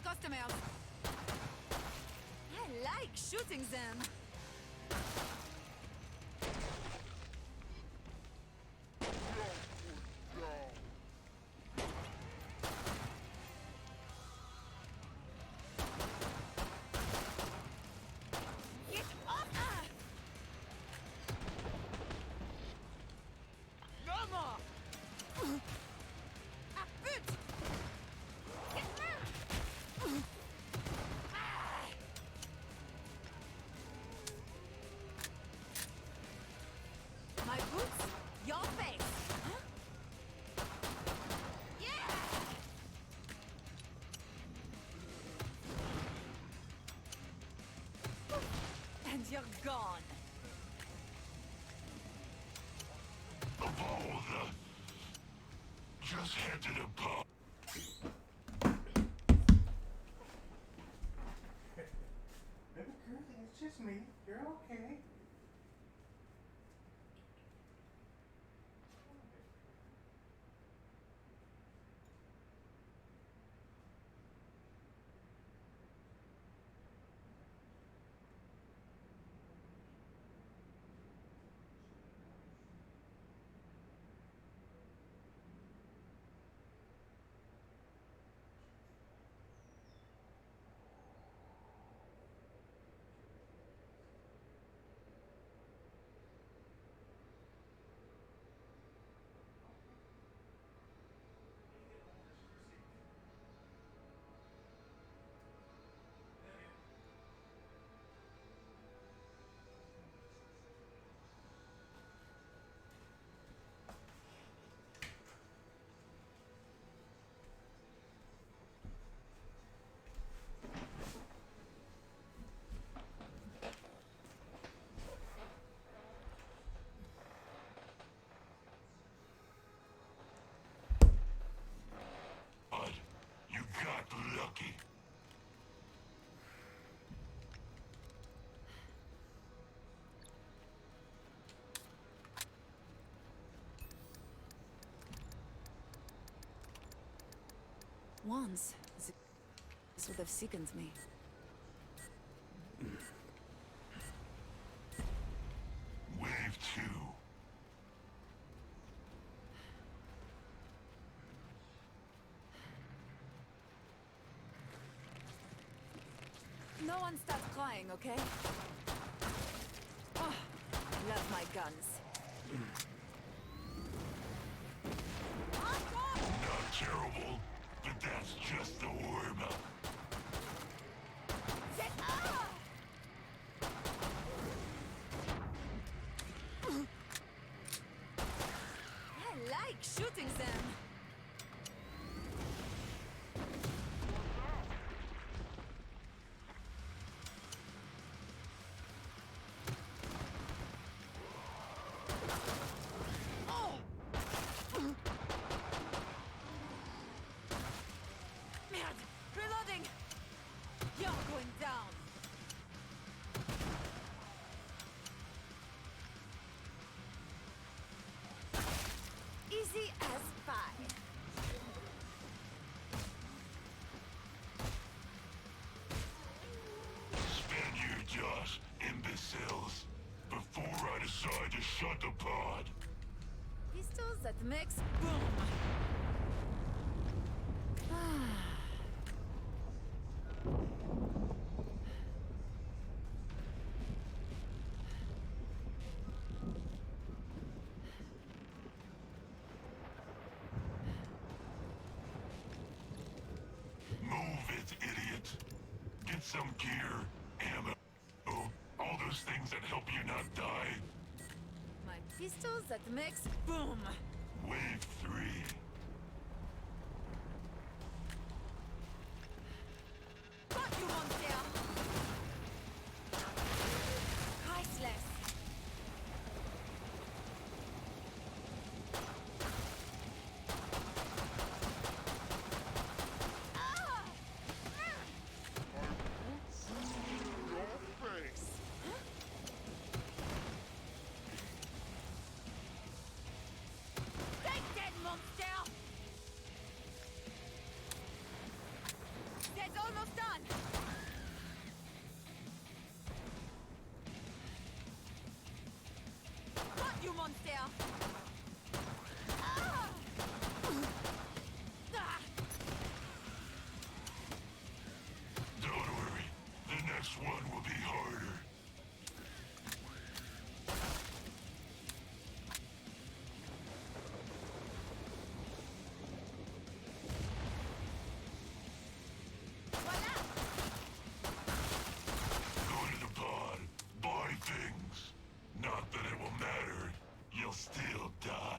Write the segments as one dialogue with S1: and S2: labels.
S1: customers. I like shooting them. Get off! No more! Ah, pute! Get me! Ah! My boots, your face! Huh? Yeah! And you're gone.
S2: Evolve. Just head to the pub.
S3: Baby girl, it's just me. You're okay.
S2: Bud, you got lucky.
S1: Once, this would have sickened me.
S2: Wave 2.
S1: No one start crying, okay? Oh, love my guns.
S2: Not terrible, but that's just the warm-up.
S1: I like shooting them. Oh! Merde! Reloading! You're going down! Easy as pie.
S2: Spend your dust, imbeciles, before I decide to shut the pod.
S1: Pistols that makes boom.
S2: Move it, idiot. Get some gear, ammo, all those things that help you not die.
S1: My pistols that makes boom.
S2: Wave 3.
S1: Fuck you, monster! Priceless. Ah! Take that, monster! monster! Ah! Ah!
S2: Don't worry. The next one will be harder.
S1: Voila!
S2: Go to the pod. Buy things. Not that it will matter. You'll still die.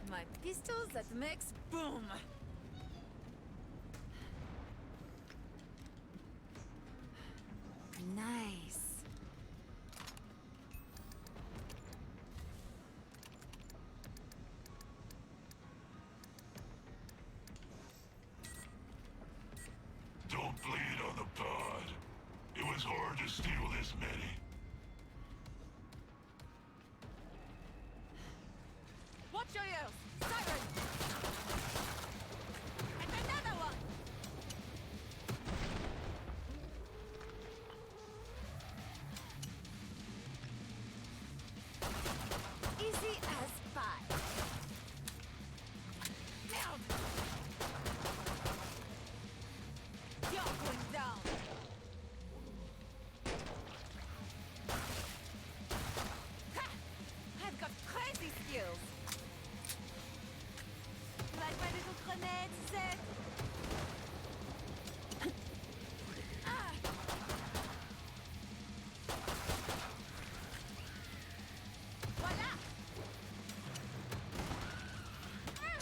S1: My pistols that makes boom! Nice.
S2: Don't bleed on the pod. It was hard to steal this many.
S1: Watch your ears! Siren! And another one! Easy as pie. Merde! You're going down! Ha! I've got crazy skills! Like my little grenade, set! Ah! Voila! Ah!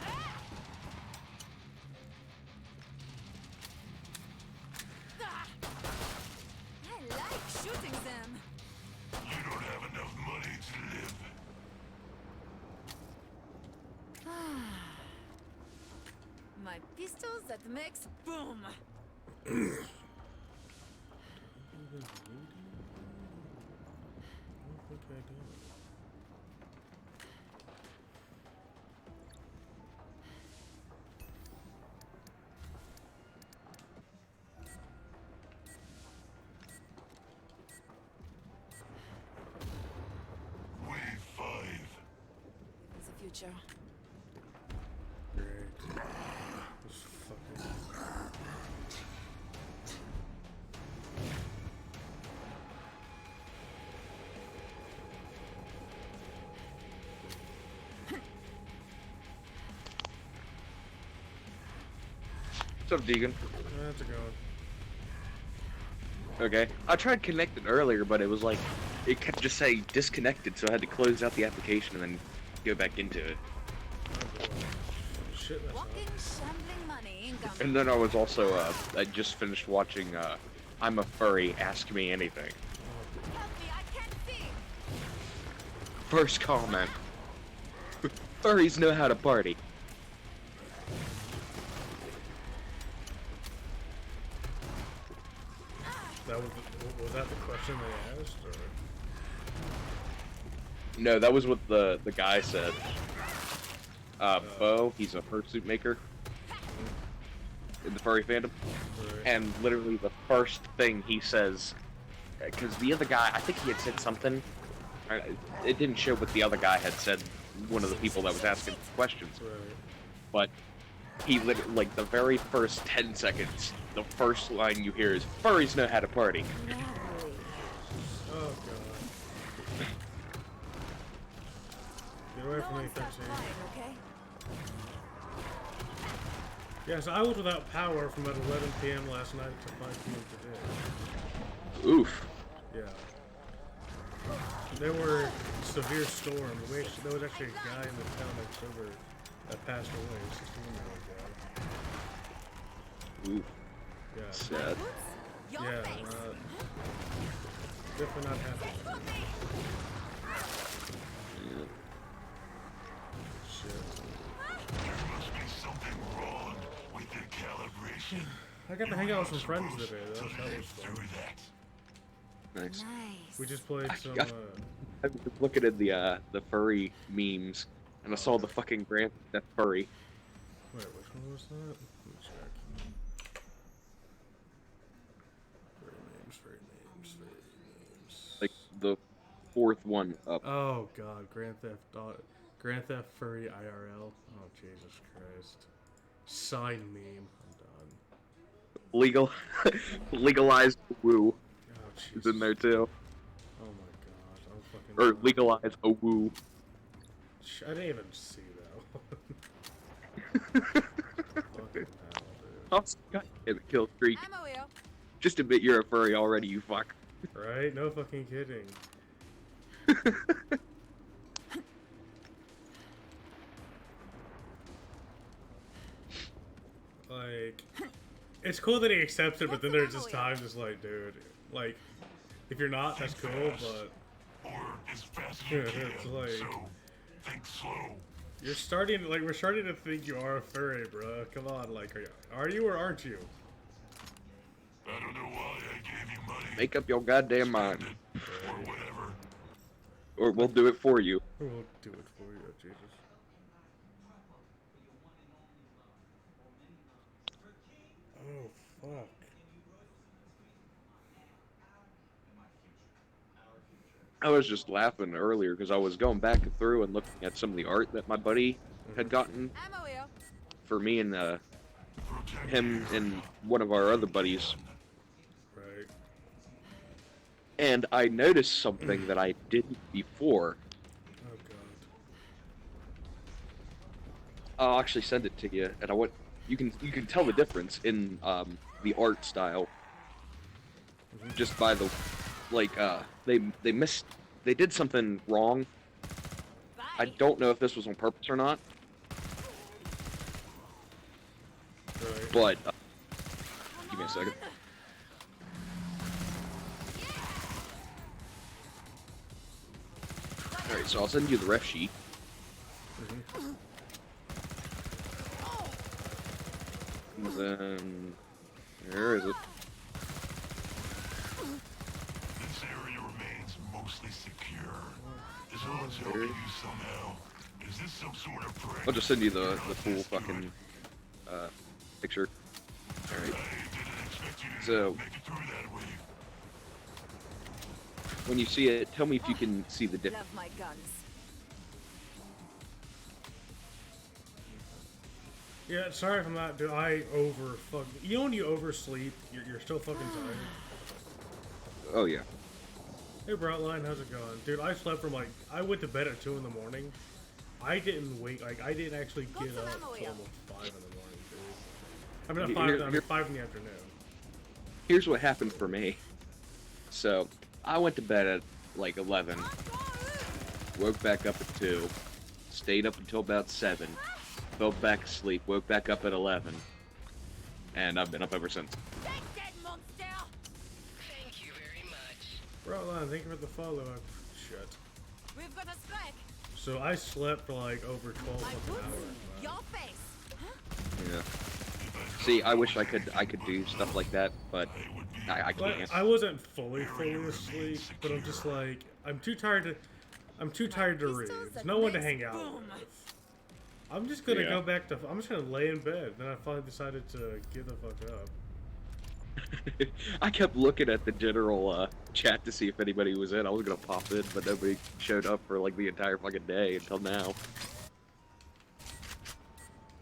S1: Ah! Ah! I like shooting them!
S2: You don't have enough money to live.
S1: My pistols that makes boom!
S3: I don't think I do.
S2: Wave 5.
S1: It's the future.
S3: Great. This fucking.
S4: What's up, Deegan?
S3: That's a going.
S4: Okay. I tried connecting earlier, but it was like, it kept just saying disconnected, so I had to close out the application and then go back into it.
S3: Shit, that's not.
S1: Walking, shambling money income.
S4: And then I was also, I just finished watching, I'm a Furry, Ask Me Anything.
S1: Help me, I can't see!
S4: First comment. Furries know how to party.
S3: That was that the question they asked, or?
S4: No, that was what the guy said. Bo, he's a fursuit maker in the furry fandom.
S3: Right.
S4: And literally the first thing he says, because the other guy, I think he had said something, it didn't show what the other guy had said, one of the people that was asking questions,
S3: Right.
S4: but he literally, like, the very first 10 seconds, the first line you hear is, furries know how to party.
S1: Lovely.
S3: Oh god. Get away
S1: No
S3: from me,
S1: one stop
S3: 13.
S1: crying, okay?
S3: Yes, I was without power from about 11 p.m. last night to 5 p.m. today.
S4: Oof.
S3: Yeah. There were severe storms. There was actually a guy in the town next over that passed away, a 16-year-old guy.
S4: Oof.
S3: Yeah.
S4: Sad.
S1: Boots, your
S3: Yeah,
S1: face.
S3: definitely not happy.
S1: For me.
S4: Yeah.
S3: Shit.
S2: There must be something wrong with the calibration
S3: I got to hang out with some friends today, though. So that was fun.
S2: Through that.
S4: Nice.
S1: Nice.
S3: We just played some.
S4: I was looking at the furry memes, and I saw the fucking Grand Theft Furry.
S3: Wait, which one was that? Let me check. Furry names.
S4: Like the fourth one up.
S3: Oh god, Grand Theft Furry IRL. Oh Jesus Christ. Sign meme. I'm done.
S4: Legal, legalized woo
S3: Oh
S4: is in there too,
S3: Oh my god, I'm fucking.
S4: or legalize a woo.
S3: I didn't even see that one. Fucking hell, dude.
S4: Oh, God damn it, kill streak.
S1: Ammo here.
S4: Just admit you're a furry already, you fuck.
S3: Right? No fucking kidding. Like, it's cool that he accepts it, but then there's just times it's like, dude, like, if you're not, that's cool, but
S2: Or as fast as you
S3: Yeah,
S2: can.
S3: it's like-
S2: So, think slow.
S3: you're starting, like, we're starting to think you are a furry, bro. Come on, like, are you or aren't you?
S2: I don't know why I gave you money.
S4: Make up your goddamn mind,
S2: Or whatever.
S4: or we'll do it for you.
S3: We'll do it for you, Jesus. Oh, fuck.
S4: I was just laughing earlier because I was going back through and looking at some of the art that my buddy had gotten
S1: Ammo here.
S4: for me and
S2: Protect
S4: him and one of our other buddies.
S3: Right.
S4: And I noticed something that I didn't before.
S3: Oh, God.
S4: I'll actually send it to you, and I want you can tell the difference in the art style just by the they did something wrong. I
S1: Bye.
S4: don't know if this was on purpose or not,
S3: Right.
S4: but give me a second. All right, so I'll send you the ref sheet. And then where is it?
S2: This area remains mostly secure. Is Hans helping you somehow? Is this some sort of prank?
S4: I'll just send you the full fucking picture. All right.
S2: I didn't expect you to
S4: So
S2: make it through that way.
S4: when you see it, tell me if you can see the difference.
S1: Love my guns.
S3: Yeah, sorry if I'm not, dude. You know when you oversleep, you're still fucking tired.
S4: Oh yeah.
S3: Hey, Broutline, how's it going? Dude, I slept from I went to bed at 2 in the morning. I didn't I didn't actually get
S1: some
S3: up
S1: ammo
S3: till
S1: here.
S3: almost 5 in the morning, dude. I mean, not 5,
S4: Here-
S3: 5 in the afternoon.
S4: Here's what happened for me. So I went to bed at like 11, woke back up at 2, stayed up until about 7, fell back asleep, woke back up at 11, and I've been up ever since.
S1: Take that monster.
S5: Thank you very much.
S3: Broutline, thank you for the follow. Shit.
S1: We've got a strike.
S3: So I slept for like over 12
S1: My
S3: fucking
S1: boots.
S3: hours.
S1: Your face.
S4: Yeah. See, I wish I could do stuff like that, but I
S3: But
S4: can't.
S3: I wasn't fully asleep, but I'm just like, I'm too tired to read. There's no one to hang out with. I'm just gonna
S4: Yeah.
S3: I'm just gonna lay in bed. Then I finally decided to give the fuck up.
S4: I kept looking at the general chat to see if anybody was in. I was gonna pop in, but nobody showed up for like the entire fucking day until now.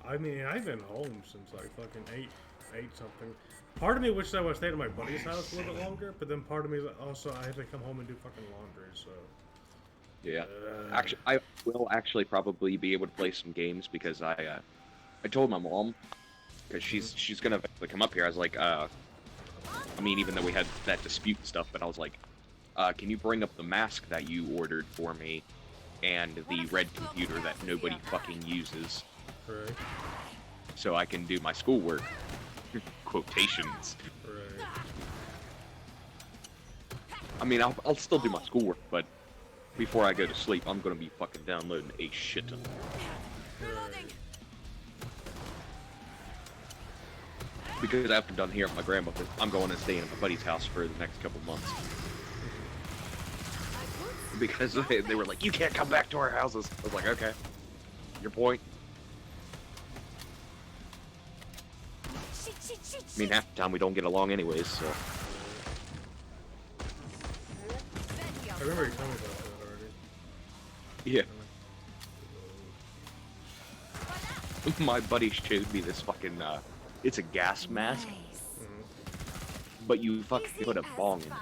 S3: I mean, I've been home since like fucking 8 something. Part of me wishes I would have stayed at my buddy's house a little bit longer, but then part of me is also I had to come home and do fucking laundry, so.
S4: Yeah. Actually, I will actually probably be able to play some games because I told my mom because she's gonna eventually come up here. I was like, I mean, even though we had that dispute and stuff, but I was like, can you bring up the mask that you ordered for me and the red computer that nobody fucking uses
S3: Right,
S4: so I can do my schoolwork? Quotations.
S3: right.
S4: I mean, I'll still do my schoolwork, but before I go to sleep, I'm gonna be fucking downloading a shit ton.
S1: Reloading.
S4: because after I'm done here at my grandmother's, I'm going and staying at my buddy's house for the next couple months. Because they were like, you can't come back to our houses. I was like, okay, your point. I mean, half the time we don't get along anyways, so.
S3: I remember you telling me about that already.
S4: Yeah. My buddy showed me this fucking, it's a gas mask, but you fucking put a bong in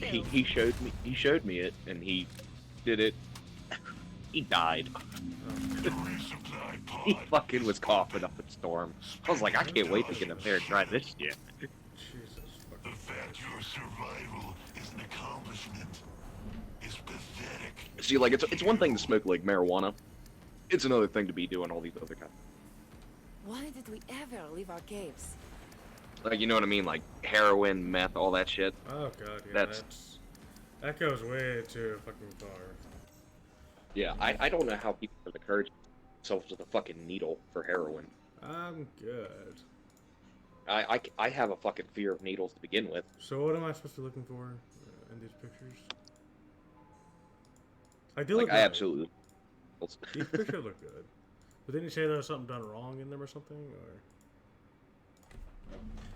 S4: it. He showed me it, and he did it. He died. He fucking was coughing up a storm. I was like, I can't wait to get up there and try this shit.
S3: Jesus
S2: The fact your survival is an accomplishment is pathetic.
S4: See, like, it's one thing to smoke, like, marijuana. It's another thing to be doing all these other kind.
S1: Why did we ever leave our caves?
S4: Like, you know what I mean? Like, heroin, meth, all that shit.
S3: Oh god, yeah,
S4: That's-
S3: that goes way too fucking far.
S4: Yeah, I don't know how people have the courage to themselves with a fucking needle for heroin.
S3: I'm good.
S4: I have a fucking fear of needles to begin with.
S3: So what am I supposed to be looking for in these pictures? I do
S4: Like,
S3: look
S4: I
S3: good.
S4: absolutely...
S3: These pictures look good. But didn't you say there was something done wrong in them or something?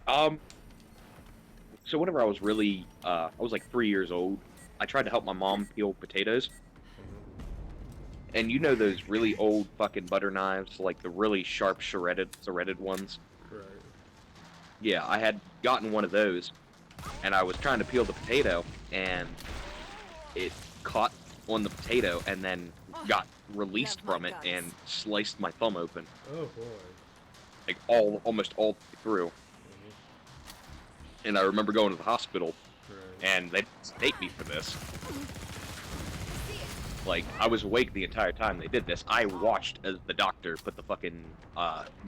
S3: Or
S4: So whenever I was really, I was like 3 years old, I tried to help my mom peel potatoes. And you know those really old fucking butter knives, like the really sharp serrated ones?
S3: right.
S4: Yeah, I had gotten one of those, and I was trying to peel the potato, and it caught on the potato, and then got released from it and sliced my thumb open,
S3: Oh boy.
S4: like almost all the way through. And I remember going to the hospital,
S3: Right.
S4: and they didn't take me for this. Like, I was awake the entire time they did this. I watched as the doctor put the fucking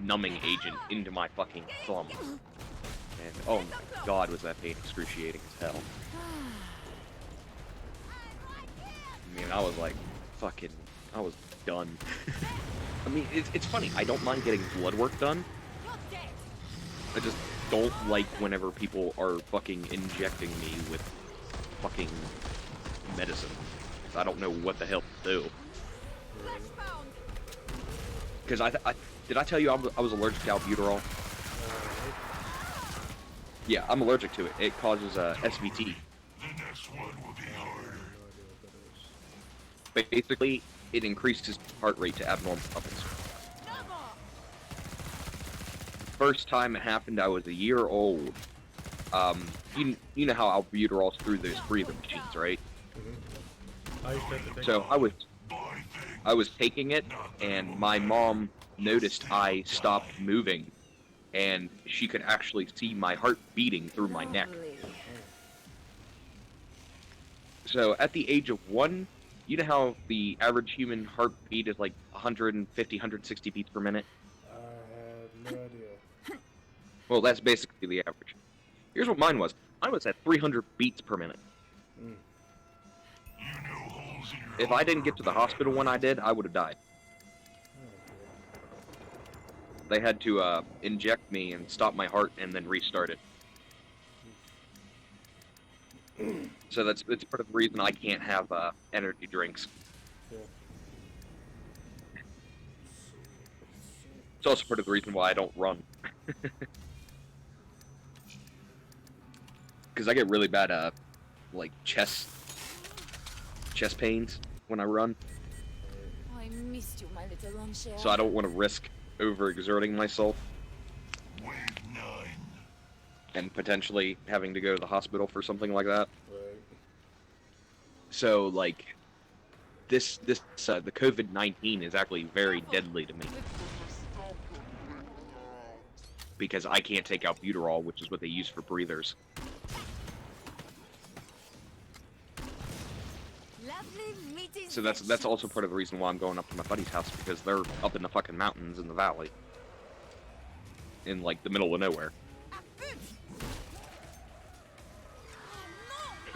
S4: numbing agent into my fucking thumb. And oh my god, was that pain excruciating as hell. I mean, I was like, fucking, I was done. I mean, it's funny, I don't mind getting blood work done. I just don't like whenever people are fucking injecting me with fucking medicine. I don't know what the hell to do. Because did I tell you I was allergic to albuterol? Yeah, I'm allergic to it. It causes SVT.
S2: The next one will be harder.
S4: Basically, it increases heart rate to abnormal levels. First time it happened, I was a year old. You know how albuterol's through those breathing machines, right?
S3: I used to have to take
S4: So I was taking it, and my mom noticed I stopped moving, and she could actually see my heart beating through my neck. So at the age of 1, you know how the average human heartbeat is like 150, 160 beats per minute?
S3: I had no idea.
S4: Well, that's basically the average. Here's what mine was. Mine was at 300 beats per minute.
S2: You know holes in your
S4: If I didn't get to the hospital when I did, I would have died. They had to inject me and stop my heart and then restart it. So it's part of the reason I can't have energy drinks.
S3: Yeah.
S4: It's also part of the reason why I don't run. Because I get really bad like chest pains when I run.
S1: Oh, I missed you, my little armchair.
S4: So I don't want to risk overexerting myself
S2: Wave 9.
S4: and potentially having to go to the hospital for something like that.
S3: Right.
S4: So like the COVID-19 is actually very deadly to me because I can't take albuterol, which is what they use for breathers.
S1: Lovely meeting.
S4: So that's also part of the reason why I'm going up to my buddy's house, because they're up in the fucking mountains in the valley, in like the middle of nowhere.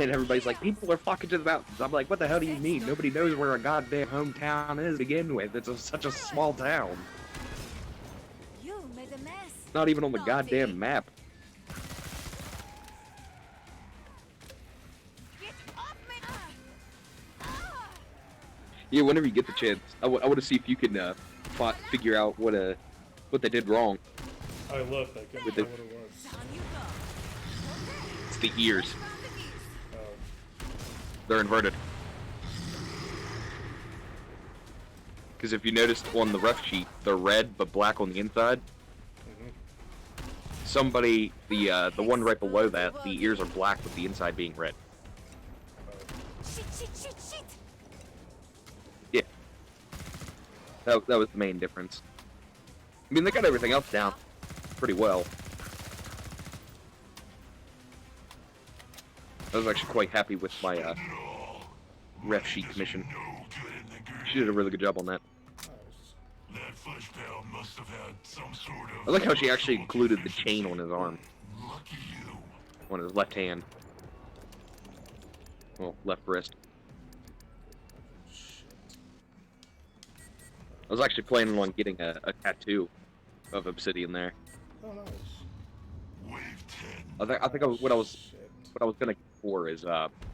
S4: And everybody's like, people are flocking to the mountains. I'm like, what the hell do you mean? Nobody knows where a goddamn hometown is to begin with. It's such a small town.
S1: You made a mess.
S4: Not even on the
S1: Naughty.
S4: goddamn map.
S1: Get off me! Ah.
S4: Yeah, whenever you get the chance, I want to see if you can figure out what they did wrong.
S3: I looked. I couldn't
S4: With
S3: tell
S4: the-
S3: what it was.
S1: Down you go.
S4: It's the ears.
S1: From the east.
S3: Oh.
S4: They're inverted. Because if you noticed on the ref sheet, they're red but black on the inside. Somebody, the one right below that, the ears are black with the inside being red.
S1: Shit, shit, shit, shit.
S4: Yeah. That was the main difference. I mean, they got everything else down pretty well. I was actually quite happy with my ref sheet commission.
S2: No good in the good.
S4: She did a really good job on that.
S3: Nice.
S2: That flesh pal must have had some sort of.
S4: I like how she actually included the chain on his arm,
S2: Lucky you.
S4: on his left hand. Well, left wrist.
S3: Shit.
S4: I was actually planning on getting a tattoo of Obsidian there.
S3: Oh, nice.
S2: Wave 10.
S4: I think what I was
S3: Shit.
S4: gonna go for is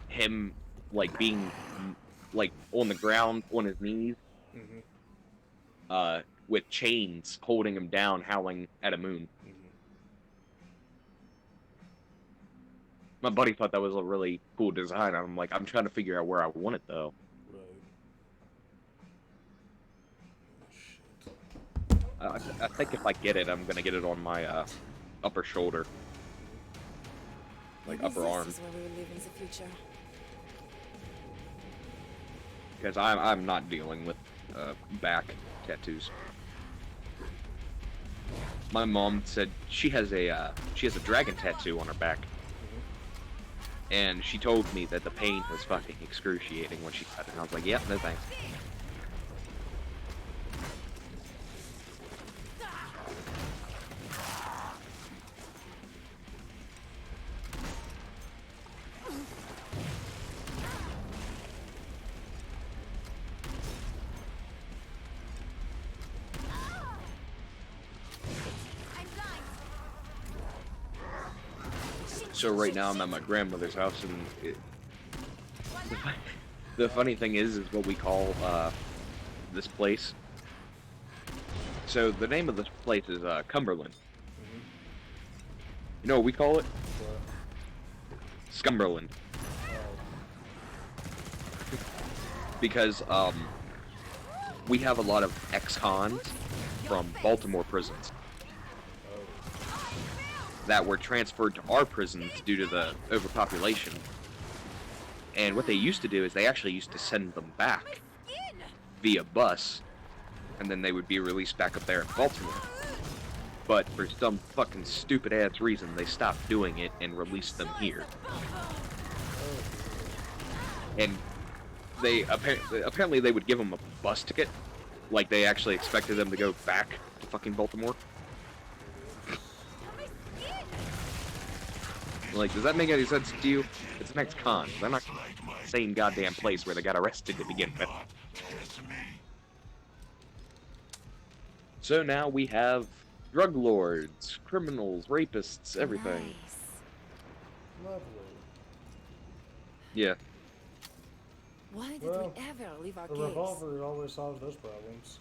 S4: him like being like on the ground on his knees,
S3: Mm-hmm.
S4: with chains holding him down, howling at a moon.
S3: Mm-hmm.
S4: My buddy thought that was a really cool design. I'm like, I'm trying to figure out where I want it though.
S3: Right. Shit.
S4: I think if I get it, I'm gonna get it on my upper shoulder, like
S1: Maybe
S4: upper
S1: this
S4: arm,
S1: is where we will live in the future.
S4: because I'm not dealing with back tattoos. My mom said she has a dragon tattoo on her back, and she told me that the pain was fucking excruciating when she cut it. And I was like, yep, no thanks.
S1: I'm blind. Shit,
S4: So
S1: shit,
S4: right
S1: shit,
S4: now I'm
S1: shit.
S4: at my grandmother's house, and the funny thing is what we call this place. So the name of this place is Cumberland. You know what we call it?
S3: What?
S4: Scumberland. Because we have a lot of ex-cons from Baltimore prisons that were transferred to our prisons due to the overpopulation. And what they used to do is they actually used to send them back
S1: In.
S4: via bus, and then they would be released back up there in Baltimore. But for some fucking stupid ass reason, they stopped doing it and released them here. And they apparently they would give them a bus ticket, like they actually expected them to go back to fucking Baltimore. Like, does that make any sense to you? It's an ex-con. They're not the same goddamn place where they got arrested to begin with.
S2: Test me.
S4: So now we have drug lords, criminals, rapists, everything.
S1: Nice.
S3: Lovely.
S1: Why
S4: Yeah.
S1: did
S3: Well,
S1: we ever leave our
S3: A
S1: caves?
S3: revolver always solves those problems.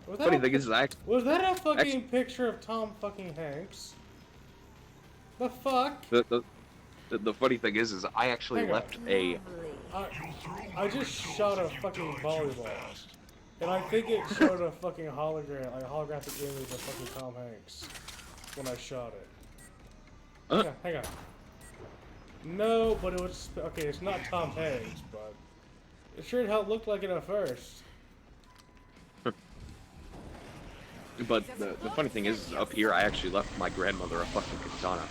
S3: Was that
S4: Funny
S3: a-
S4: thing is,
S3: was that a fucking
S4: Actually-
S3: picture of Tom fucking Hanks? The fuck?
S4: the funny thing is I actually
S3: Hang on.
S4: left a.
S1: Lovely.
S3: I just shot a fucking volleyball, and I think it showed a fucking hologram, like a holographic image of fucking Tom Hanks when I shot it. Hang on. No, but it was okay. It's not Tom Hanks, but it sure hell looked like it at first.
S4: But the funny thing is, up here I actually left my grandmother a fucking katana.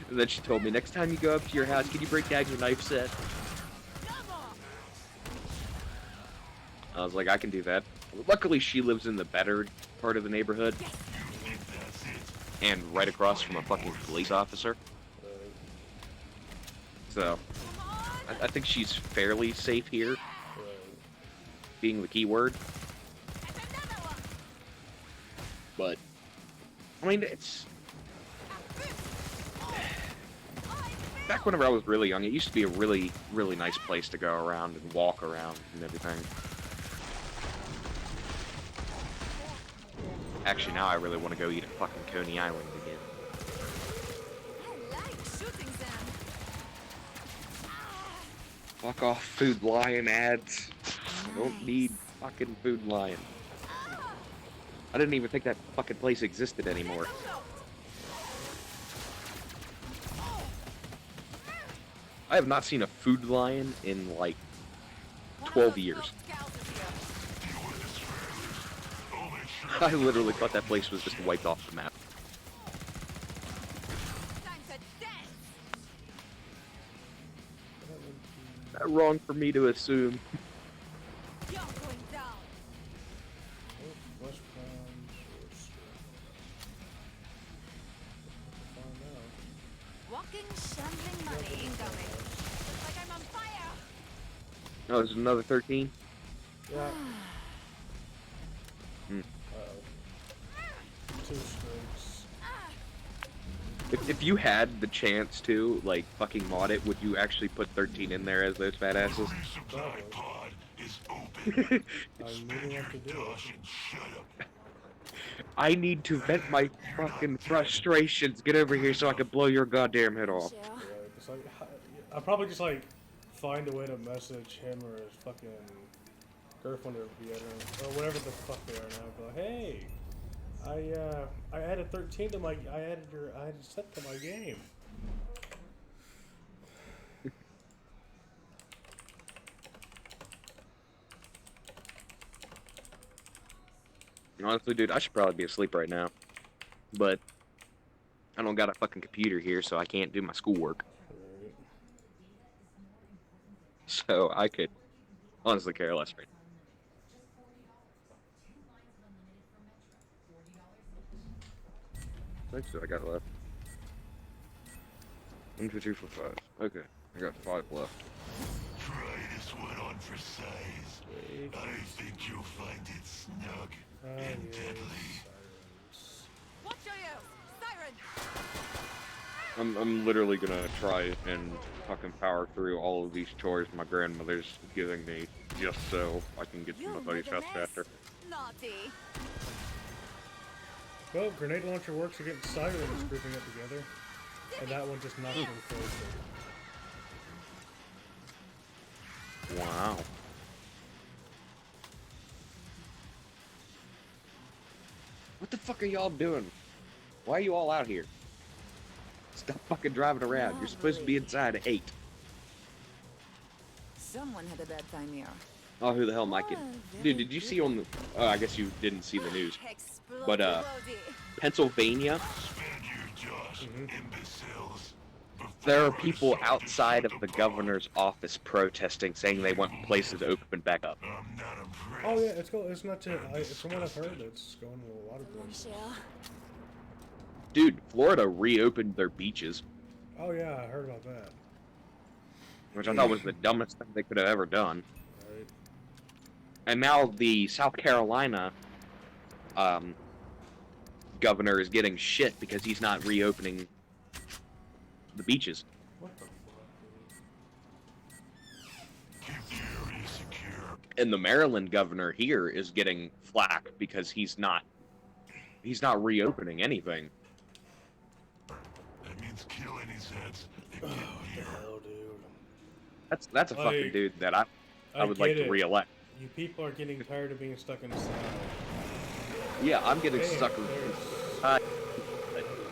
S4: And then she told me, next time you go up to your house, can you break down your knife set? I was like, I can do that. Luckily, she lives in the better part of the neighborhood. and right across from a fucking police officer. So, I think she's fairly safe here, being the key word. But, I mean, it's... Back whenever I was really young, it used to be a really, really nice place to go around and walk around and everything. Actually, now I really want to go eat at fucking Coney Island again.
S1: I like shooting them.
S4: Fuck off, Food Lion ads. I don't need fucking Food Lion. I didn't even think that fucking place existed anymore. I have not seen a Food Lion in like 12 years. I literally thought that place was just wiped off the map.
S1: Time to dance.
S4: Not wrong for me to assume.
S1: You're going down.
S3: Westbound Short Street. Find out.
S1: Walking, shambling money incoming. Looks like I'm on fire.
S4: Oh, there's another 13?
S3: Yeah.
S4: Hmm.
S3: Uh-oh. 2 streaks.
S4: If you had the chance to, like, fucking mod it, would you actually put 13 in there as those fat asses?
S2: Resupply pod is open.
S3: I'm needing up to do it.
S2: Josh, and shut up.
S4: I need to vent my fucking frustrations. Get over here so I can blow your goddamn head off.
S1: Chill.
S3: Yeah, it's like, I'll probably just like find a way to message him or his fucking girlfriend or whatever the fuck they are now. But hey, I added 13 to my, I added set to my game.
S4: Honestly, dude, I should probably be asleep right now. But I don't got a fucking computer here, so I can't do my schoolwork.
S3: Right.
S4: So I could honestly care less right now. Thanks, I got left. 1, 2, 3, 4, 5. Okay, I got 5 left.
S2: Try this one on for size. I think you'll find it snug and deadly.
S1: Watch your ears. Siren.
S4: I'm literally gonna try and fucking power through all of these chores my grandmother's giving me just so I can get to my buddy's house faster.
S1: Naughty.
S3: Well, grenade launcher works against sirens grouping up together, and that one just knocks them closer.
S4: Wow. What the fuck are y'all doing? Why are you all out here? Stop fucking driving around. You're supposed to be inside at 8.
S1: Someone had a bad time here.
S4: Oh, who the hell might get? Dude, did you see on the... I guess you didn't see the news. But, Pennsylvania,
S2: Spend you, Josh, imbeciles.
S4: there are people outside of the governor's office protesting, saying they want places open back up.
S2: I'm not impressed.
S3: Oh yeah, it's not to, from what I've heard, it's going to a lot of places.
S1: Chill.
S4: Dude, Florida reopened their beaches,
S3: Oh yeah, I heard about that.
S4: which I thought was the dumbest thing they could have ever done.
S3: Right.
S4: And now the South Carolina governor is getting shit because he's not reopening the beaches.
S3: What the fuck?
S2: Keep the area secure.
S4: And the Maryland governor here is getting flack because he's not reopening anything.
S2: That means kill any Zeds that get
S3: What the
S2: near.
S3: hell, dude?
S4: That's a fucking
S3: Like,
S4: dude that I would like
S3: get
S4: to
S3: it.
S4: re-elect.
S3: You people are getting tired of being stuck in the South.
S4: Yeah, I'm getting
S3: Damn,
S4: stuck in
S3: there's-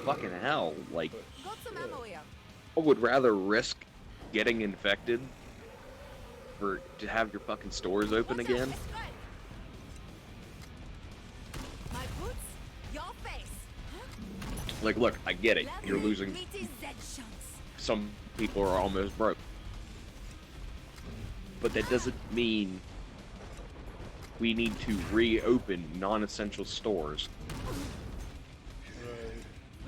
S4: fucking hell. Like,
S1: Got some ammo here.
S4: I would rather risk getting infected to have your fucking stores open
S1: Watch out,
S4: again.
S1: it's good. My boots, your face.
S4: Like, look, I get it.
S1: Lovely,
S4: You're losing.
S1: meaty Z chunks.
S4: Some people are almost broke. But that doesn't mean we need to reopen non-essential stores.
S3: Right.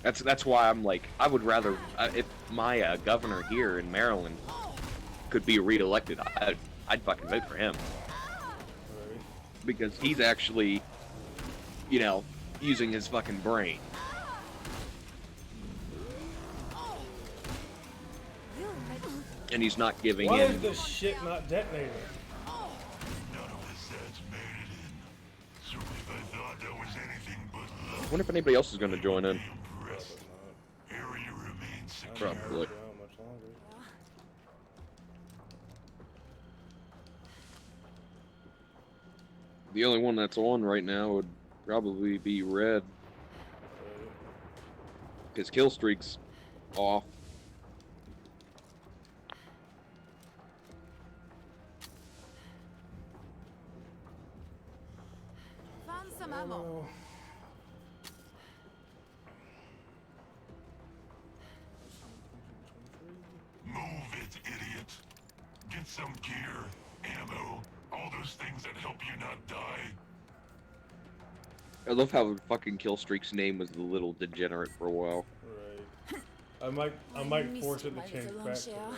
S4: That's why I'm like, I would rather if my governor here in Maryland could be re-elected, I'd fucking vote for him
S3: Right.
S4: because he's actually, you know, using his fucking brain.
S1: You make
S4: And he's not giving
S3: Why is
S4: in.
S3: this shit not detonating?
S2: None of his sets made it in. So if I thought that was anything but
S4: I
S2: luck,
S4: wonder if anybody else is going to join in.
S2: be impressed. Area remains
S3: I don't
S2: secure.
S3: know
S4: Probably.
S3: how much longer.
S4: The only one that's on right now would probably be red,
S3: Right.
S4: because kill streak's off.
S1: found some ammo.
S3: Oh,
S2: Move it, idiot. Get some gear, ammo, all those things that help you not die.
S4: I love how fucking kill streak's name was the little degenerate for a while.
S3: right. I might
S1: missed
S3: force
S1: you,
S3: it
S1: my
S3: to change
S1: little
S3: back to
S1: longshare.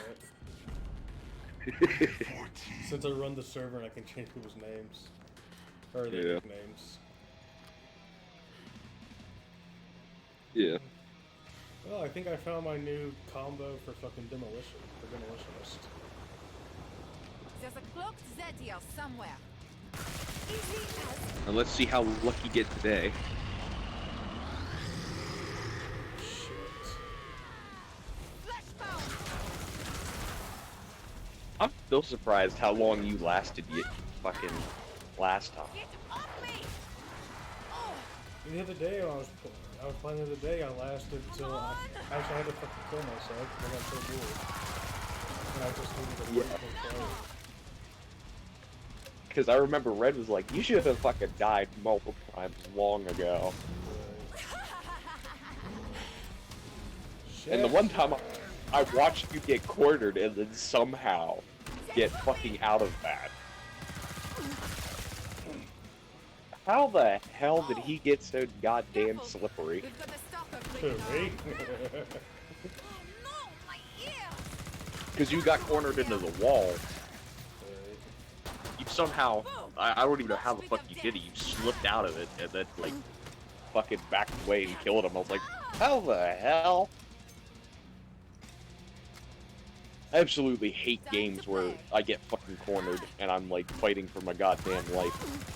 S3: that.
S2: 14.
S3: Since I run the server and I can change people's names. Or their
S4: Yeah.
S3: nicknames.
S4: Yeah.
S3: Well, I think I found my new combo for fucking demolition. For demolitionist.
S1: There's a cloaked Zed here somewhere. Easy as
S4: And let's see how lucky you get today.
S3: Shit.
S1: fleshbound.
S4: I'm still surprised how long you lasted yet fucking last time.
S1: Get off me!
S3: The other day when I was playing the other day, I lasted till I actually had to fucking kill myself because I got so bored. And I just needed to break and play.
S4: Because I remember Red was like, you should have fucking died multiple times long ago.
S3: Shit.
S4: And the one time I watched you get cornered and then somehow get fucking out of that. How the hell did he get so goddamn slippery?
S1: We've got a stalker
S3: Who,
S1: breaking
S3: me?
S1: out. Oh no, my ears!
S4: Because you got cornered into the wall. You somehow, I don't even know how the fuck you did it. You slipped out of it and then like fucking backed away and killed him. I was like, how the hell? I absolutely hate games where I get fucking cornered and I'm like fighting for my goddamn life.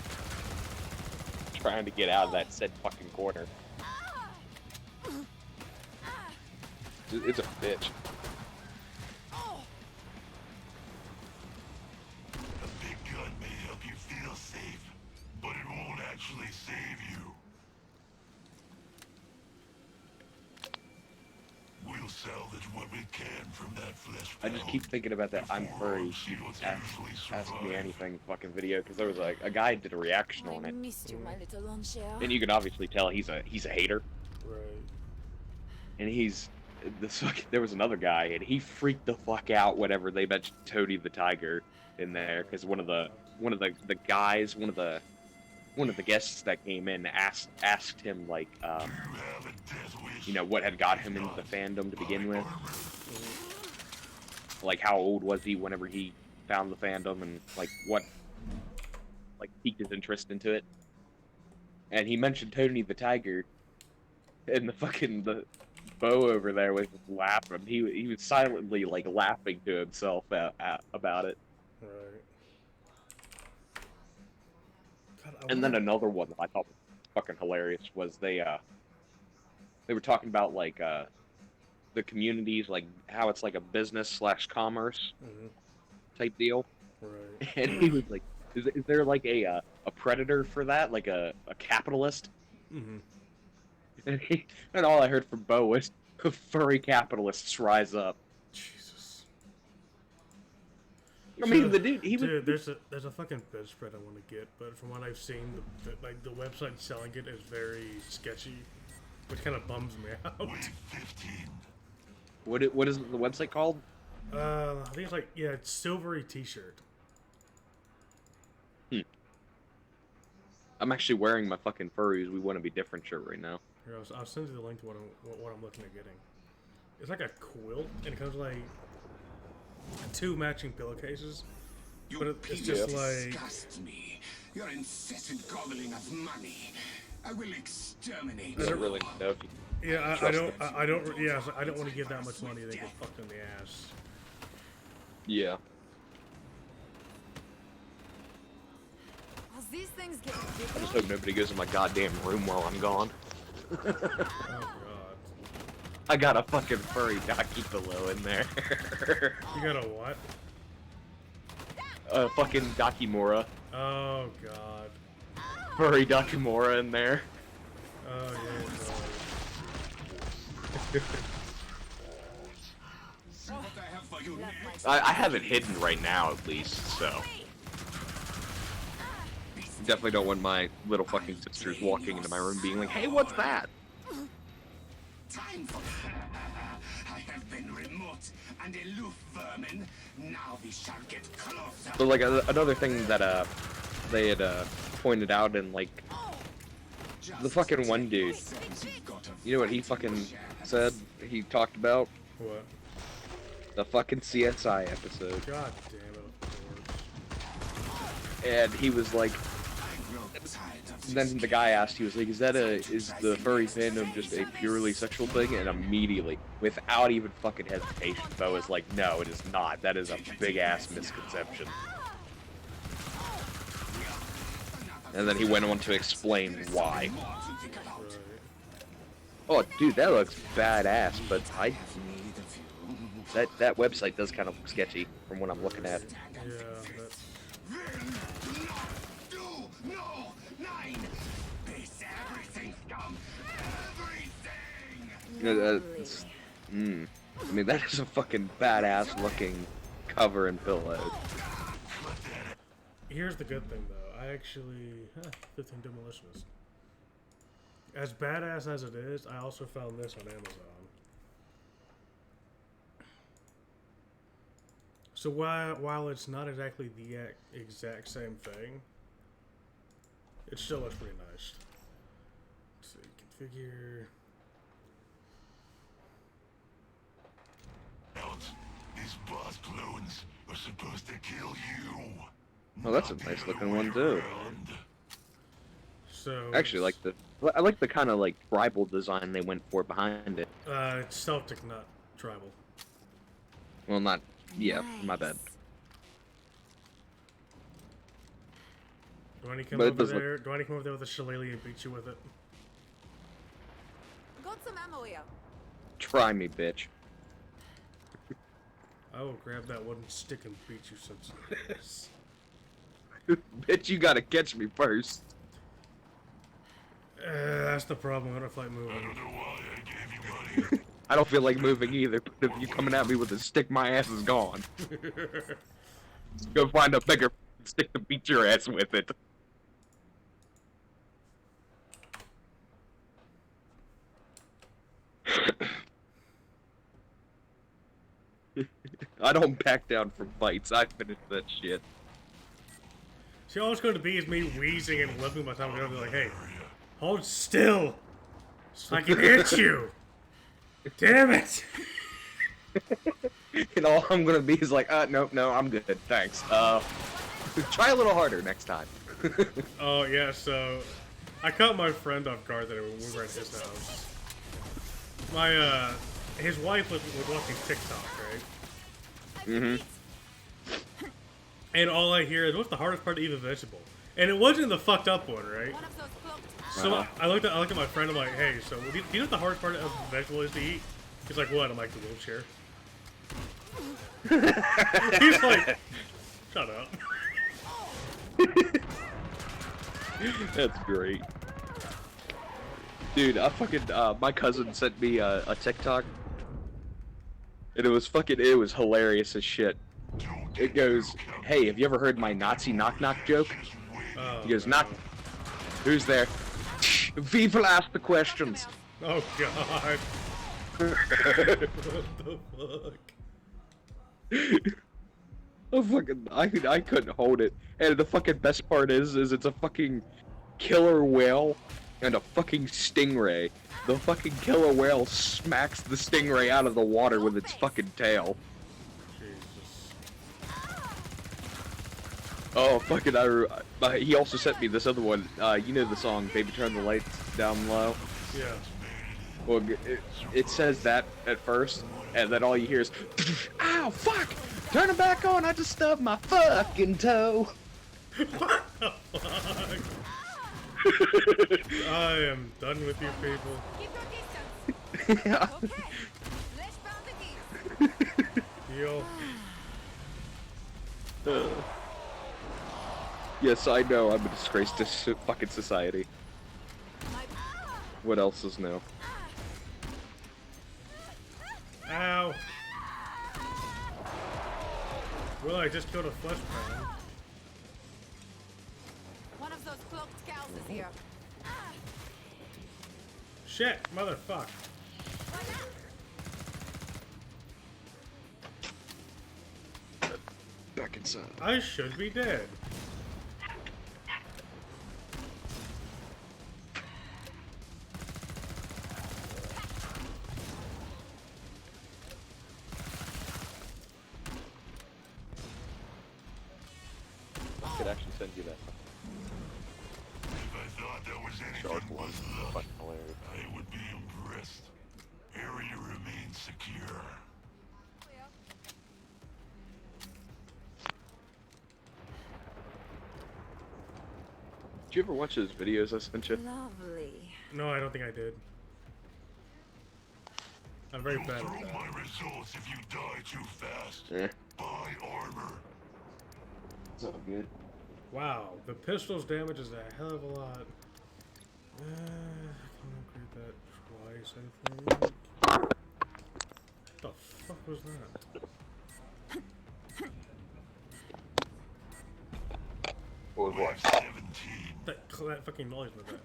S4: Trying to get out of that said fucking corner. It's a bitch.
S2: A big gun may help you feel safe, but it won't actually save you. We'll salvage what we can from that flesh.
S4: I just keep thinking about that I'm furry. Ask me anything fucking video because there was a guy did a reaction on
S1: I
S4: it,
S1: missed you, my little longshare.
S4: and you can obviously tell he's a hater.
S3: Right.
S4: And there was another guy and he freaked the fuck out whenever they mentioned Tony the Tiger in there because one of the guests that came in asked him like you know what had got him into the fandom to begin with, like how old was he whenever he found the fandom and like what like piqued his interest into it, and he mentioned Tony the Tiger, and the Bo over there was just laughing. He was silently like laughing to himself about it.
S3: Right. God,
S4: And then another one that I thought was fucking hilarious was they were talking about like the communities, like how it's like a business / commerce type deal.
S3: Right.
S4: And he was like, is there like a predator for that, like a capitalist?
S3: Mm-hmm.
S4: And all I heard from Bo was furry capitalists rise up.
S3: Jesus.
S4: I mean, the dude, he was.
S3: Dude, there's a fucking bedspread I want to get, but from what I've seen, the website selling it is very sketchy, which kind of bums me out.
S2: Wait 15.
S4: What is the website called?
S3: I think it's like, yeah, it's silvery t-shirt.
S4: I'm actually wearing my fucking furries. We want to be different shirt right now.
S3: Here, I'll send you the link to what I'm looking at getting. It's like a quilt, and it comes with like 2 matching pillowcases. But it's just like
S6: Disgust me. Your incessant gobbling of money. I will exterminate
S4: I
S6: you.
S4: don't really know if you
S3: yeah,
S4: Trust
S3: I don't want to give that much money. They get fucked in the ass.
S4: Yeah.
S1: As these things get
S4: I just
S1: bigger,
S4: hope nobody goes in my goddamn room while I'm gone.
S3: Oh god.
S4: I got a fucking furry Daki pillow in there.
S3: You got a what?
S4: A fucking Dakimura.
S3: Oh god.
S4: Furry Dakimura in there.
S3: Oh yeah.
S6: See what I have for you next.
S4: I have it hidden right now, at least, so. Definitely don't want my little fucking sisters walking into my room being like, hey, what's that?
S6: Time for I have been remote and aloof, vermin. Now we shall get closer.
S4: But like another thing that they had pointed out in like the fucking one dude, you know what he fucking said? He talked about
S3: What?
S4: the fucking CSI episode,
S3: God damn it, of course.
S4: and he was like, then the guy asked, he was like, is the furry fandom just a purely sexual thing? And immediately, without even fucking hesitation, Bo was like, no, it is not. That is a big ass misconception. And then he went on to explain why. Oh, dude, that looks badass, but that website does kind of look sketchy from what I'm looking at.
S3: Yeah, that's...
S4: I mean, that is a fucking badass looking cover and pillow.
S3: Here's the good thing, though. I actually... 15 demolitions. As badass as it is, I also found this on Amazon. So while it's not exactly the exact same thing, it still looks pretty nice. Let's see, configure...
S2: These boss clones are supposed to kill you.
S4: Oh, that's a nice looking one too.
S3: So
S4: Actually, I like the kind of like tribal design they went for behind it.
S3: it's Celtic, not tribal.
S4: Well, not, yeah, my bad.
S3: Do I need to come
S4: But it
S3: over
S4: does look-
S3: there? Do I need to come over there with a shillelagh and beat you with it?
S1: got some ammo here.
S4: Try me, bitch.
S3: I will grab that wooden stick and beat you senseless.
S4: Bitch, you gotta catch me first.
S3: That's the problem. I don't feel like
S2: I
S3: moving.
S2: don't know why I gave you money.
S4: I don't feel like moving either, but if you coming at me with a stick, my ass is gone. Go find a bigger stick to beat your ass with it. I don't back down from fights. I finished that shit.
S3: See, all it's going to be is me wheezing and limping by the time I'm going to be like, hey, hold still so I can hit you. Damn it.
S4: And all I'm gonna be is like, no, I'm good, thanks. Try a little harder next time.
S3: Oh, yeah, so I caught my friend off guard that we were at his house. My, his wife was watching TikTok, right?
S4: Mm-hmm.
S3: And all I hear is, what's the hardest part to eat a vegetable? And it wasn't the fucked up one, right?
S1: One of those cloaked.
S3: So I looked at my friend. I'm like, hey, so do you know what the hardest part of the vegetable is to eat? He's like, what? I'm like, the wheelchair. He's like, shut up.
S4: That's great. Dude, I fucking, my cousin sent me a TikTok. And it was hilarious as shit. It goes, hey, have you ever heard my Nazi knock-knock joke?
S3: Oh,
S4: He goes,
S3: no.
S4: knock. Who's there? People ask the questions.
S3: Oh, God. What the fuck?
S4: I couldn't hold it. And the fucking best part is it's a fucking killer whale and a fucking stingray. The fucking killer whale smacks the stingray out of the water with its fucking tail.
S3: Jesus.
S4: Oh, fucking, he also sent me this other one. You know the song, Baby Turn the Lights Down Low?
S3: Yeah.
S4: Well, it says that at first, and then all you hear is, ow, fuck! Turn it back on, I just stubbed my fucking toe!
S3: What the fuck? I am done with you people.
S1: Keep your distance.
S4: Yeah.
S1: Okay. Let's pound the geese.
S3: Deal.
S4: Yes, I know, I'm a disgrace to fucking society.
S1: My
S4: What else is new?
S3: Ow. Well, I just killed a flesh pound.
S1: one of those cloaked cows is here.
S3: Shit, motherfuck.
S4: Back inside.
S3: I should be dead.
S4: I could actually send you that.
S2: If I thought there was
S4: Shark
S2: anything
S4: one.
S2: but love,
S4: Fucking hilarious.
S2: I would be impressed. Area remains secure.
S4: Did you ever watch those videos I sent you?
S1: Lovely.
S3: No, I don't think I did. I'm very bad
S2: Through
S3: at that.
S2: my results if you die too fast.
S4: Yeah.
S2: Buy armor.
S4: It's all good.
S3: Wow, the pistol's damage is a hell of a lot. I can upgrade that twice, I think. What the fuck was that?
S4: What was what?
S2: 17.
S3: That fucking noise with that.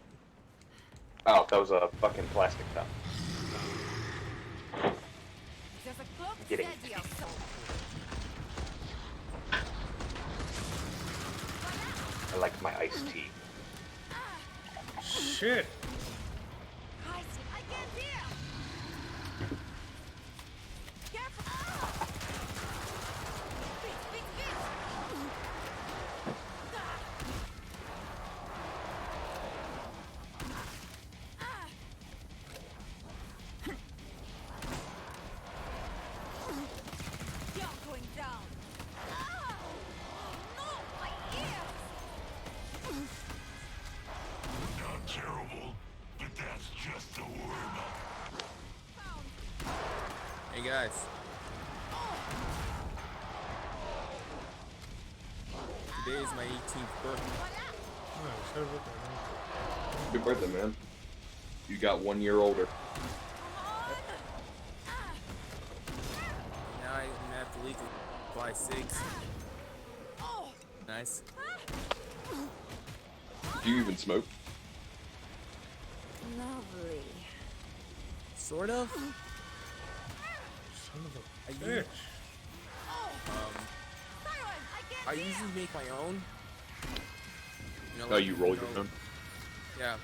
S4: Oh, that was a fucking plastic cup.
S1: There's a cloaked
S4: Getting
S1: steady or so.
S4: I like my iced tea.
S3: Shit!
S1: Christ, I can't hear. Careful. Beat, beat, beat. You're going down. No, my ears.
S2: Not terrible, but that's just a warm-up.
S7: Hey guys. Today is my 18th birthday.
S3: Oh, so what the hell?
S4: Good birthday, man. You got 1 year older.
S7: Now I'm at the legal by 6. Nice.
S4: Do you even smoke?
S1: Lovely.
S7: Sort of.
S3: Son of a
S7: I
S3: bitch.
S7: use-
S1: Siren, I can't
S7: I
S1: hear.
S7: usually make my own. You know,
S4: Oh, you roll your
S7: know,
S4: own?
S7: Yeah.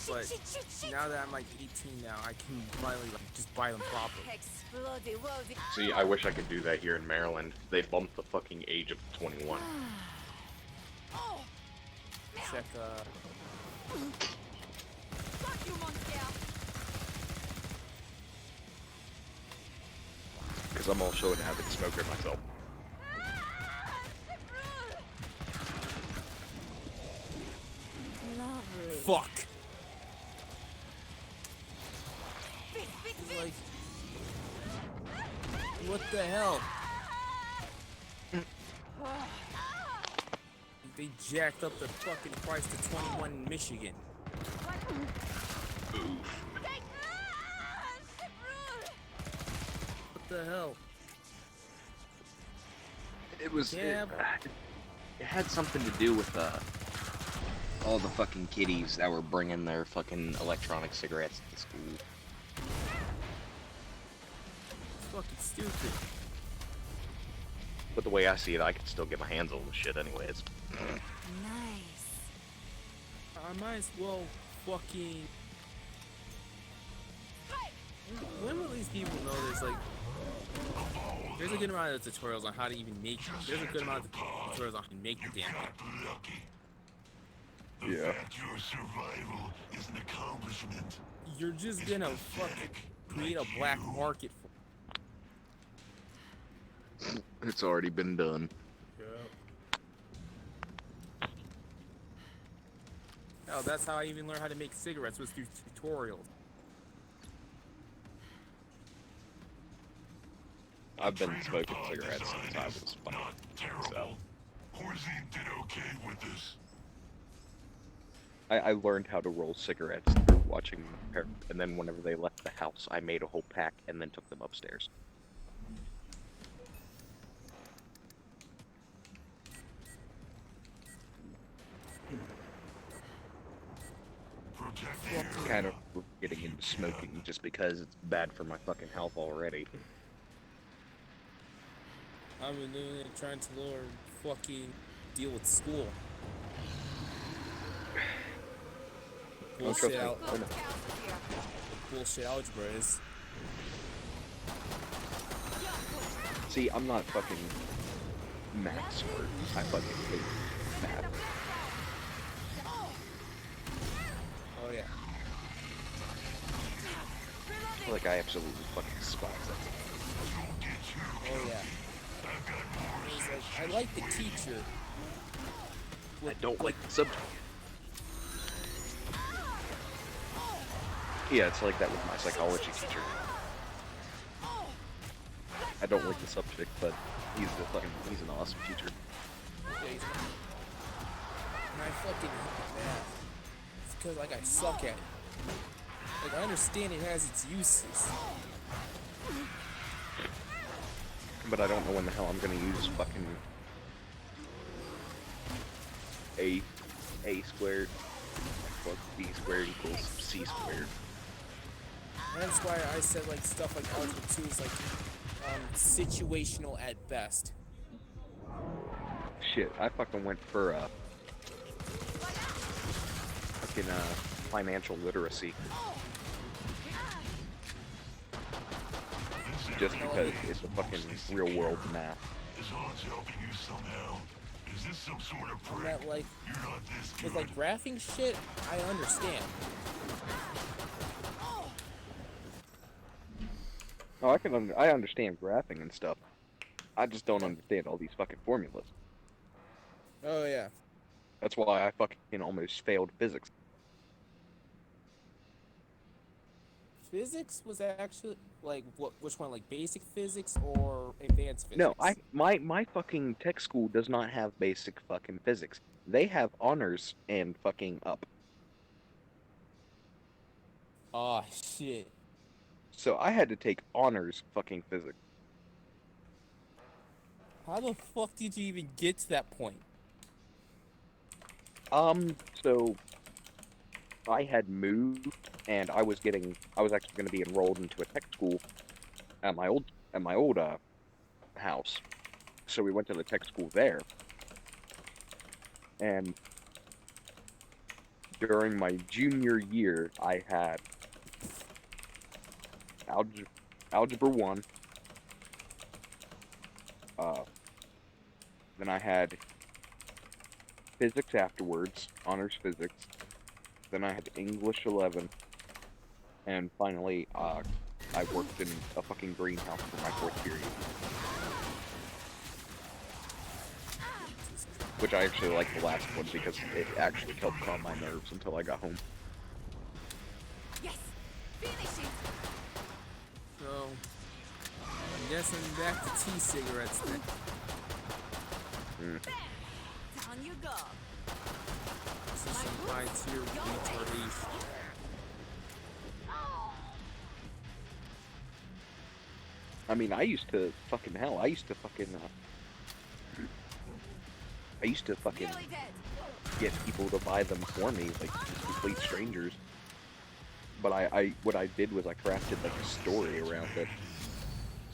S7: But
S1: Shit, shit, shit.
S7: now that I'm like 18 now, I can finally like just buy them properly.
S1: Explodey, wodey.
S4: See, I wish I could do that here in Maryland. They bumped the fucking age of 21.
S1: Oh,
S7: Check
S1: fuck you, monster.
S4: Because I'm also an avid smoker myself.
S1: Lovely.
S7: fuck.
S1: Beat, beat, beat.
S7: Like, what the hell? They jacked up the fucking price to 21 in Michigan. What the hell?
S4: It was.
S7: Yeah.
S4: It had something to do with all the fucking kiddies that were bringing their fucking electronic cigarettes to school.
S7: It's fucking stupid.
S4: But the way I see it, I can still get my hands on the shit anyways.
S1: Nice.
S7: I might as well fucking. When will these people know there's a good amount of tutorials on how to even make. There's a good amount of tutorials on how to make the damn thing.
S2: Got lucky. The
S4: Yeah.
S2: fact your survival is an accomplishment.
S7: You're just gonna fucking create a black market for.
S4: It's already been done.
S3: Yeah.
S7: Hell, that's how I even learned how to make cigarettes, was through tutorials.
S4: I've been
S2: Trader
S4: smoking
S2: Pod
S4: cigarettes since
S2: design
S4: I
S2: is
S4: was 5.
S2: not terrible.
S4: So
S2: Horzine did okay with this.
S4: I learned how to roll cigarettes through watching my parents, and then whenever they left the house, I made a whole pack and then took them upstairs.
S2: Protect the area.
S4: Kind of getting into smoking just because it's bad for my fucking health already.
S7: I've been doing it, trying to learn fucking deal with school. Bullshit, bullshit algebra is.
S4: See, I'm not fucking math smart. I fucking hate math.
S7: Oh yeah.
S4: I feel like I absolutely fucking despise that.
S7: Oh yeah. It's like, I like the teacher.
S4: I don't like the subject. Yeah, it's like that with my psychology teacher. I don't like the subject, but he's an awesome teacher.
S7: And I fucking hate math. It's because like I suck at it. Like I understand it has its uses.
S4: But I don't know when the hell I'm gonna use fucking a squared plus b squared equals c squared.
S7: And that's why I said like stuff like algebra 2 is like situational at best.
S4: Shit, I fucking went for fucking financial literacy. Just because it's a fucking real world math.
S2: Is odds helping you somehow? Is this some sort of
S7: And
S2: prick?
S7: that like
S2: You're not this
S7: with
S2: good.
S7: like graphing shit, I understand.
S4: Oh, I understand graphing and stuff. I just don't understand all these fucking formulas.
S7: Oh yeah.
S4: That's why I fucking almost failed physics.
S7: Physics was actually like which one, like basic physics or advanced physics?
S4: No, my fucking tech school does not have basic fucking physics. They have honors and fucking up.
S7: Oh shit.
S4: So I had to take honors fucking physics.
S7: How the fuck did you even get to that point?
S4: So I had moved and I was actually going to be enrolled into a tech school at my old house. So we went to the tech school there. And during my junior year, I had algebra 1. Then I had physics afterwards, honors physics. Then I had English 11. And finally, I worked in a fucking greenhouse for my 4th period. Which I actually liked the last one because it actually helped calm my nerves until I got home.
S1: Yes! Finish it!
S7: So I'm guessing back to tea cigarettes then.
S1: Down you go.
S7: This is some high tier retardation.
S4: I mean, I used to fucking
S1: Nearly dead.
S4: get people to buy them for me, like just complete strangers. But what I did was I crafted like a story around it.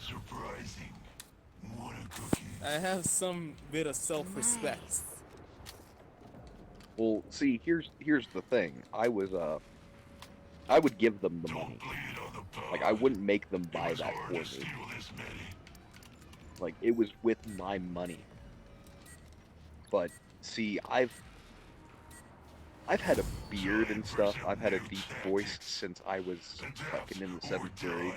S2: Surprising. Want a cookie?
S7: I have some bit of self-respect.
S4: Well, see, here's the thing. I would give them the
S2: Don't
S4: money.
S2: bleed on the pod.
S4: Like I wouldn't make them
S2: It
S4: buy
S2: was
S4: that
S2: hard
S4: for
S2: to
S4: me.
S2: steal this many.
S4: Like it was with my money. But see, I've had a beard and stuff. I've had a deep voice since I was fucking in the 7th grade.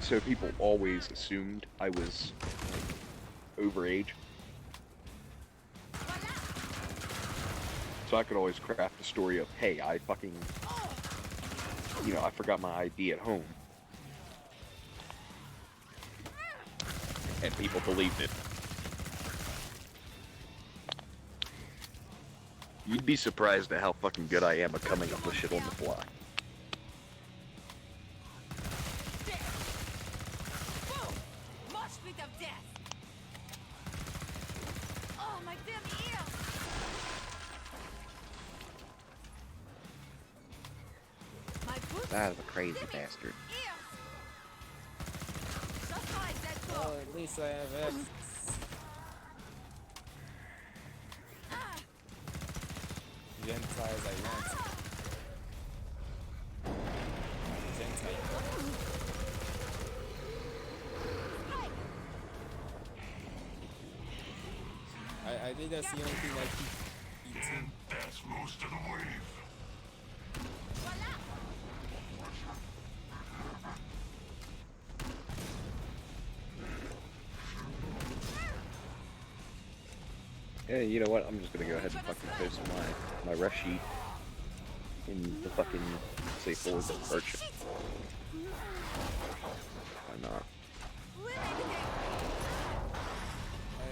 S4: So people always assumed I was like, overage. So I could always craft a story of, hey, I fucking, you know, I forgot my ID at home. And people believed it. You'd be surprised at how fucking good I am at coming up with shit on the fly.
S1: Boom! Mosh pit of death! Oh, my damn ear! My boots
S4: That is a crazy
S1: sting me.
S4: bastard.
S1: Ear! Just like that
S7: Oh,
S1: door.
S7: at least I have X. Gentai as I want. Gentai. I think that's the only thing that keeps eating.
S2: That's most of the wave.
S1: Voila!
S4: Hey, you know what? I'm just gonna go ahead and fucking post my ref sheet in the fucking say forward search.
S1: Shit!
S4: Why not?
S1: We made the game.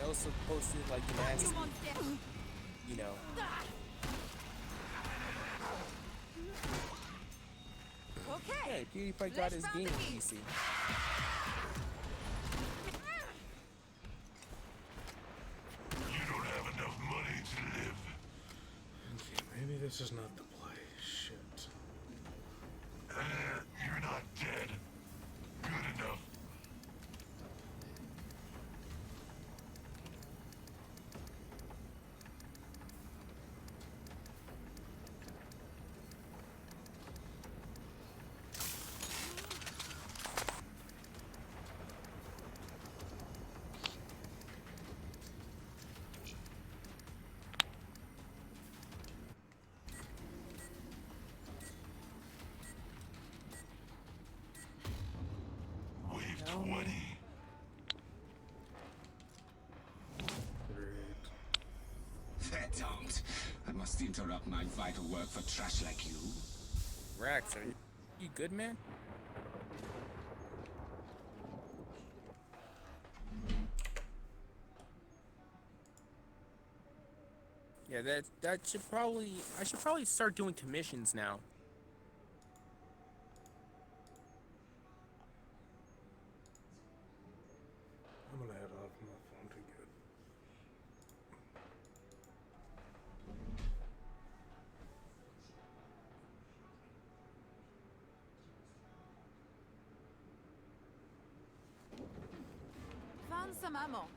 S7: I also posted like the last,
S1: You want death?
S7: you know,
S1: Okay.
S7: hey, PewDiePie got his gaming PC.
S2: You don't have enough money to live.
S3: Okay, maybe this is not the play. Shit.
S2: You're not dead. Good enough. Wave 20.
S3: Great.
S6: That don't. I must interrupt my vital work for trash like you.
S7: Rax, are you good, man? Yeah, that should probably, I should probably start doing commissions now.
S3: I'm gonna head off my phone to get.
S1: Found some ammo.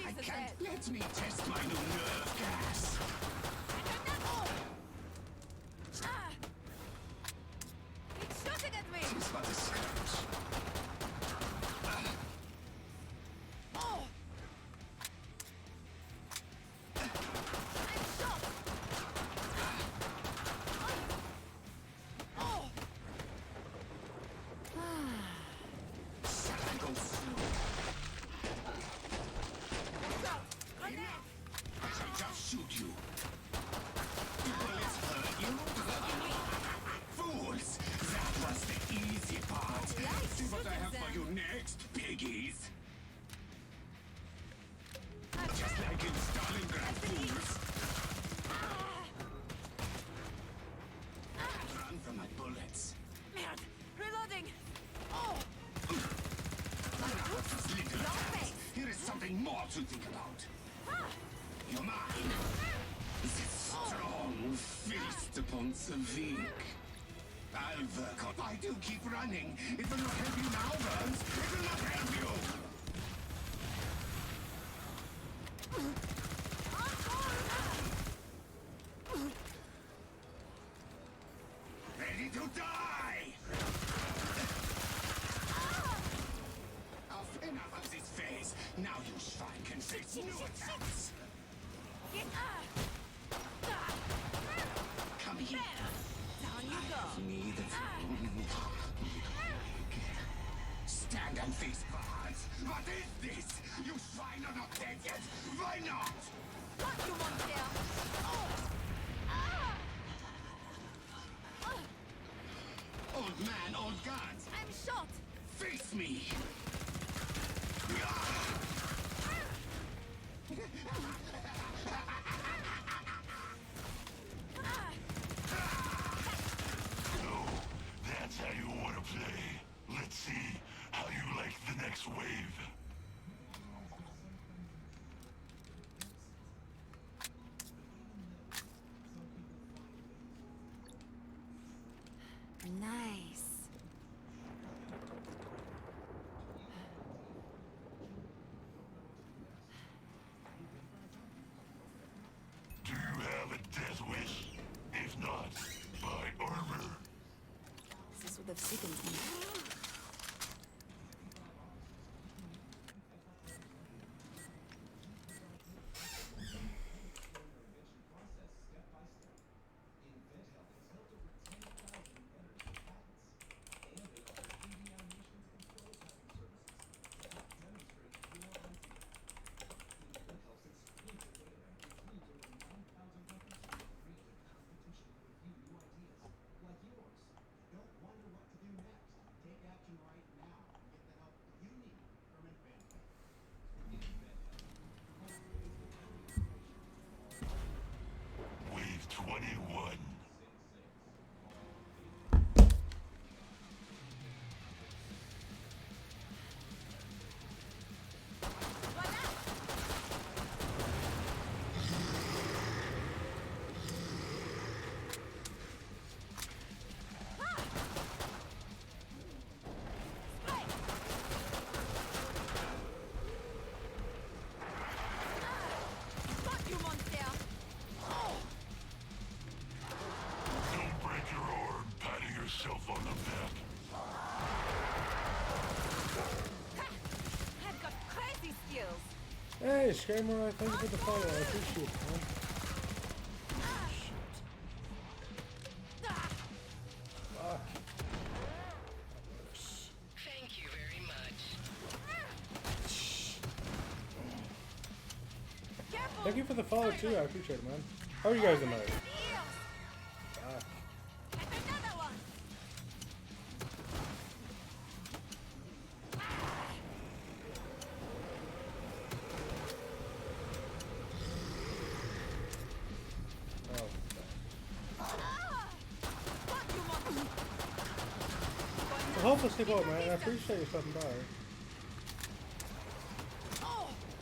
S6: I can't let me test my new nerve gas.
S1: Ah! It's shooting at me!
S6: It's but a scratch.
S1: Oh! I'm shot! Oh!
S6: Shall I go through?
S1: Grenade!
S6: I shall just shoot you. The bullets hurt you? Fools! That was the easy part. See what I have for you next, piggies. Just like in Stalingrad, fools. Run from my bullets.
S1: Merde! Reloading! Oh!
S6: Just little cat. Here is something more to think about. You're mine. This strong feast upon Savik. I'll work on. I do keep running. It will not help you now, Burns. It will not help you. Ready to die! Enough of this phase. Now you swine can face new attacks. Come here.
S1: Down you go.
S6: Need. Stand and face Barnes. What is this? You swine are not dead yet. Why not?
S1: What you want there?
S6: Old man, old guns.
S1: I'm shot.
S6: Face me.
S2: So, that's how you want to play. Let's see how you like the next wave.
S1: Nice.
S2: Do you have a death wish? If not, buy armor.
S1: This would have sickened me.
S2: Wave 21.
S1: What you want there?
S2: Don't break your arm patting yourself on the back.
S1: I've got crazy skills.
S3: Hey, Screamer, thank you for the follow. I appreciate it, man. Fuck.
S5: Thank you very much.
S1: Careful.
S3: Thank you for the follow, too. I appreciate it, man. How are you guys tonight? Fuck.
S1: And another one.
S3: Oh,
S1: What you want?
S3: well, hopefully stay well, man. I appreciate you stopping by.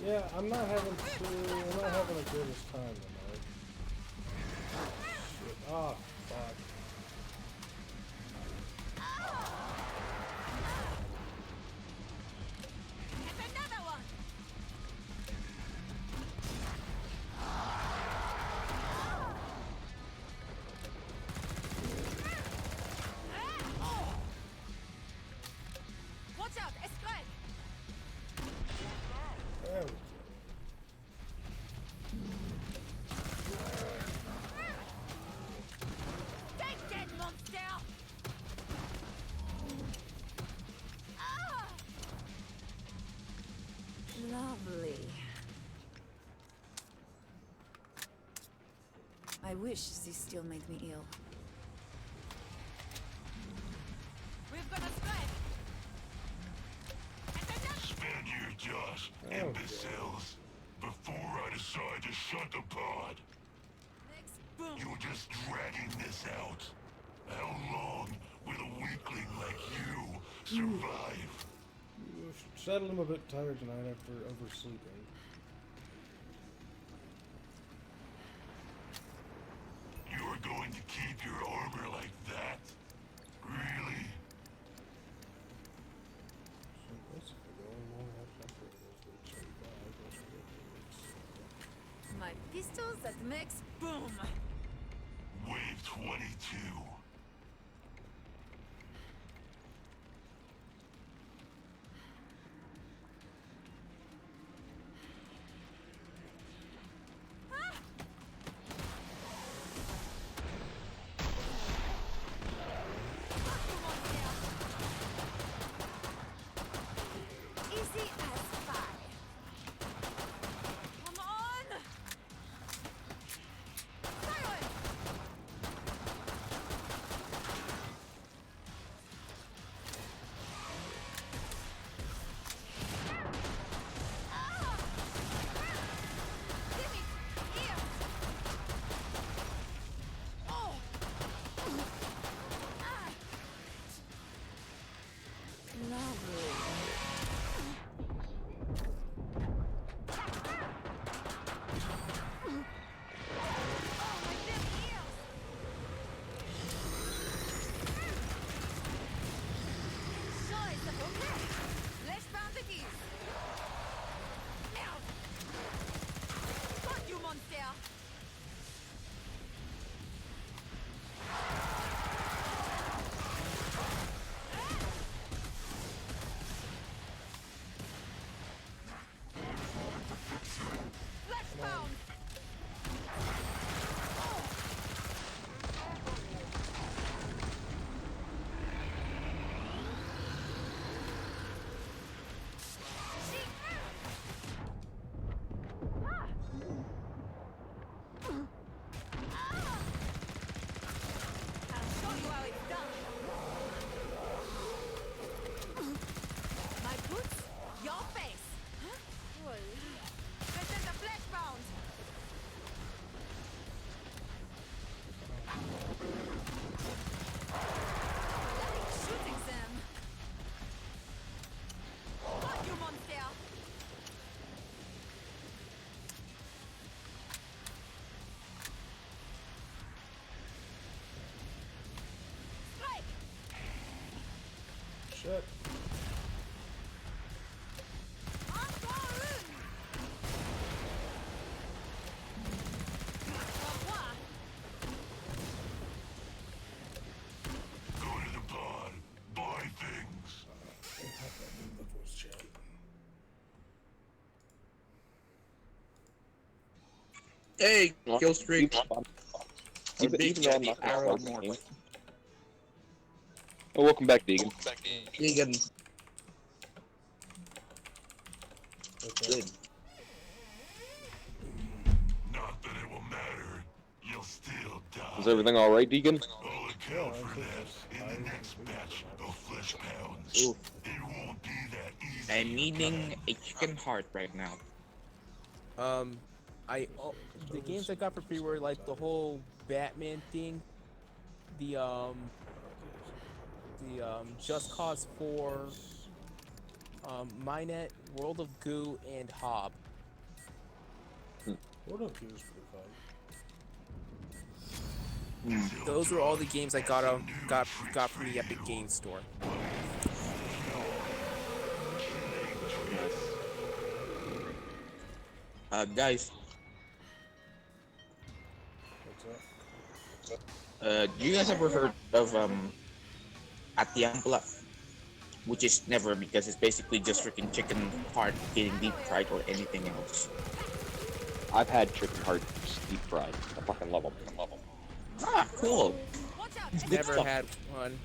S3: Yeah, I'm not having the greatest time tonight. Shit. Oh, fuck.
S1: And another one. Watch out, Escalade.
S3: There we go.
S1: Take that, monster! Ah! Lovely. I wish this still made me ill. We've got a strike! And another!
S2: Spend your Josh,
S3: Oh,
S2: imbeciles. Before I decide to shut the pod,
S1: Next boom!
S2: you're just dragging this out. How long will a weakling like you survive?
S3: Sadly, I'm a bit tired tonight after oversleeping.
S2: You're going to keep your armor like that?
S1: my pistols that makes boom.
S2: Wave 22.
S1: Easy as pie. Come on! Siren! Ah! Give it! Here! Oh! Ah! Lovely. Oh, my damn ears! Sure, it's okay. Let's round the geese. Now! Fuck you, monster! Let's pound! I'll show you how it's done. My boots, your face. Huh? This is a flesh pound. Like shooting them. Fuck you, monster. Strike.
S3: Shit.
S1: Encore une. Au revoir.
S2: Go to the pod. Buy things.
S3: The voice chat.
S8: Hey, kill streak.
S4: Even,
S8: Big
S4: even though I'm
S8: Daddy
S4: not gonna
S8: Arrow
S4: start the
S8: Morph.
S4: game. Oh, welcome back, Deegan.
S8: Vegan.
S3: Okay.
S8: Good.
S2: Not that it will matter. You'll still die.
S4: Is everything alright, Deegan?
S2: I'll account for that in the next batch of flesh pounds.
S8: Oof.
S2: It won't be that easy.
S8: I'm needing a chicken heart right now.
S7: The games I got for free were like the whole Batman thing, the Just Cause 4, Minet, World of Goo, and Hob.
S3: What up, Hughes, pretty fun.
S7: Those were all the games I got from the Epic Games Store.
S8: Guys,
S3: What's up?
S8: do you guys ever heard of Atiampla? Which is never, because it's basically just freaking chicken heart getting deep fried or anything else.
S4: I've had chicken hearts deep fried. I fucking love them.
S8: Ah, cool.
S1: Watch out.
S8: Good
S7: Never
S8: stuff.
S7: had one.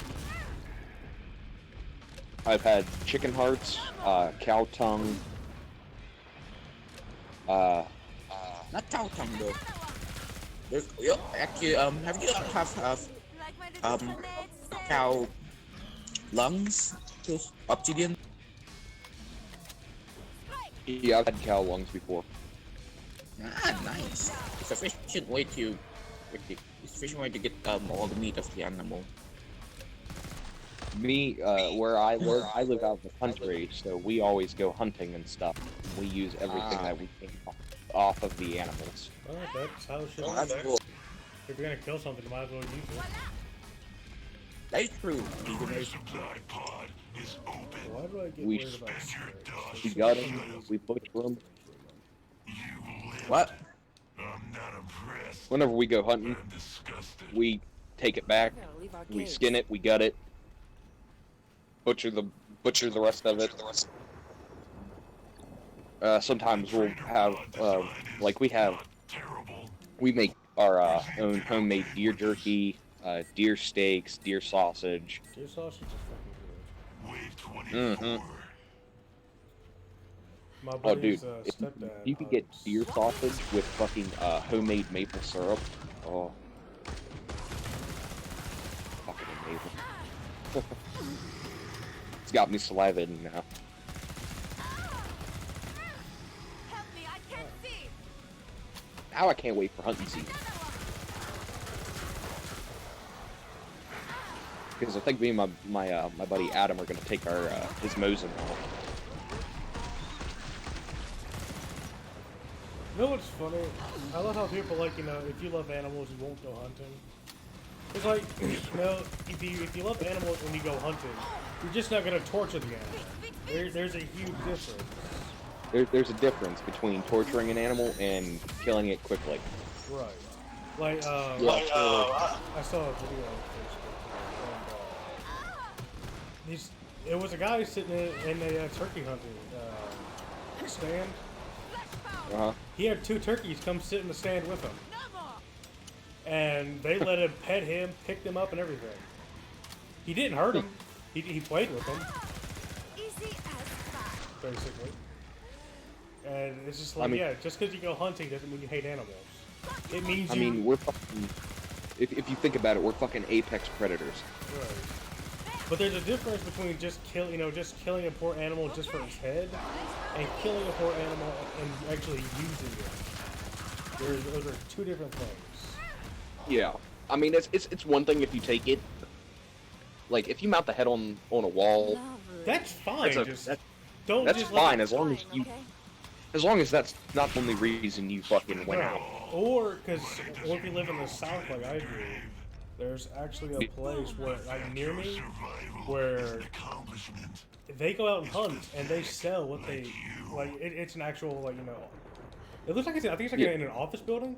S4: I've had chicken hearts, cow tongue,
S8: Not cow tongue though. There's, actually, have you have
S1: Like my little
S8: Um,
S1: planets say.
S8: cow lungs? Those obsidian?
S1: Strike.
S4: yeah, I've had cow lungs before.
S8: Ah, nice. It's a efficient way to get all the meat of the animal.
S4: Me, where I live out in the country, so we always go hunting and stuff. We use everything that we can off of the animals.
S3: Well, that's how it should
S8: Oh,
S3: be.
S8: that's cool.
S3: If you're gonna kill something, you might as well use it.
S8: That's true.
S2: The
S8: Veganers.
S2: resupply pod is open.
S3: Why do I get
S4: We
S3: worried about
S2: spend your
S3: snakes?
S2: dust.
S4: We got them, we butcher them.
S2: You live.
S8: What?
S4: Whenever we go hunting,
S2: I'm disgusted.
S4: we take it back,
S1: We gotta leave our
S4: we
S1: caves.
S4: skin it, we gut it, butcher the rest of it. Sometimes we'll have like we make our own homemade deer jerky, deer steaks, deer sausage.
S3: Deer sausage is fucking
S2: Wave 24.
S4: Mhm.
S3: good. My
S4: Oh,
S3: buddy's
S4: dude, if
S3: stepdad.
S4: you could get
S3: hunts.
S4: deer sausage with fucking homemade maple syrup. Oh, fucking amazing. It's got me salivating now.
S1: Help me, I can't see.
S4: Now I can't wait for hunting season. Because I think me and my buddy Adam are gonna take our his Mosin out.
S3: You know what's funny? I love how people like, you know, if you love animals, you won't go hunting. It's like, you know, if you love animals and you go hunting, you're just not gonna torture the animal. There's a huge difference.
S4: There's a difference between torturing an animal and killing it quickly.
S3: Right. Like, I saw a video on Facebook, and it was a guy sitting in a turkey hunting stand.
S4: Uh-huh.
S3: He had 2 turkeys come sit in the stand with him,
S1: No more.
S3: and they let him pet him, pick them up, and everything. He didn't hurt him. He played with them,
S1: Easy as pie.
S3: basically. And it's just like,
S4: I mean-
S3: yeah, just because you go hunting doesn't mean you hate animals. It means
S4: I
S3: you.
S4: mean, we're fucking. If you think about it, we're fucking apex predators.
S3: Right. But there's a difference between just killing a poor animal just for its head, and killing a poor animal and actually using it. Those are 2 different things.
S4: Yeah. I mean, it's one thing if you take it. Like, if you mount the head on a wall,
S1: Lovely.
S3: That's fine.
S4: that's
S3: Don't
S4: that's
S3: just
S4: fine
S3: let
S4: as long as
S1: Fine,
S4: you,
S1: okay?
S4: as long as that's not the only reason you fucking went out.
S3: Or if you live in the south like I do, there's actually a place where like near me where
S2: Accomplishment.
S3: they go out and hunt and they sell what they like. It's an actual like it looks like I think it's like
S4: Yeah.
S3: in an office building,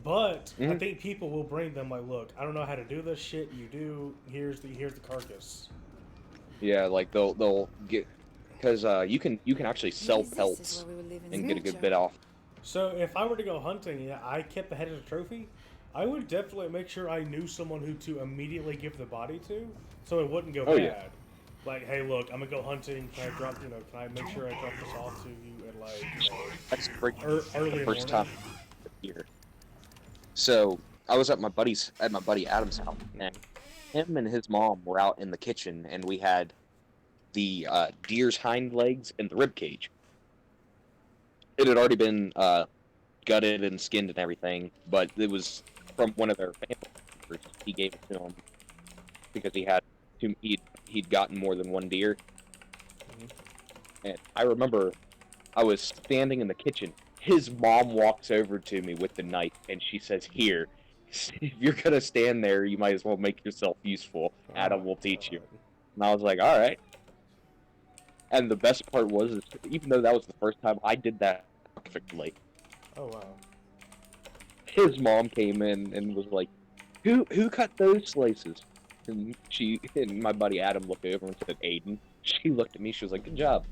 S3: but I
S4: Mhm.
S3: think people will bring them like, look, I don't know how to do this shit. You do. Here's the carcass.
S4: Yeah, like they'll get, because you can actually sell
S1: Maybe this is
S4: pelts
S1: where we will live in
S4: and
S1: the
S4: get a good
S1: future.
S4: bit off.
S3: So if I were to go hunting, yeah, I kept the head as a trophy. I would definitely make sure I knew someone who to immediately give the body to, so it wouldn't go
S4: Oh,
S3: bad.
S4: yeah.
S3: Like, hey, look, I'm gonna go hunting. Can I drop? Can I make sure I drop this off to you at like
S4: That's great.
S3: early in
S4: The
S3: the
S4: first
S3: morning?
S4: time here. So I was at my buddy Adam's house, and him and his mom were out in the kitchen, and we had the deer's hind legs and the rib cage. It had already been gutted and skinned and everything, but it was from one of their family members. He gave it to him because he'd gotten more than one deer. And I remember I was standing in the kitchen. His mom walks over to me with the knife, and she says, "Here, if you're gonna stand there, you might as well make yourself useful. Adam will teach you." And I was like, "All right." And the best part was, even though that was the first time, I did that perfectly.
S3: Oh wow.
S4: His mom came in and was like, "Who cut those slices?" And my buddy Adam looked over and said, "Aiden." She looked at me. She was like, "Good job."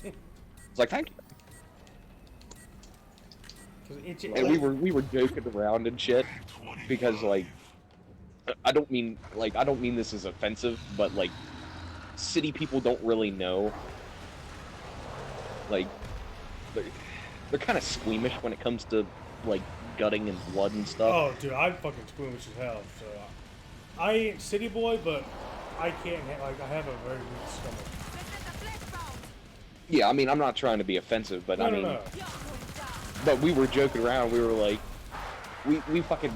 S4: I was like, "Thank you."
S3: 'Cause
S4: And we were joking around and shit because like I don't mean this is offensive, but like city people don't really know. Like they're kind of squeamish when it comes to like gutting and blood and stuff.
S3: Oh, dude, I'm fucking squeamish as hell. So I ain't city boy, but I can't. Like, I have a very weak stomach.
S4: Yeah, I mean I'm not trying to be offensive, but I mean,
S3: No.
S4: but we were joking around. We were like, we fucking,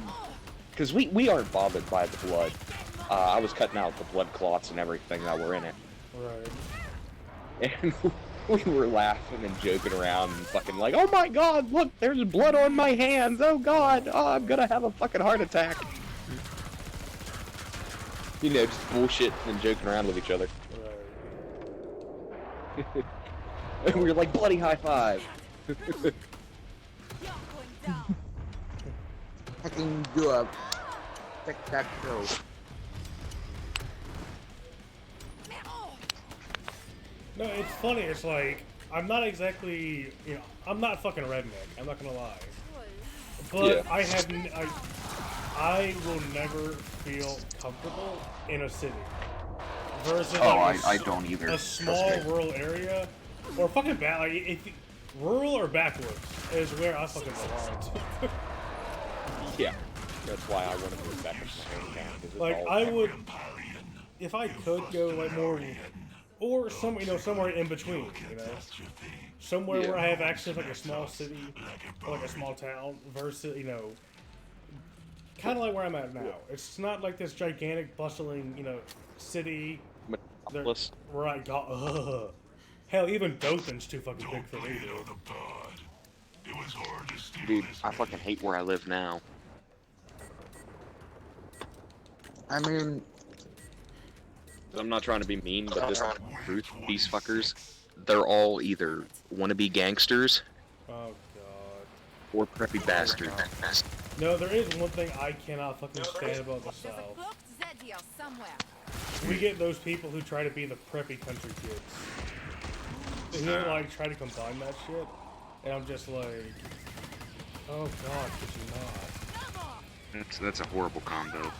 S4: because we aren't bothered by the blood. I was cutting out the blood clots and everything that were in it.
S3: Right.
S4: And we were laughing and joking around and fucking like, "Oh my god, look, there's blood on my hands. Oh god, oh, I'm gonna have a fucking heart attack." You know, just bullshit and joking around with each other.
S3: Right.
S4: And we were like, "Bloody high five."
S1: You're going down.
S8: fucking do a tic-tac-toe.
S3: No, it's funny. It's like I'm not exactly, I'm not fucking redneck. I'm not gonna lie, but
S4: Yeah.
S3: I will never feel comfortable in a city versus
S4: Oh,
S3: like
S4: I don't either.
S3: a small rural area or fucking like rural or backwoods is where I fucking belong to.
S4: Yeah, that's why I want to move back to my hometown. 'Cause it's
S3: Like
S4: all
S3: I would, if I could go like more, or somewhere in between, somewhere where I have access like a small city or like a small town versus kind of like where I'm at now. It's not like this gigantic bustling city.
S4: Metropolis.
S3: Where I got hell, even Dothan's too fucking big for me, dude.
S2: It was hard to steal
S4: Dude,
S2: this
S4: I fucking hate where I live now.
S8: I mean,
S4: I'm not trying to be mean, but these fuckers, they're all either wannabe gangsters
S3: Oh god.
S4: or preppy bastards.
S3: No, there is one thing I cannot fucking stand about the
S1: There's a
S3: South.
S1: cloaked Zed here somewhere.
S3: We get those people who try to be the preppy country kids. And they like try to combine that shit, and I'm just like, oh god, could you not?
S4: That's a horrible combo.
S3: So,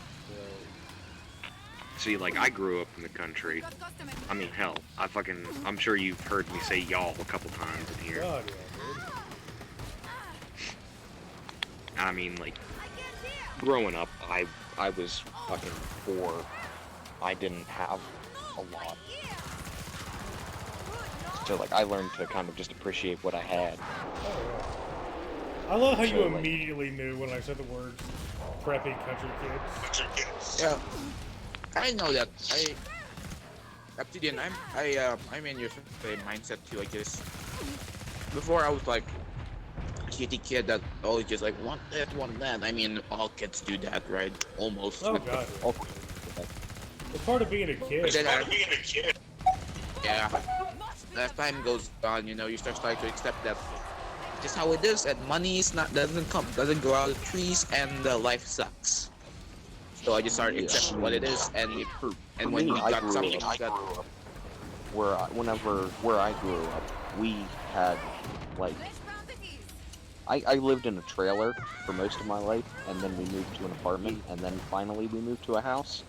S4: See, like, I grew up in the country.
S1: Got custom
S4: I mean, hell, I'm sure you've heard me say y'all a couple times in here.
S3: god yeah, dude.
S4: I mean, like,
S1: I can't hear.
S4: growing up, I was fucking poor. I didn't have a lot. So, like, I learned to kind of just appreciate what I had.
S3: I love how you
S4: So, like-
S3: immediately knew when I said the words preppy country kids.
S8: yeah, I know that. Obsidian, I'm in your same mindset too. I guess before I was like a shitty kid that always just like want this, want that. I mean, all kids do that, right? Almost.
S3: Oh god, yeah.
S4: Oh,
S3: It's part of being a
S8: But
S3: kid.
S8: then yeah, as time goes on, you start to accept that just how it is, and money doesn't grow out of trees, and life sucks. So I just started accepting what it is, and when you got something that
S4: where I grew up, we had, like,
S1: Let's round the keys.
S4: I lived in a trailer for most of my life, and then we moved to an apartment, and then finally we moved to a house.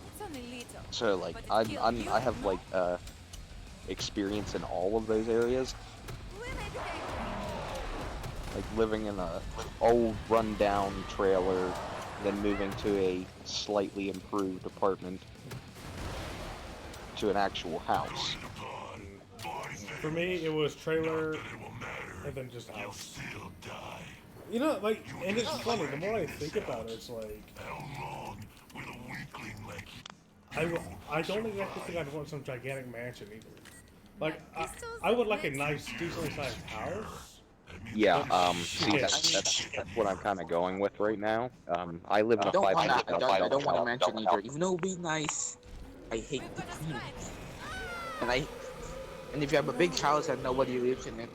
S1: It's only little.
S4: So, like,
S1: But it killed you,
S4: I have,
S1: no?
S4: like, experience in all of those areas.
S1: We'll educate.
S4: Like, living in a old, run-down trailer, then moving to a slightly improved apartment, to an actual house.
S3: For me, it was trailer and then just house. Like, and it's funny, the more I think about it, it's like, I don't exactly think I'd want some gigantic mansion either. Like, I would like a nice, decently sized house.
S4: Yeah, see, that's what I'm kind of going with right now. I live in
S8: I
S4: a
S8: don't want
S4: 500,000
S8: I don't want to mention either. Even though it would be nice, I hate the clean. And if you have a big house and nobody lives in it,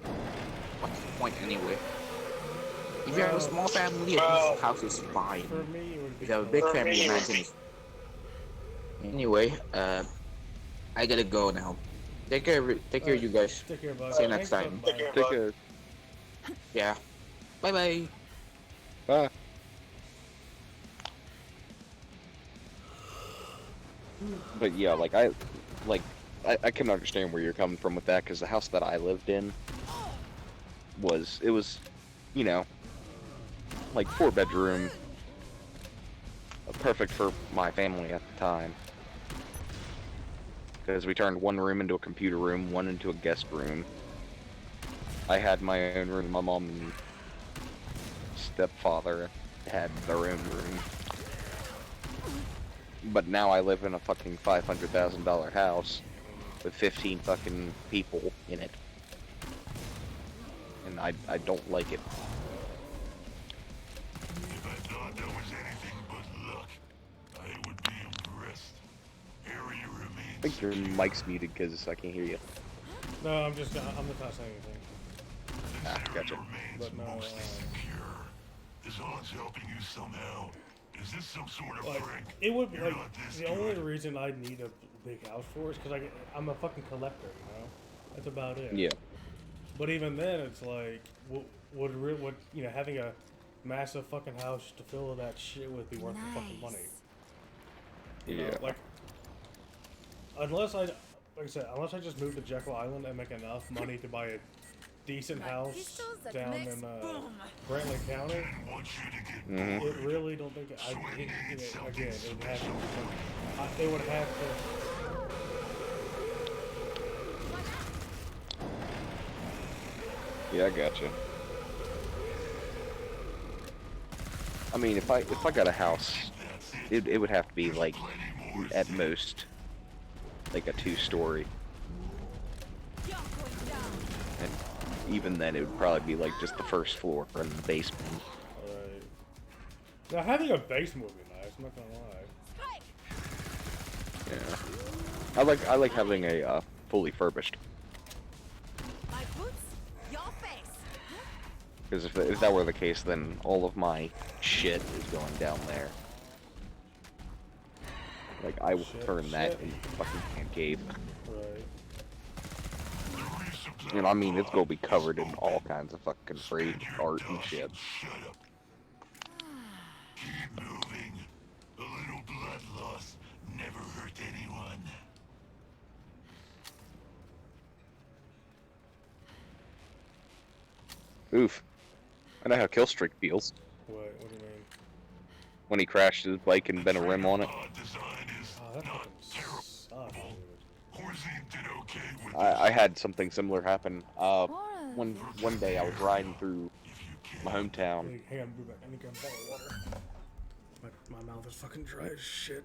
S8: what's the point anyway? If you have a small family, at least the house is fine.
S3: For me, it would be.
S8: If you have a big family, imagine it. Anyway, I gotta go now. Take care of you guys.
S3: Take care, bud.
S8: See you next
S3: Thanks,
S8: time.
S3: bud.
S4: Take care.
S8: Yeah. Bye bye.
S4: Bye. But yeah, I can understand where you're coming from with that, because the house that I lived in was like 4-bedroom, perfect for my family at the time. Because we turned one room into a computer room, one into a guest room. I had my own room, my mom and stepfather had their own room. But now I live in a fucking $500,000 house with 15 fucking people in it. And I don't like it.
S2: If I thought that was anything but luck, I would be impressed. Area remains.
S4: I think your mic's muted because I can't hear you.
S3: No, I'm just not saying anything.
S4: Ah, gotcha.
S3: But no,
S2: Secure. This Zod's helping you somehow. Is this some sort of
S3: Like,
S2: prank?
S3: it would be
S2: You're
S3: like
S2: not this
S3: the only
S2: good.
S3: reason I need a big house for is because I'm a fucking collector, you know. That's about it.
S4: Yeah.
S3: But even then, it's like, would you know, having a massive fucking house to fill that shit with be worth the fucking money? You know,
S4: Yeah.
S3: like, unless like I said, unless I just move to Jekyll Island and make enough money to buy a decent
S1: My
S3: house
S1: pistols that
S3: down
S1: makes
S3: in
S1: boom.
S3: Brantley County,
S2: I want you to get
S4: Mhm.
S3: it really don't think I. It, you know, again, it would have to. They would have to.
S4: Yeah, I gotcha. I mean, if I got a house, it would have to be like at most like a 2-story,
S1: You're going down.
S4: and even then it would probably be like just the first floor and the basement.
S3: Alright. Now having a basement would be nice. I'm not gonna lie.
S1: Strike.
S4: Yeah. I like having a fully furbished,
S1: My boots, your face.
S4: because if that were the case, then all of my shit is going down there. Like I will
S3: Shit,
S4: turn that
S3: shit.
S4: into fucking man cave.
S3: Right.
S4: And I mean, it's gonna be covered in all kinds of fucking free art and shit.
S2: Shut up. Keep moving. A little blood loss never hurt anyone.
S4: Oof. I know how Killstreak feels
S3: What do you mean?
S4: when he crashed his bike and bent a rim on it.
S2: Pod design is
S3: Oh, that
S2: not
S3: fucking
S2: terrible.
S3: sucks, dude.
S2: Horsey did okay with
S4: I had something similar happen. One day I was riding through my hometown.
S3: Hey, hang on, be back. I need to get a bottle of water. My mouth is fucking dry as shit.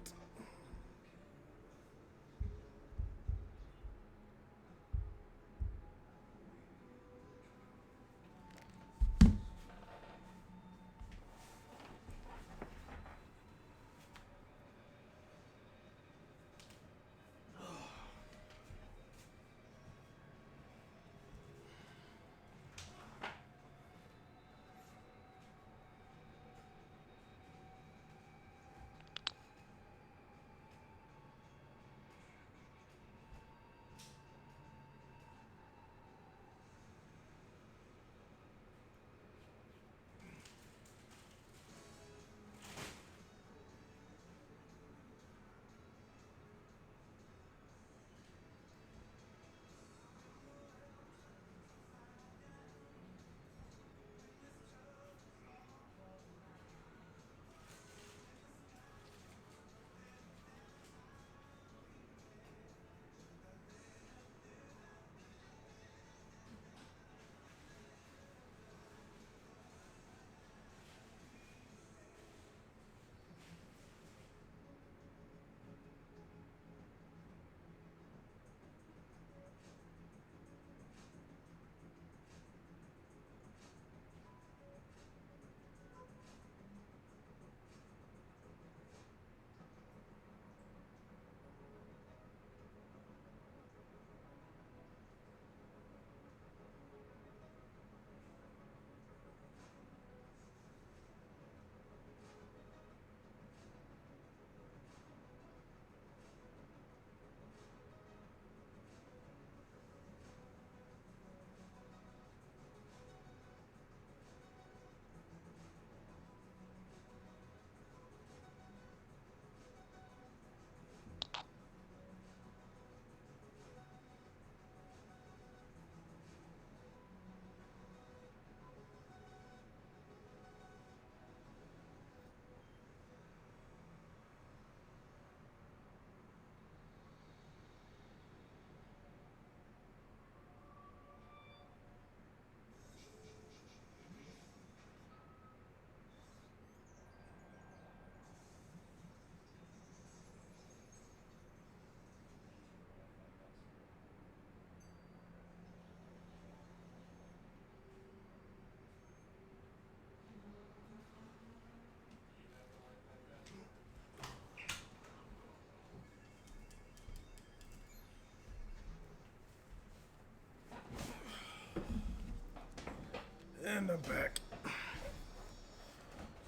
S3: And I'm back.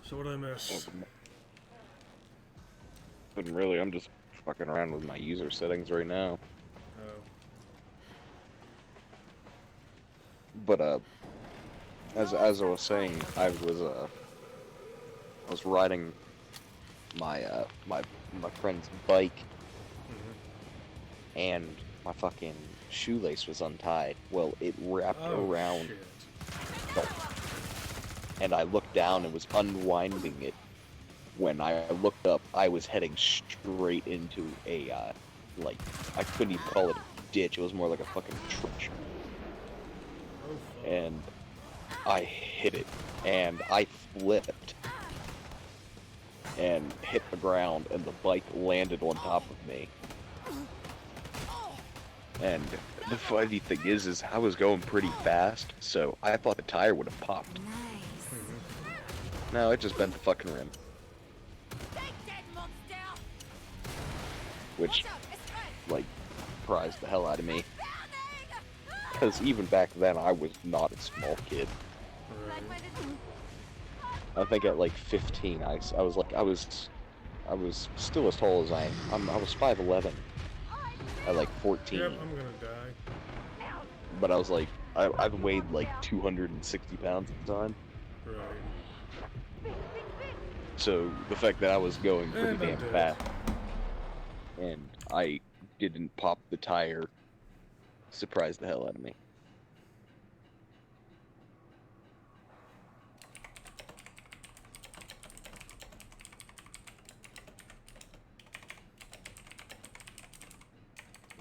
S3: So what did I miss?
S4: But really, I'm just fucking around with my user settings right now.
S3: Oh.
S4: But as I was saying, I was riding my my friend's bike, and my fucking shoelace was untied. Well, it wrapped around,
S3: Shit.
S4: and I looked down and was unwinding it. When I looked up, I was heading straight into a like, I couldn't even call it a ditch. It was more like a fucking trench.
S3: Oh, fuck.
S4: And I hit it, and I flipped and hit the ground, and the bike landed on top of me. And the funny thing is I was going pretty fast, so I thought the tire would have popped.
S1: Nice.
S4: No, it just bent the fucking rim,
S1: Take that monster!
S4: which,
S1: Watch out, it's red.
S4: like, surprised the hell out of me.
S1: Burning!
S4: Because even back then, I was not a small kid.
S1: Like my little...
S4: I think at like 15, I was still as tall as I am. I was 5'11" at like 14.
S3: Yep, I'm gonna die.
S4: But I was like, I weighed like 260 pounds at the time.
S3: Right.
S4: So the fact that I was going pretty
S3: And I'm
S4: damn
S3: dead.
S4: fast, and I didn't pop the tire, surprised the hell out of me.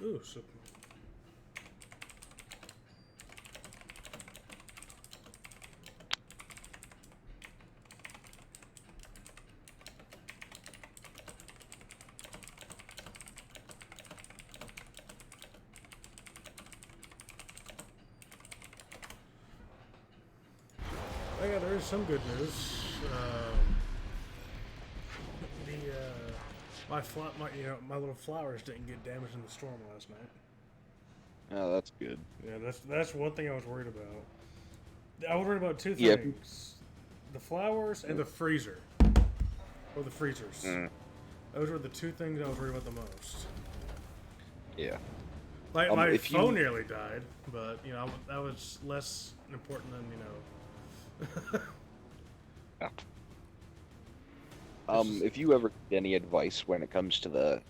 S3: Ooh, so... Oh yeah, there is some good news. My little flowers didn't get damaged in the storm last night.
S4: Oh, that's good.
S3: Yeah, that's one thing I was worried about. I was worried about two
S4: Yeah.
S3: things: the flowers and the freezer, or the freezers. Those were the two things I was worried about the most.
S4: Yeah.
S3: Like
S4: Um,
S3: my
S4: if you-
S3: phone nearly died, but you know that was less important than
S4: Yeah. If you ever get any advice when it comes to the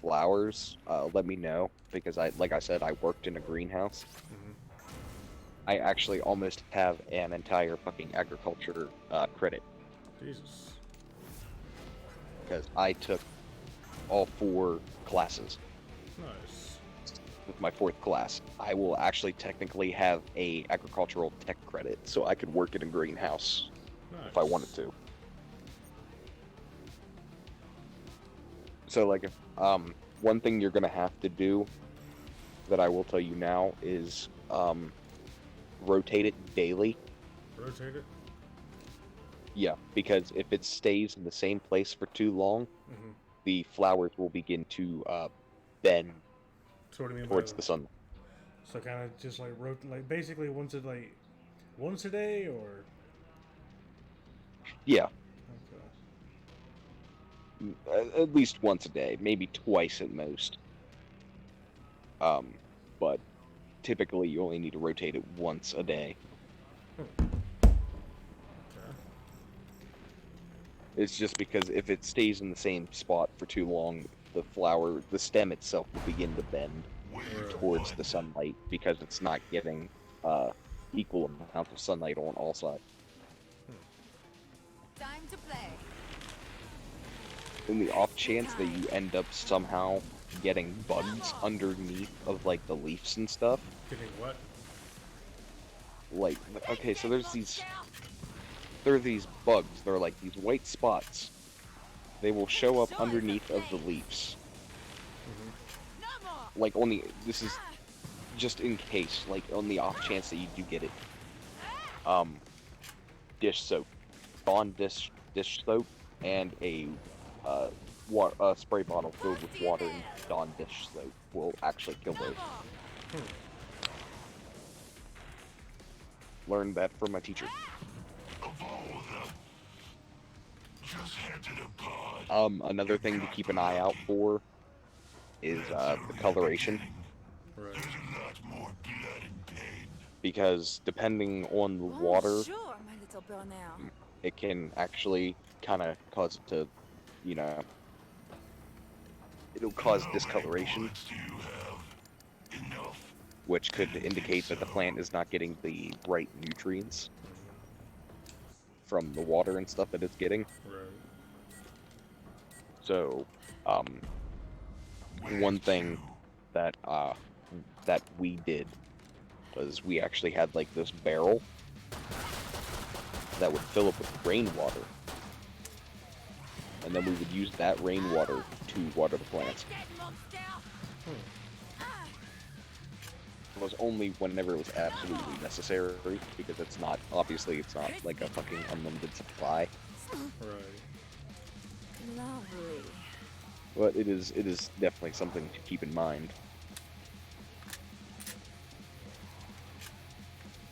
S4: flowers, let me know, because like I said, I worked in a greenhouse. I actually almost have an entire fucking agriculture credit,
S3: Jesus.
S4: because I took all 4 classes.
S3: Nice.
S4: With my 4th class, I will actually technically have a agricultural tech credit, so I could work in a greenhouse
S3: Nice.
S4: if I wanted to. So like, if, one thing you're gonna have to do, that I will tell you now, is rotate it daily.
S3: Rotate it.
S4: Yeah, because if it stays in the same place for too long, the flowers will begin to bend
S3: So what do you mean
S4: towards
S3: by
S4: the sun.
S3: So kind of just like basically once a day or
S4: Yeah,
S3: okay.
S4: at least once a day, maybe twice at most. But typically you only need to rotate it once a day. It's just because if it stays in the same spot for too long, the stem itself will begin to bend towards the sunlight, because it's not getting equal amounts of sunlight on all sides.
S1: Time to play.
S4: In the off chance that you end up somehow getting bugs underneath of like the leaves and stuff,
S3: Getting what?
S4: like, okay, so there are these bugs. They're like these white spots. They will show up underneath of the leaves.
S1: No more.
S4: Like this is just in case, like on the off chance that you do get it. Dish soap, Dawn dish soap, and a spray bottle filled with water and Dawn dish soap will actually kill those. Learned that from my teacher.
S2: Of all Just head to the pod.
S4: Another thing to keep an eye out for is the coloration,
S3: Right.
S2: There's a lot more blood and pain.
S4: because depending on the water,
S1: Bonjour, my little Bernard.
S4: it can actually kind of cause it to, you know, it'll cause
S2: How many
S4: discoloration,
S2: bullets do you have? Enough.
S4: which could indicate that the plant is not getting the right nutrients from the water and stuff that it's getting.
S3: Right.
S4: So, one thing that that we did was we actually had like this barrel that would fill up with rainwater, and then we would use that rainwater to water the plants.
S1: Dead monster.
S4: It was only whenever it was absolutely necessary, because it's not, obviously it's not like a fucking unlimited supply,
S3: Right.
S1: Lovely.
S4: but it is definitely something to keep in mind.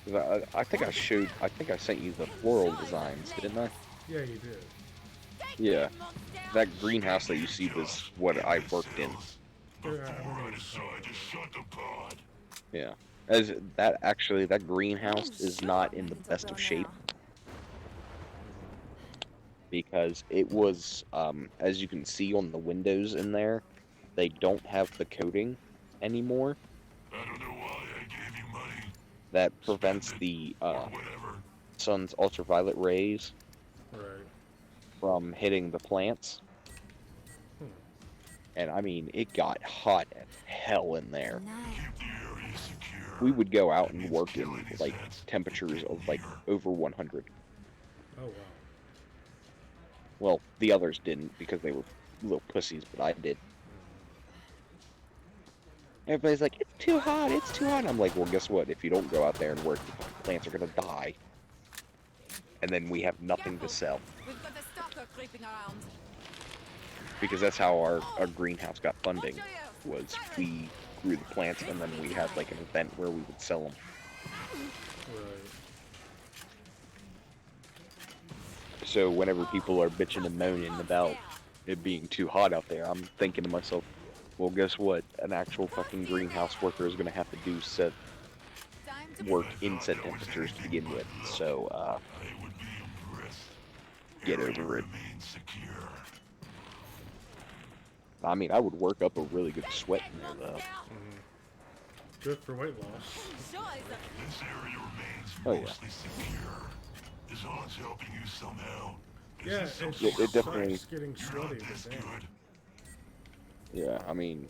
S4: 'Cause I think I think I sent you the floral designs, didn't I?
S3: Yeah, you did.
S4: Yeah, that greenhouse that you see was what I worked in.
S3: Yeah, I
S2: Before I
S3: remember.
S2: decide to shut the pod.
S4: Yeah, as that actually, that greenhouse is not in the best of shape, because it was, as you can see on the windows in there, they don't have the coating anymore.
S2: I don't know why I gave you money.
S4: That prevents the
S2: Or whatever.
S4: sun's ultraviolet rays
S3: Right.
S4: from hitting the plants. And I mean, it got hot as hell in there.
S1: Nice.
S2: Keep the area secure.
S4: We would go out and work in like temperatures of like over 100.
S3: Oh wow.
S4: Well, the others didn't because they were little pussies, but I did. Everybody's like, it's too hot, it's too hot. I'm like, well, guess what? If you don't go out there and work, the plants are gonna die. And then we have nothing to sell.
S1: We've got a stalker creeping around.
S4: Because that's how our greenhouse got funding, was we grew the plants and then we had like an event where we would sell them.
S3: Right.
S4: So whenever people are bitching and moaning about it being too hot out there, I'm thinking to myself, well, guess what? An actual fucking greenhouse worker is gonna have to do set
S1: Time to
S4: work in set temperatures to begin with. So
S2: I would be impressed.
S4: get
S2: Area
S4: over it.
S2: remains secure.
S4: I mean, I would work up a really good sweat in there though.
S3: Good for weight loss.
S1: Sure is a
S2: This area remains
S4: Oh, yeah.
S2: mostly secure. As long as helping you somehow. Is
S3: Yeah,
S2: this some
S3: it,
S2: sort
S4: it
S2: of
S4: definitely-
S3: sucks getting
S2: You're
S3: sweaty,
S2: not
S3: but
S2: this
S3: damn.
S2: good.
S4: Yeah, I mean,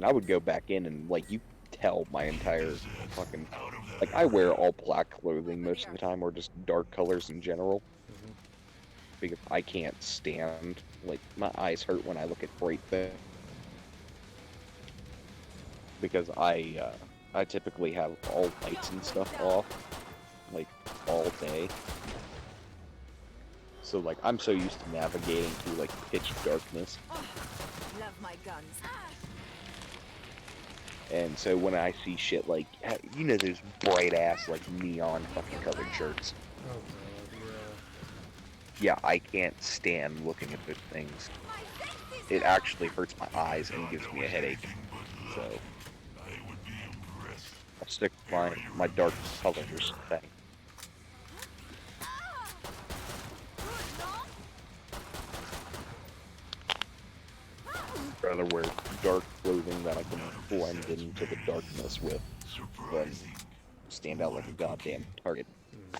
S4: I would go back in and like you tell my entire fucking
S2: Out of that
S4: like I wear all black clothing most of the time, or just dark colors in general, because I can't stand, like, my eyes hurt when I look at bright things. Because I typically have all lights and stuff off, like, all day. So, like, I'm so used to navigating through, like, pitch darkness.
S1: love my guns.
S4: And so when I see shit like, you know, those bright-ass, like, neon fucking colored shirts.
S3: Oh god,
S4: Yeah, I can't stand looking at those things. It actually hurts my eyes and gives me a headache. So
S2: I would be impressed.
S4: I'll stick with my dark colors thing. Rather wear dark clothing that I can blend into the darkness with than
S2: Surprising.
S4: stand out like a goddamn target.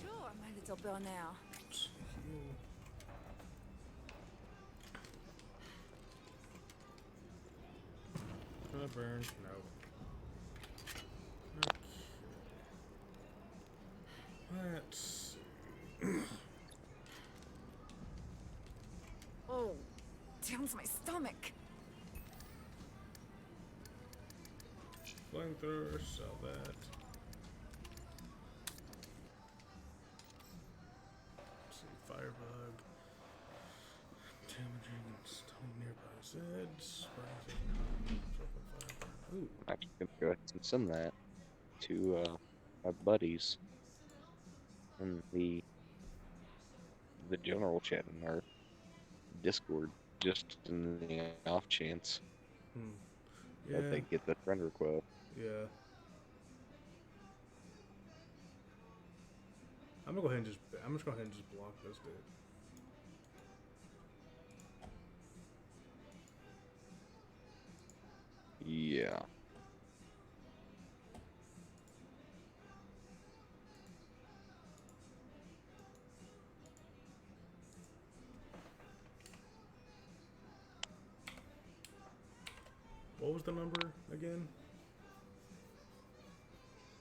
S1: Sure, my little Bernard.
S3: Gonna burn? No. Okay. Let's see.
S1: Oh, damns my stomach.
S3: Flamethrower, sell that. Let's see, firebug. Damaging and stone nearby Zeds. Ooh,
S4: I'm actually gonna go ahead and send that to my buddies in the general chat in our Discord, just in the off chance
S3: Yeah.
S4: that they get the friend request.
S3: Yeah. I'm just gonna go ahead and just block this dude.
S4: Yeah.
S3: What was the number again?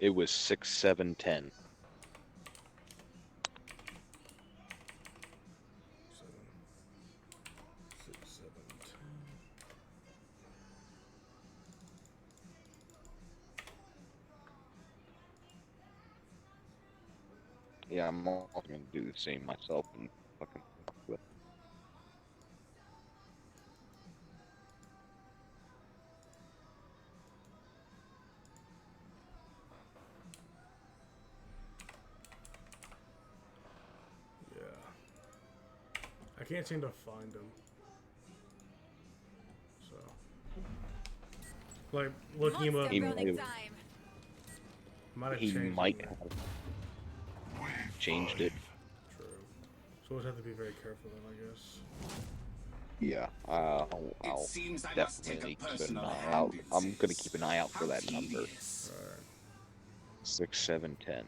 S4: It was 6710.
S3: 7, 6, 7, 10.
S4: Yeah, I'm also gonna do the same myself and fucking.
S3: Yeah. I can't seem to find him. So. Like, looking him up.
S1: Monster building
S4: might-
S1: time.
S3: Might have
S4: He
S3: changed
S4: might
S3: him.
S4: have changed it.
S3: True. So we'll have to be very careful then, I guess.
S4: Yeah, I'll
S6: seems I must take a
S4: definitely keep an
S6: personal
S4: eye
S6: hand
S4: out.
S6: in
S4: I'm gonna
S6: this.
S4: keep an eye out for
S6: How
S4: that number.
S6: tedious.
S3: Alright.
S4: 6710.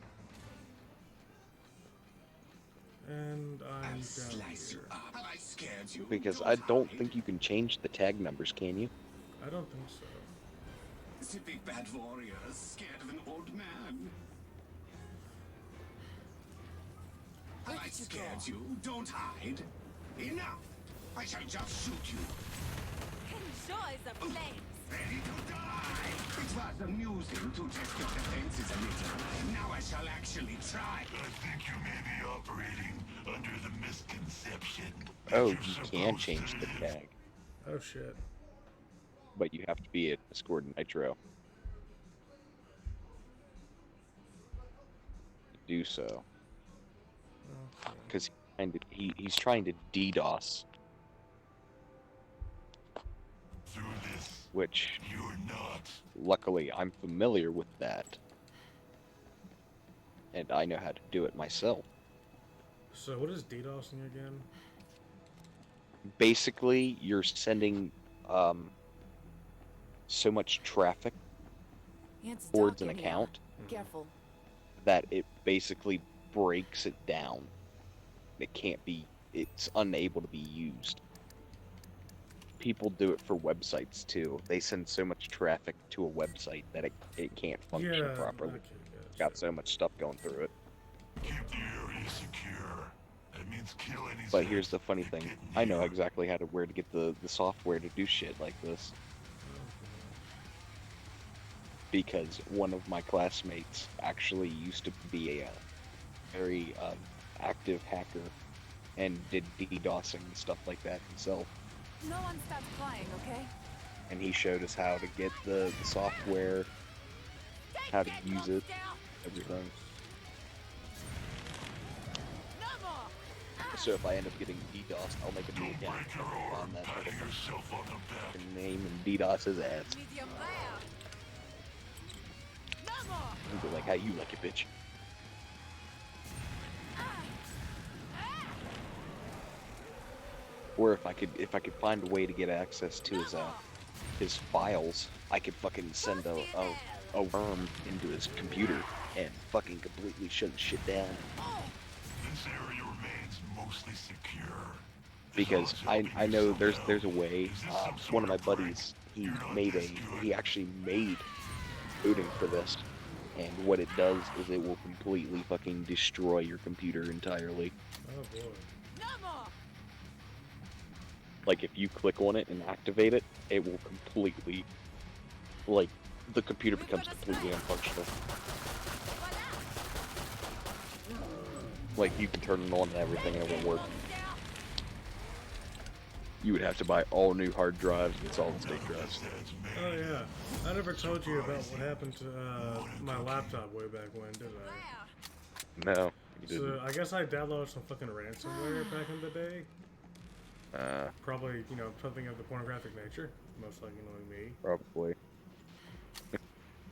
S3: And I'm
S6: I'll
S3: down
S6: slice you
S3: here.
S6: up. Have I scared you?
S4: Because
S6: Don't
S4: I don't
S6: hide.
S4: think you can change the tag numbers, can you?
S3: I don't think so.
S6: The big bad warrior is scared of an old man. Have I scared you? Don't hide. Enough! I shall just shoot you.
S1: Enjoy the flames.
S6: Ready to die! It was amusing to test your defenses a little. Now I shall actually try.
S2: I think you may be operating under the misconception. that
S4: Oh,
S2: you're
S4: you can
S2: supposed
S4: change
S2: to
S4: the
S2: live.
S4: tag,
S3: Oh shit.
S4: but you have to be a Discord Nitro to do so.
S3: Okay.
S4: Because he's trying to DDoS,
S2: Through this,
S4: which
S2: you're not.
S4: luckily I'm familiar with that, and I know how to do it myself.
S3: So what is DDoSing again?
S4: Basically, you're sending so much traffic
S1: It's
S4: towards
S1: dark
S4: an
S1: in here.
S4: account
S1: Careful.
S4: that it basically breaks it down. It can't be, it's unable to be used. People do it for websites too. They send so much traffic to a website that it can't function
S3: Yeah.
S4: properly.
S3: Okay,
S4: It's got so much stuff going through it.
S2: Keep the area secure. That means kill any.
S4: But here's the funny thing. I know exactly where to get the software to do shit like this. Because one of my classmates actually used to be a very active hacker and did DDoSing and stuff like that himself.
S1: No one stops crying, okay?
S4: And he showed us how to get the software, how to use it, everything.
S1: No more.
S4: So if I end up getting DDoSed, I'll make a new
S2: Don't
S4: account
S2: break your arm
S4: on that
S2: patting yourself on the back.
S4: fucking name and DDoS his ass.
S1: Medium rare. No more.
S4: And be like, how you like it, bitch? Or if I could find a way to get access to his files, I could fucking send a worm into his computer and fucking completely shut shit down.
S2: This area remains mostly secure.
S4: Because I know there's a way. One of my buddies, he actually made coding for this, and what it does is it will completely fucking destroy your computer entirely.
S3: Oh boy.
S1: No more.
S4: Like if you click on it and activate it, it will completely, like, the computer becomes completely unfunctional. Like you can turn it on and everything and it won't work. You would have to buy all new hard drives and solid state drives.
S3: Oh yeah. I never told you about what happened to my laptop way back when, did I?
S4: No, you didn't.
S3: So I guess I downloaded some fucking ransomware back in the day. Probably, you know, something of the pornographic nature. Most likely knowing me.
S4: Probably.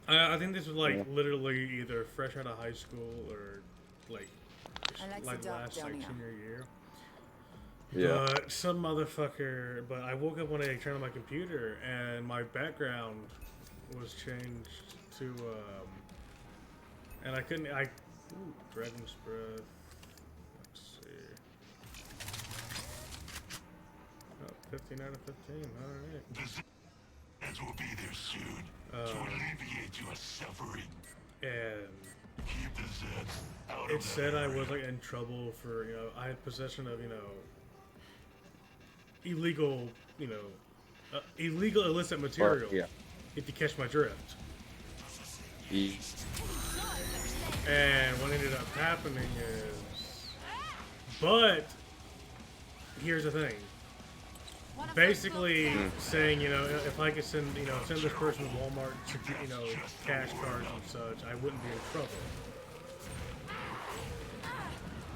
S3: I think this was like literally either fresh out of high school or like
S1: I like the dark
S3: last
S1: down
S3: like
S1: here.
S3: senior year.
S4: Yeah.
S3: But some motherfucker. But I woke up one day, turned on my computer, and my background was changed to and I couldn't. Dragon's Breath. Let's see. Oh, 15 out of 15. All right.
S2: The Zeds will be there soon to alleviate your suffering.
S3: And
S2: Keep the Zeds out
S3: it
S2: of
S3: said
S2: that
S3: I
S2: area.
S3: was like in trouble for, you know, I had possession of, you know, illegal, you know, illegal illicit material.
S4: Yeah.
S3: If you catch my drift.
S4: He,
S3: And what ended up happening is, but here's the thing. Basically saying, you know, if I could send, you know, send this person to Walmart, you know, cash cards and such, I wouldn't be in trouble.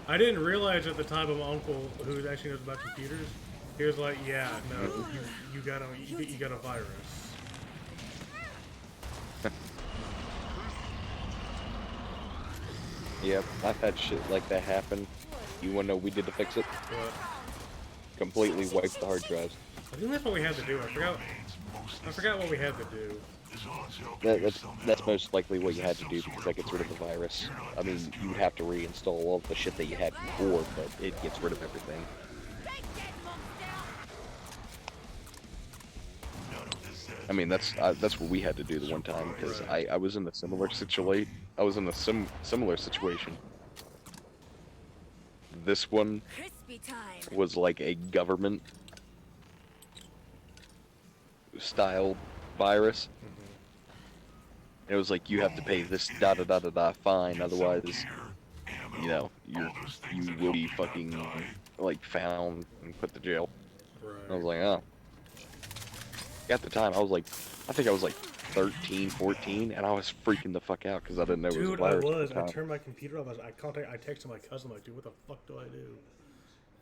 S3: I didn't realize at the time of my uncle, who actually knows about computers, he was like, "Yeah, no, you got a virus."
S4: yep, I've had shit like that happen. You wanna know what we did to fix it?
S3: But
S4: Completely wiped the hard drives.
S3: I think that's what we had to do. I forgot what we had to do.
S4: That's most likely what you had to do because that gets rid of the virus. I mean, you would have to reinstall all the shit that you had before, but it gets rid of everything. I mean, that's what we had to do the one time because I was in a similar situation. I was in a similar situation. This one
S1: Crispy time.
S4: was like a government style virus. It was like you have to pay this da da da da da fine, otherwise, you know, you will be fucking like found and put to jail. I was like, oh. At the time, I was like, I think I was like 13, 14, and I was freaking the fuck out because I didn't know it was a
S3: Dude, I
S4: virus.
S3: was.
S4: at the
S3: I
S4: time.
S3: turned my computer off. I texted my cousin, like, dude, what the fuck do I do?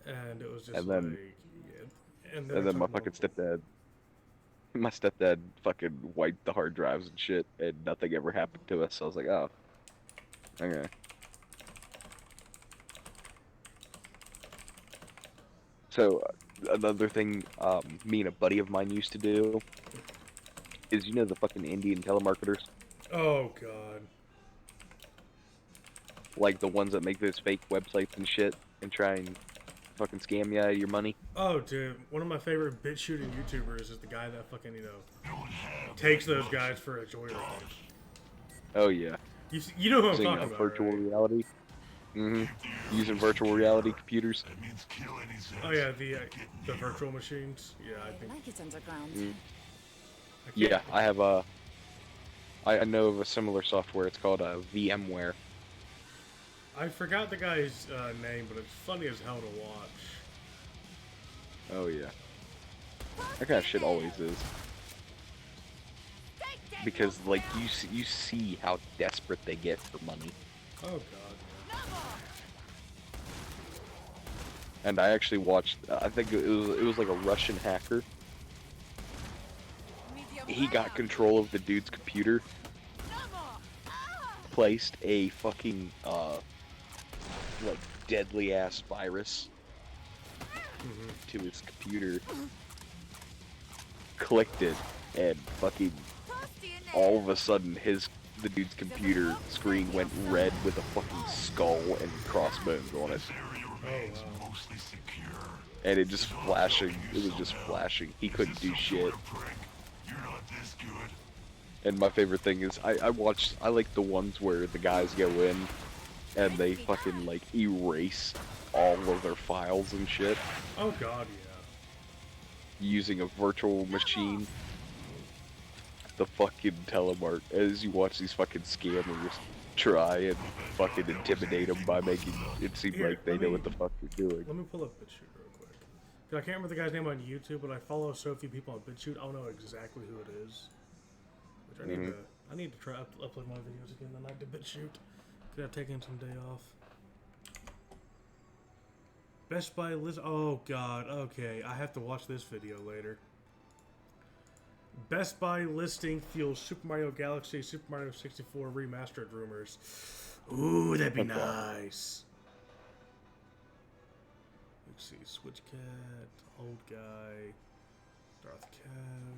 S3: And it was just
S4: And then-
S3: like, yeah. And
S4: And then my fucking my stepdad fucking wiped the hard drives and shit, and nothing ever happened to us. So I was like, oh, okay. So another thing, me and a buddy of mine used to do is, you know, the fucking Indian telemarketers,
S3: Oh god.
S4: like the ones that make those fake websites and shit, and try and fucking scam you out of your money.
S3: Oh, dude, one of my favorite bit shooting YouTubers is the guy that fucking, you know, takes those guys for a joyride.
S4: Oh yeah,
S3: You know who I'm
S4: using
S3: talking about,
S4: virtual
S3: right?
S4: reality. Using virtual reality computers.
S2: That means kill any Zeds.
S3: Oh yeah, the virtual machines. Yeah, I think.
S1: Like it's underground.
S3: I can't-
S4: Yeah, I have a. I know of a similar software. It's called VMware.
S3: I forgot the guy's name, but it's funny as hell to watch.
S4: Oh yeah, that kind of shit always is. Because like you see how desperate they get for money.
S3: Oh god.
S4: And I actually watched. I think it was like a Russian hacker. He got control of the dude's computer. Placed a fucking like deadly ass virus to his computer. Clicked it, and fucking all of a sudden the dude's computer screen went red with a fucking skull and crossbones on it.
S3: wow.
S2: Mostly secure.
S4: And it just flashing. It was just flashing. He couldn't do shit.
S2: Prick. You're not this good.
S4: And my favorite thing is I like the ones where the guys go in and they fucking like erase all of their files and shit
S3: Oh god, yeah.
S4: using a virtual machine. The fucking telemark as you watch these fucking scammers try and fucking intimidate them by making it seem
S3: Here,
S4: like they
S3: let
S4: know
S3: me-
S4: what the fuck they're doing.
S3: Let me pull up BitChute real quick. 'Cause I can't remember the guy's name on YouTube, but I follow so few people on BitChute, I'll know exactly who it is. Which I need to try upload my videos again tonight to BitChute. Cause I've taken some day off. Best Buy list. Oh god. Okay, I have to watch this video later. Best Buy listing fuels Super Mario Galaxy, Super Mario 64 remastered rumors. Ooh, that'd be nice. Let's see, Switch Cat, Old Guy, Darth Kev.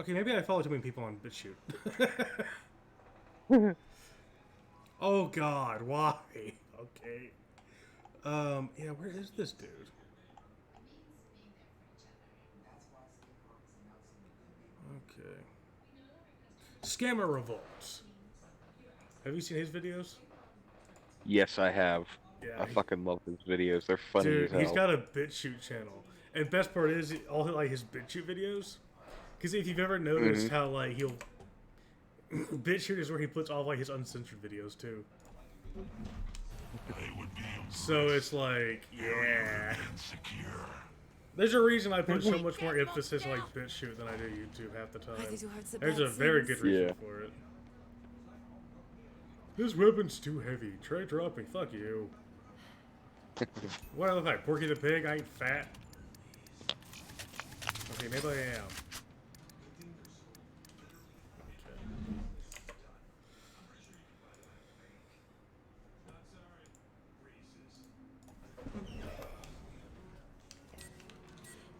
S3: Okay, maybe I follow too many people on BitChute. Oh god, why? Okay. Yeah, where is this dude? Okay. Scammer Revolts. Have you seen his videos?
S4: Yes, I have.
S3: Yeah.
S4: I fucking love his videos. They're funny
S3: Dude,
S4: as hell.
S3: he's got a BitChute channel. And best part is, all like his BitChute videos. Because if you've ever noticed how, like, he'll... BitChute is where he puts all, like, his uncensored videos, too. So it's like, yeah. There's a reason I put so much more emphasis on, like, BitChute than I do YouTube half the time. There's a very good reason for it. This weapon's too heavy. Try dropping. Fuck you. What do I look like? Porky the Pig? I ain't fat. Okay, maybe I am.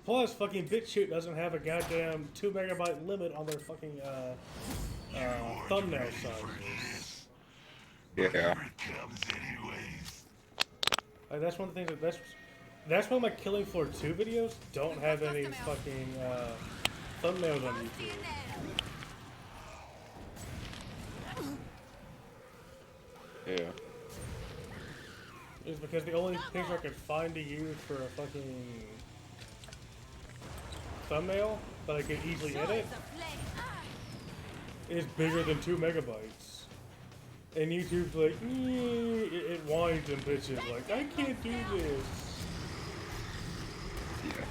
S3: Plus, fucking BitChute doesn't have a goddamn 2 megabyte limit on their fucking thumbnail sizes.
S4: Yeah.
S3: Like, that's one of the things that's why my Killing Floor 2 videos don't have any fucking thumbnails on YouTube.
S4: Yeah.
S3: Is because the only picture I could find to use for a fucking thumbnail that I could easily edit is bigger than 2 megabytes. And YouTube's like, it whines and bitches like, I can't do this.
S4: Yeah.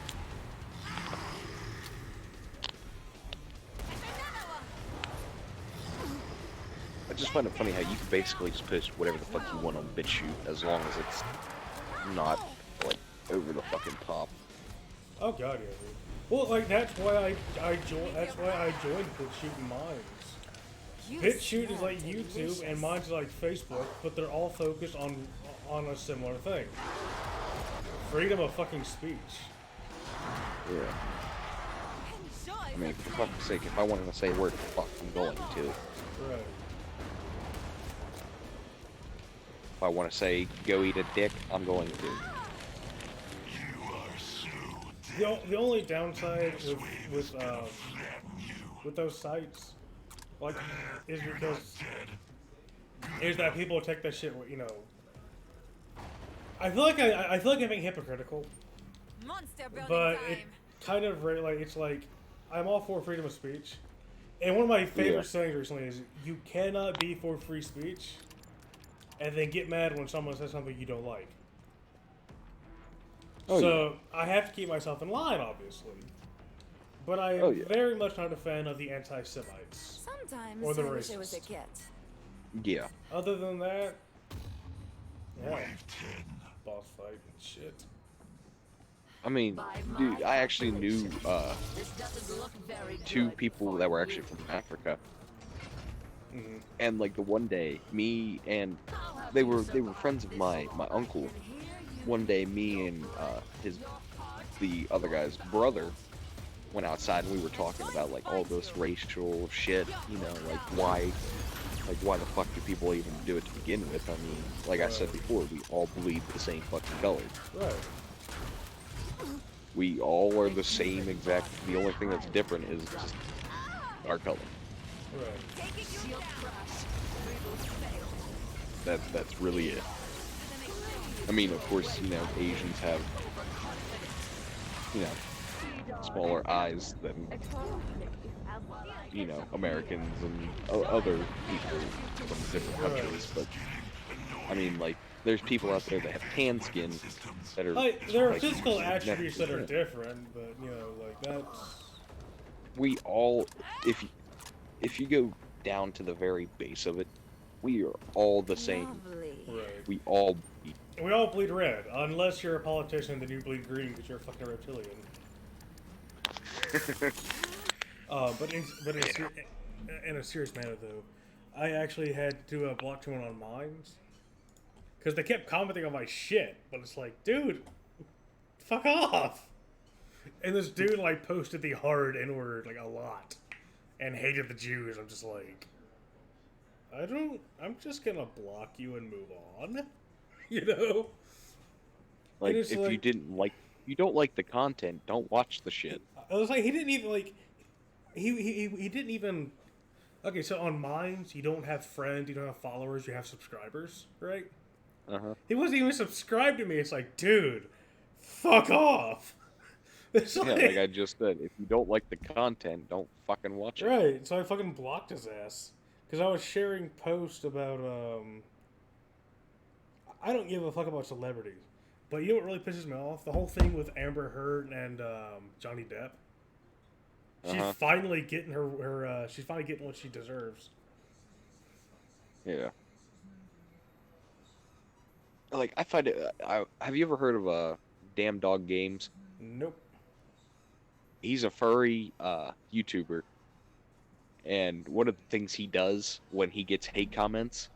S4: I just find it funny how you can basically just post whatever the fuck you want on BitChute as long as it's not, like, over the fucking top.
S3: Oh god, yeah, dude. Well, like, that's why I joined BitChute and Minds. BitChute is like YouTube and Minds is like Facebook, but they're all focused on a similar thing. Freedom of fucking speech.
S4: Yeah. I mean, for fuck's sake, if I wanted to say a word, fuck, I'm going to.
S3: Right.
S4: If I want to say, go eat a dick, I'm going to.
S3: The only downside with those sites, like, is that people take that shit, you know. I feel like I'm being hypocritical, but it kind of like it's like I'm all for freedom of speech, and one of my favorite sayings recently is you cannot be for free speech, and then get mad when someone says something you don't like. So I have to keep myself in line, obviously. But I am very much not a fan of the anti-Semites.
S1: Sometimes
S3: or the
S1: I wish I
S3: racists.
S1: was a kid.
S4: Yeah.
S3: Other than that, yeah. Boss fight and shit.
S4: I mean, dude, I actually knew 2 people that were actually from Africa. And like the one day, me and they were friends of my uncle. One day, me and the other guy's brother went outside and we were talking about like all this racial shit, you know, like why the fuck do people even do it to begin with? I mean, like I said before, we all bleed the same fucking color.
S3: Right.
S4: We all are the same exact. The only thing that's different is just our color.
S3: Right.
S4: That's really it. I mean, of course, you know, Asians have, you know, smaller eyes than, you know, Americans and other people from different countries, but, I mean, like, there's people out there that have tan skin that are...
S3: Like, there are
S4: like,
S3: physical attributes that are different, but, you know, like, that's...
S4: We all, if you go down to the very base of it, We are all the same.
S1: Lovely.
S3: Right.
S4: We all bleed.
S3: We all bleed red, unless you're a politician, then you bleed green because you're a fucking reptilian. In a serious manner though, I actually had to block someone on Mines because they kept commenting on my shit, but it's like, dude, fuck off. And this dude like posted the hard N-word like a lot and hated the Jews. I'm just like, I'm just gonna block you and move on. You know?
S4: Like,
S3: it's
S4: if
S3: like-
S4: you don't like the content, don't watch the shit.
S3: I was like, he didn't even like, he didn't even. Okay, so on Minds, you don't have friends, you don't have followers, you have subscribers, right?
S4: Uh-huh.
S3: He wasn't even subscribed to me. It's like, dude, fuck off. It's
S4: Yeah, like I just said, if you don't like the content, don't fucking watch it.
S3: right. So I fucking blocked his ass because I was sharing posts about I don't give a fuck about celebrities, but you know what really pisses me off? The whole thing with Amber Heard and Johnny Depp. She's finally getting she's finally getting what she deserves.
S4: Yeah. Like, I find it. Have you ever heard of Damn Dog Games?
S3: Nope.
S4: He's a furry YouTuber, and one of the things he does when he gets hate comments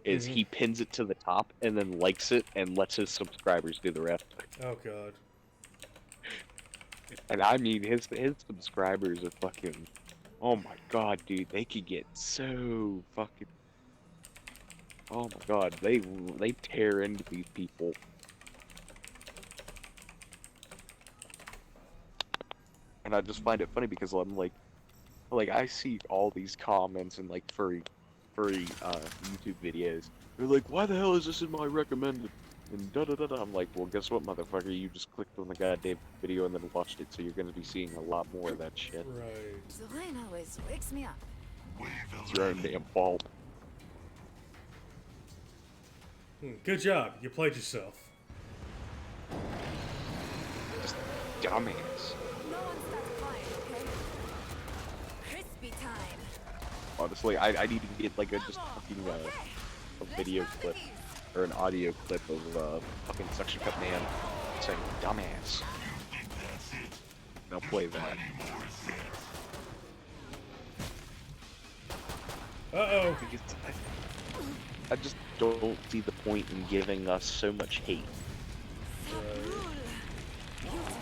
S4: is he pins it to the top and then likes it and lets his subscribers do the rest.
S3: Oh god.
S4: And I mean, his subscribers are fucking. Oh my god, dude, they could get so fucking. Oh my god, they tear into these people. And I just find it funny because I'm like I see all these comments and like furry YouTube videos. They're like, why the hell is this in my recommended? And da da da da. I'm like, well, guess what, motherfucker? You just clicked on the goddamn video and then watched it, so you're gonna be seeing a lot more of that shit.
S3: Right.
S1: The rain always wakes me up.
S4: It's your own damn fault.
S3: Good job. You played yourself.
S4: Just dumbass.
S1: No one starts a fire, okay? Crispy time.
S4: Honestly, I need to get like a just fucking a video clip or an audio clip of fucking Suction Cup Man saying dumbass. And I'll play that.
S3: Uh-oh.
S4: Because I just don't see the point in giving us so much hate.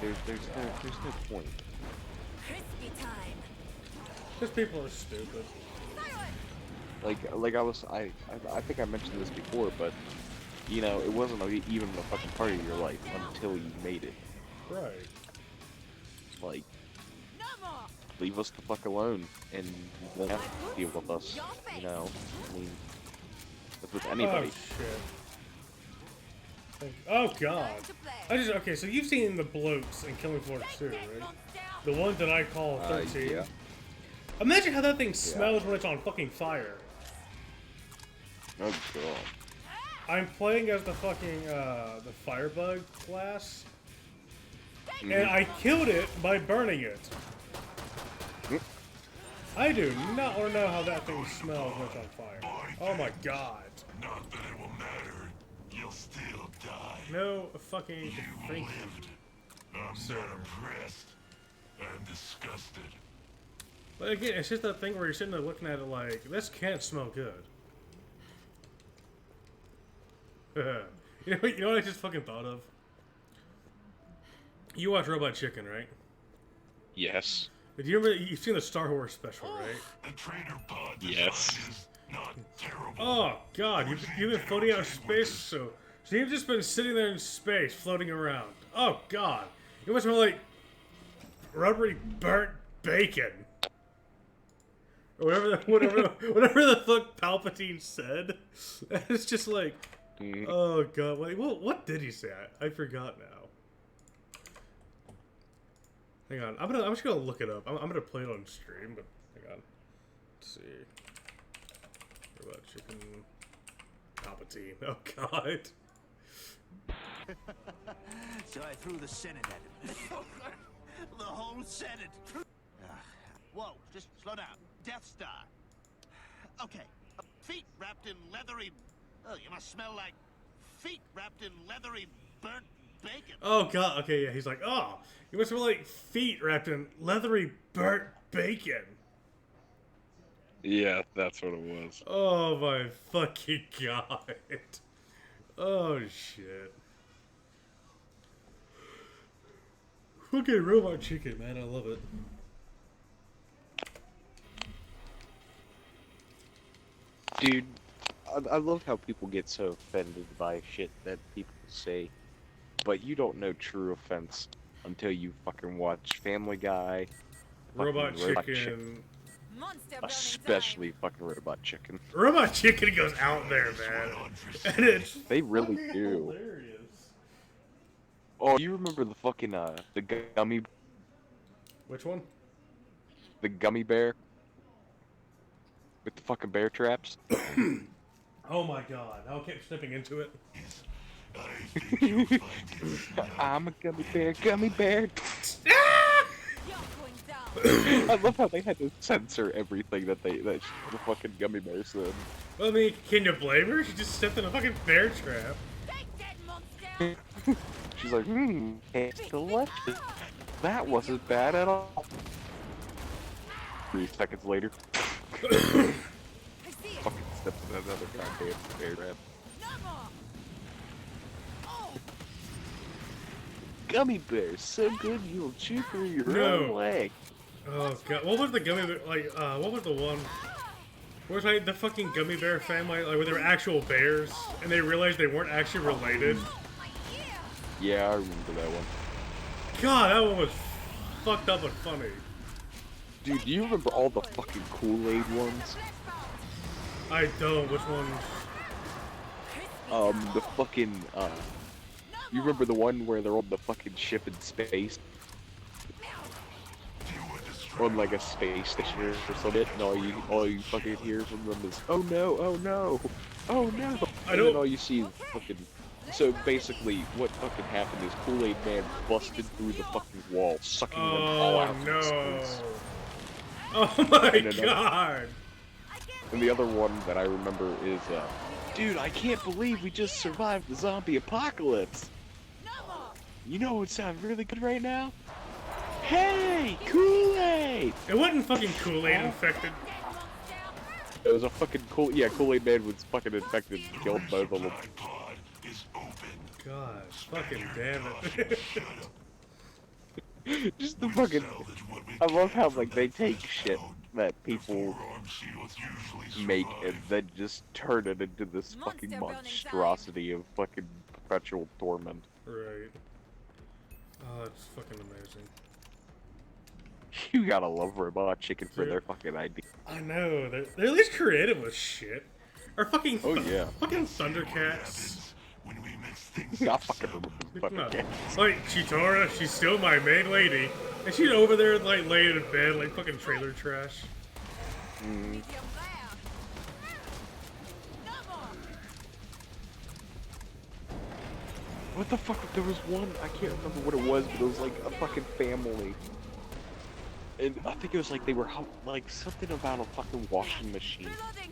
S4: There's no point.
S1: Crispy time.
S3: Because people are stupid.
S4: Like I think I mentioned this before, but you know, it wasn't even a fucking part of your life until you made it.
S3: Right.
S4: Like,
S1: No more.
S4: leave us the fuck alone and you won't have to deal with us. You know, I mean, that's with anybody.
S3: Oh shit. Oh god.
S1: Time to play.
S3: Okay, so you've seen the bloats in Killing Floor 2, right? The one that I call 13.
S4: Yeah.
S3: Imagine how that thing smells when it's on fucking fire.
S4: Oh god.
S3: I'm playing as the fucking the firebug class, and I killed it by burning it. I do not want to know how that thing smells when it's on fire. Oh my god.
S2: Not that it will matter. You'll still die.
S3: No fucking
S2: You
S3: thank you.
S2: lived. I'm
S3: Sir.
S2: not impressed. I'm disgusted.
S3: But again, it's just that thing where you're sitting there looking at it like, this can't smell good. You know what I just fucking thought of? You watch Robot Chicken, right?
S4: Yes.
S3: But you remember, you've seen the Star Wars special, right?
S2: The trainer pod
S4: Yes.
S2: design is not terrible.
S3: Oh god, you've been floating out of space, so you've just been sitting there in space, floating around. Oh god, you must smell like rubbery burnt bacon, or whatever the fuck Palpatine said. It's just like, oh god, wait, what did he say? I forgot now. Hang on, I'm just gonna look it up. I'm gonna play it on stream, but hang on. Let's see. Robot Chicken Palpatine. Oh god.
S9: So I threw the Senate at him. The whole Senate. Whoa, just slow down. Death Star. Okay, Feet wrapped in leathery... Oh, you must smell like feet wrapped in leathery burnt bacon.
S3: Oh god, okay, yeah, he's like, oh, you must smell like feet wrapped in leathery burnt bacon.
S4: Yeah, that's what it was.
S3: Oh my fucking god. Oh shit. Fucking Robot Chicken, man, I love it.
S4: Dude, I love how people get so offended by shit that people say, but you don't know true offense until you fucking watch Family Guy,
S3: Robot
S4: fucking
S3: Chicken.
S1: Monster burning
S4: especially fucking Robot Chicken.
S3: Robot Chicken goes out there, man. And it's
S4: They really
S3: fucking
S4: do.
S3: hilarious.
S4: Oh, you remember the fucking the gummy,
S3: Which one?
S4: the gummy bear with the fucking bear traps?
S3: Oh my god, I kept stepping into it.
S2: I think you'll find it.
S4: I'm a gummy bear, gummy bear.
S1: You're going down.
S4: I love how they had to censor everything that the fucking gummy bear said.
S3: Well, I mean, can you blame her? She just stepped in a fucking bear trap.
S1: Take that, monster.
S4: She's like, it's delicious. That wasn't bad at all. 3 seconds later,
S1: I see it.
S4: fucking steps in another goddamn bear trap.
S1: No more. Oh,
S4: Gummy bears, so good you'll chew through your
S3: No.
S4: own leg.
S3: Oh god, what was the gummy bear, like, what was the one? Where it's like the fucking gummy bear family, like where they were actual bears, and they realized they weren't actually related?
S1: my ear.
S4: Yeah, I remember that one.
S3: God, that one was fucked up and funny.
S4: Dude, do you remember all the fucking Kool-Aid ones?
S3: I don't, which one?
S4: The fucking, you remember the one where they're on the fucking ship in space? On like a space station or something, and all you fucking hear from them is, oh no, oh no, oh no.
S3: I
S4: And
S3: don't-
S4: then all you see is fucking, so basically what fucking happened is Kool-Aid Man busted through the fucking wall, sucking them all
S3: Oh
S4: out from
S3: no.
S4: space.
S3: Oh my
S4: And another-
S3: god.
S4: And the other one that I remember is, dude, I can't believe we just survived the zombie apocalypse.
S1: No more.
S4: You know what would sound really good right now? Hey, Kool-Aid!
S3: It wasn't fucking Kool-Aid infected.
S1: Dead monster.
S4: It was a fucking Kool-Aid Man was fucking infected and killed both of them.
S2: Pod is open.
S3: God, fucking damn it.
S4: Just the fucking,
S2: Salvage what we
S4: I love how
S2: can
S4: like
S2: from
S4: they
S2: that
S4: take
S2: first
S4: shit
S2: stone.
S4: that people
S2: Forearm shields usually
S4: make
S2: survive.
S4: and then just turn it into this fucking
S1: Monster burning
S4: monstrosity of fucking perpetual torment.
S3: Right. Oh, it's fucking amazing.
S4: You gotta love Robot Chicken for
S3: Yeah.
S4: their fucking idea.
S3: I know, they're at least creative with shit. Or fucking,
S4: Oh, yeah.
S3: fucking
S2: What
S3: Thundercats.
S2: happens when we mix things
S4: I
S2: up
S4: fucking
S2: so-
S4: remember the fucking
S3: No.
S4: cats.
S3: Like, Chitara, she's still my main lady. And she's over there, like, laying in bed, like fucking trailer trash.
S1: Medium rare. No more.
S4: What the fuck? There was one, I can't remember what it was, but it was like a fucking family. And I think it was like they were like something about a fucking washing machine.
S1: Reloading.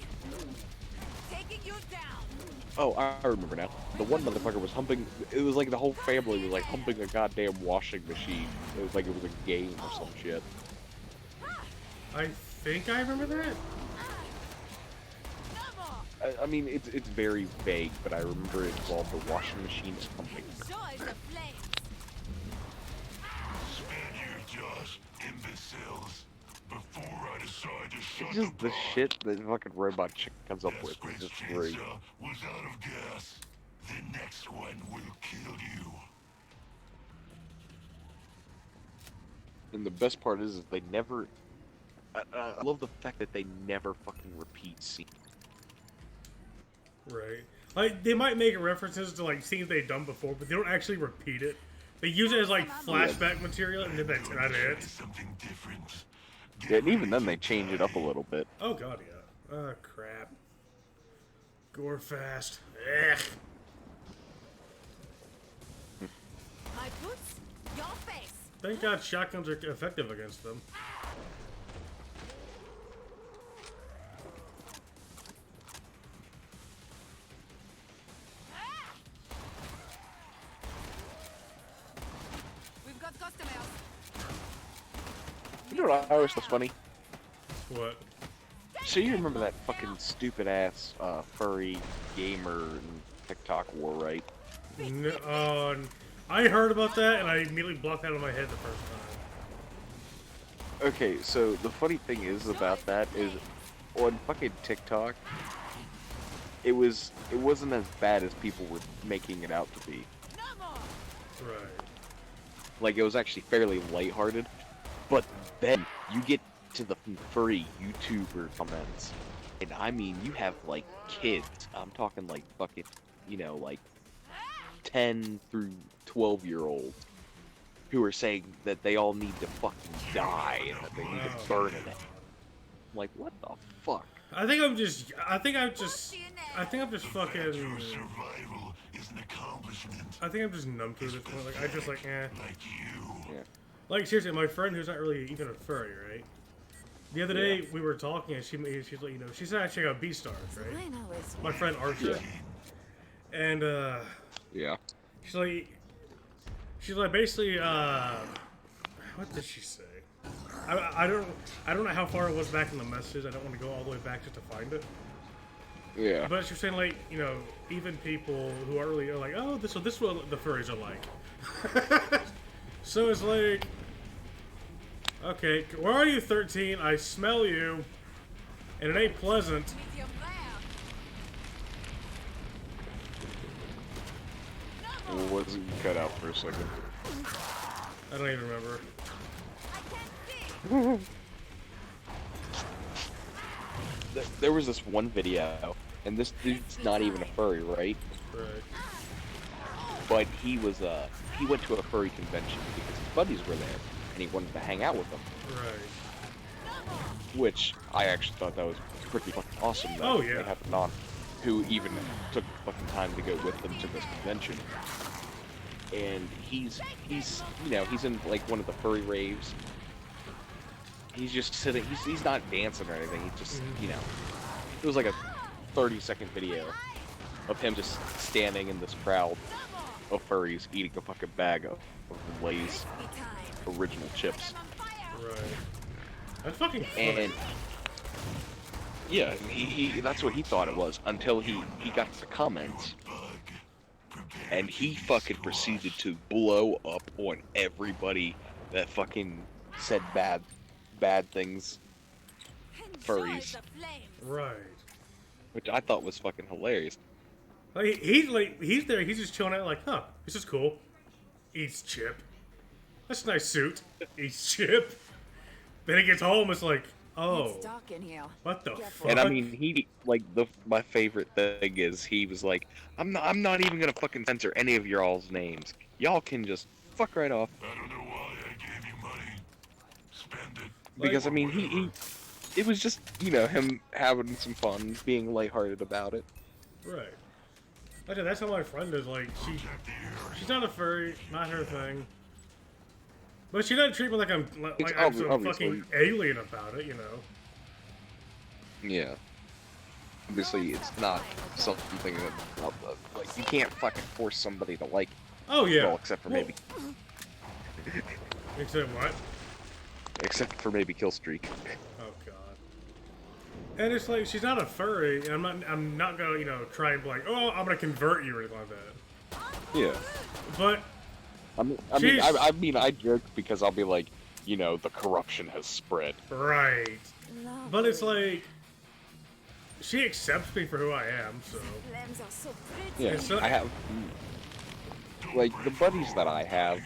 S1: Taking you down.
S4: Oh, I remember now. The one motherfucker was humping. It was like the whole family was like humping a goddamn washing machine. It was like it was a game or some shit.
S3: I think I remember that.
S1: No more.
S4: I mean, it's very vague, but I remember it involved a washing machine and humping.
S1: Joy the flames.
S2: Spare your jaws, imbeciles. Before I decide to shut
S4: It's just the
S2: pod,
S4: shit that fucking Robot Chick comes up
S2: that
S4: with
S2: squid's
S4: is just great.
S2: chainsaw was out of gas. The next one will kill you.
S4: And the best part is they never. I love the fact that they never fucking repeat scenes.
S3: Right. Like, they might make references to, like, scenes they've done before, but they don't actually repeat it. They use it as, like, flashback material, and then that's not it.
S2: Something different.
S4: Yeah, and even then they change it up a little bit.
S3: Oh god, yeah. Oh, crap. Gore fast. Ugh.
S1: My boots. Your face.
S3: Thank god shotguns are effective against them.
S4: know what I always thought was funny?
S3: What?
S4: So you remember that fucking stupid ass furry gamer and TikTok war, right?
S3: No, I heard about that and I immediately blocked that out of my head the first time.
S4: Okay, so the funny thing is about that is on fucking TikTok, it wasn't as bad as people were making it out to be.
S3: Right.
S4: Like, it was actually fairly lighthearted, but then you get to the furry YouTuber comments, and I mean, you have, like, kids. I'm talking, like, fucking, you know, like, 10 through 12-year-olds who are saying that they all need to fucking die and that they need to burn in it. I'm like, what the fuck?
S3: I think I'm just fucking.
S2: Survival is an accomplishment.
S3: I think I'm just numb to it at this point. Like, I just like, eh.
S2: Like you.
S4: Yeah.
S3: Like, seriously, my friend who's not really even a furry, right? The other day we were talking and she's like, you know, she's actually got B-stars, right? My friend Archer. And
S4: Yeah.
S3: she's like basically what did she say? I don't know how far it was back in the messages. I don't want to go all the way back just to find it.
S4: Yeah.
S3: But she was saying, like, you know, even people who are really like, oh, this is what the furries are like. So it's like, okay, where are you, 13? I smell you, and it ain't pleasant.
S4: What was it cut out for a second?
S3: I don't even remember.
S4: There was this one video, and this dude's not even a furry, right?
S3: Right.
S4: But he went to a furry convention because his buddies were there, and he wanted to hang out with them.
S3: Right.
S4: Which I actually thought that was pretty fucking awesome. That
S3: Oh, yeah.
S4: They had a non who even took the fucking time to go with them to this convention. And he's you know, he's in like one of the furry raves. He's just sitting. He's not dancing or anything. He just, you know, it was like a 30-second video of him just standing in this crowd of furries eating a fucking bag of Lay's original chips.
S3: Right. That's fucking funny.
S4: And yeah, he that's what he thought it was until he got to the comments, and he fucking proceeded to blow up on everybody that fucking said bad things, furries,
S3: Right.
S4: which I thought was fucking hilarious.
S3: Like, he's there, he's just chilling out like, huh, this is cool. Eats chip. That's a nice suit. Eats chip. Then he gets home, it's like, oh,
S1: It's dark in here.
S3: what the fuck?
S4: And I mean, he like my favorite thing is he was like, I'm not even gonna fucking censor any of y'all's names. Y'all can just fuck right off.
S2: I don't know why I gave you money. Spend it.
S4: Because I mean, it was just, you know, him having some fun, being lighthearted about it.
S3: Right. Like, that's how my friend is, like, she's not a furry, not her thing. But she doesn't treat me like I'm some
S4: obviously.
S3: fucking alien about it, you know.
S4: Yeah. Obviously, it's not something that, like, you can't fucking force somebody to like.
S3: Oh yeah.
S4: Well, except for maybe.
S3: Except what?
S4: Except for maybe Killstreak.
S3: Oh god. And it's like, she's not a furry, and I'm not gonna, you know, try and be like, oh, I'm gonna convert you or anything like that.
S4: Yeah.
S3: But
S4: I mean, I joke because I'll be like, you know, the corruption has spread.
S3: right. But it's like, she accepts me for who I am, so.
S1: Flames are so pretty.
S4: Yeah,
S3: so-
S4: I have, like, the buddies that I have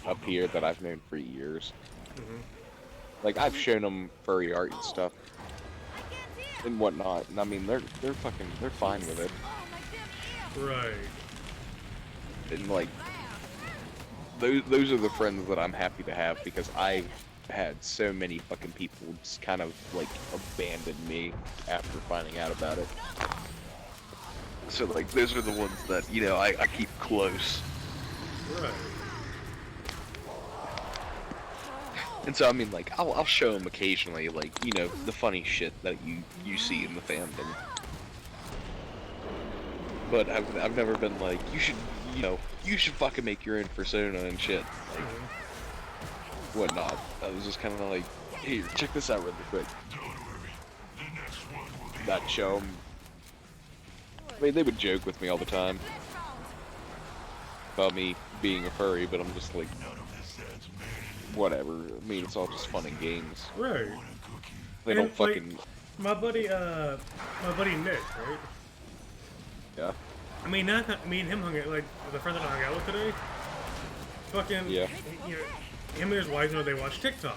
S4: up here that I've known for years. Like, I've shown them furry art and stuff and whatnot, and I mean, they're fine with it.
S3: Right.
S4: And like, those are the friends that I'm happy to have because I've had so many fucking people just kind of like abandon me after finding out about it. So like, those are the ones that, you know, I keep close.
S3: Right.
S4: And so I mean, like, I'll show them occasionally, like, you know, the funny shit that you see in the fandom. But I've never been like, you should fucking make your own persona and shit, like, whatnot. I was just kind of like, Here, check this out really quick.
S2: Don't worry. The next one will be
S4: That show. I mean, they would joke with me all the time about me being a furry, but I'm just like,
S2: none of this adds meaning.
S4: whatever. I mean, it's all just fun and games.
S3: Right.
S2: Want a cookie?
S4: They
S3: And,
S4: don't
S3: like,
S4: fucking.
S3: my buddy Nick, right?
S4: Yeah.
S3: I mean, me and him hung out, like, the friend that I hung out with today. Fucking,
S4: Yeah.
S3: you know, him and his wife, they watch TikTok.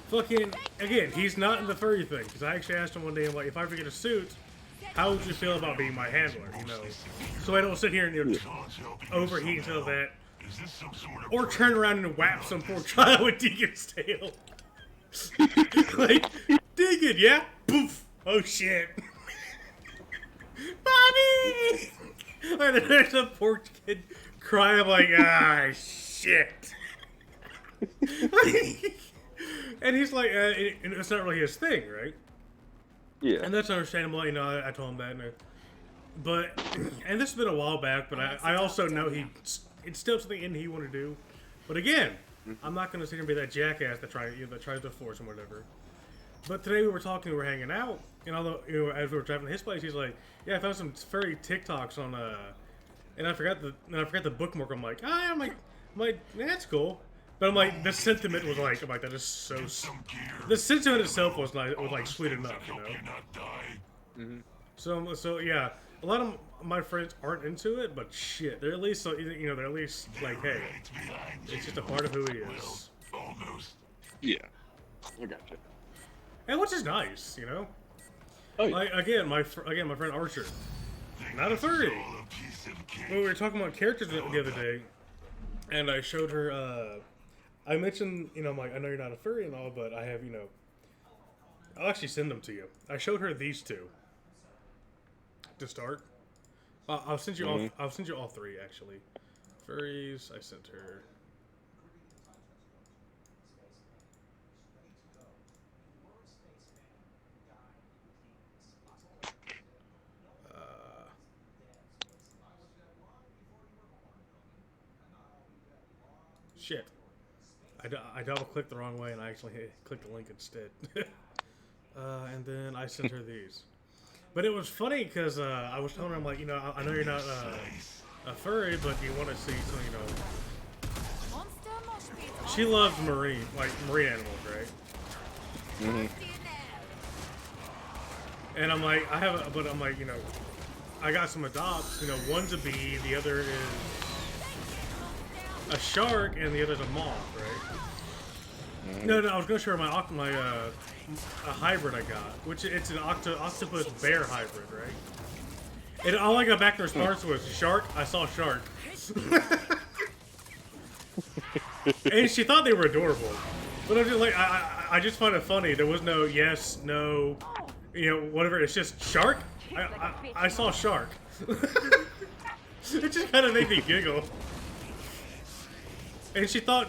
S3: Fucking, again, he's not in the furry thing, because I actually asked him one day, I'm like, if I ever get a suit, how would you feel about being my handler, you know? So I don't sit here and, you know,
S2: God's helping you
S3: overheat until
S2: somehow.
S3: that,
S2: Is this some sort of
S3: or turn around and whap some poor child with Deacon's tail. Like, Deacon, yeah? Poof! Oh shit. Bobby! And then there's a poor kid crying, I'm like, ah, shit. And he's like, and it's not really his thing, right?
S4: Yeah.
S3: And that's understandable, you know, I told him that. But, and this has been a while back, but I also know it's still something in he want to do. But again, I'm not going to sit here and be that jackass that tries to force him or whatever. But today we were talking, we were hanging out, and although, you know, as we were driving to his place, he's like, yeah, I found some furry TikToks on, and I forgot the bookmark. I'm like, I'm like, that's cool. But I'm like, the sentiment was like, I'm like, that is so.
S2: some gear?
S3: The sentiment itself was like sweet enough, you
S2: Help
S3: know.
S2: you not die.
S3: So yeah, a lot of my friends aren't into it, but shit, they're at least, you know, they're at least like, hey,
S2: It's behind
S3: it's just
S2: you.
S3: a part of who he is,
S2: Almost.
S4: Yeah. I gotcha.
S3: and which is nice, you know.
S4: Oh, yeah.
S3: Like again, my friend Archer, not a furry.
S2: All a piece of cake.
S3: Well, we were talking about characters the other day, and I showed her. I mentioned, you know, I'm like, I know you're not a furry and all, but I have, you know, I'll actually send them to you. I showed her these two to start. I'll send you all. I'll send you all three actually. Furries. I sent her. Shit. I double clicked the wrong way and I actually clicked the link instead. And then I sent her these. But it was funny because I was telling her, I'm like, you know, I know you're not a furry, but you want to see some, you know.
S1: Monster mosh pit.
S3: She loves marine animals, right? And I'm like, but I'm like, you know, I got some adopts. You know, one's a bee, the other is a shark, and the other's a moth, right? No, I was gonna show her my a hybrid I got, which it's an octopus bear hybrid, right? And all I got back in response was shark. I saw shark, and she thought they were adorable. But I'm just like, I just find it funny. There was no yes, no, you know, whatever. It's just shark. I saw shark. It just kind of made me giggle. And she thought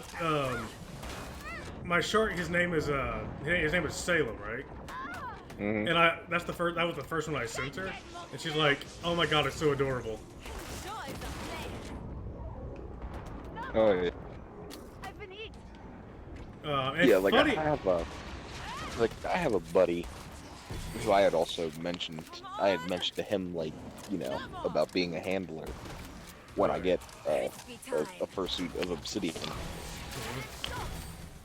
S3: my shark. His name is Salem, right? And that was the first one I sent her, and she's like, "Oh my god, it's so adorable."
S4: Oh, yeah.
S1: I've been eaten.
S3: And
S4: Yeah, like
S3: funny,
S4: I have a buddy who I had also mentioned. I had mentioned to him, like, you know, about being a handler when I get a fursuit of obsidian.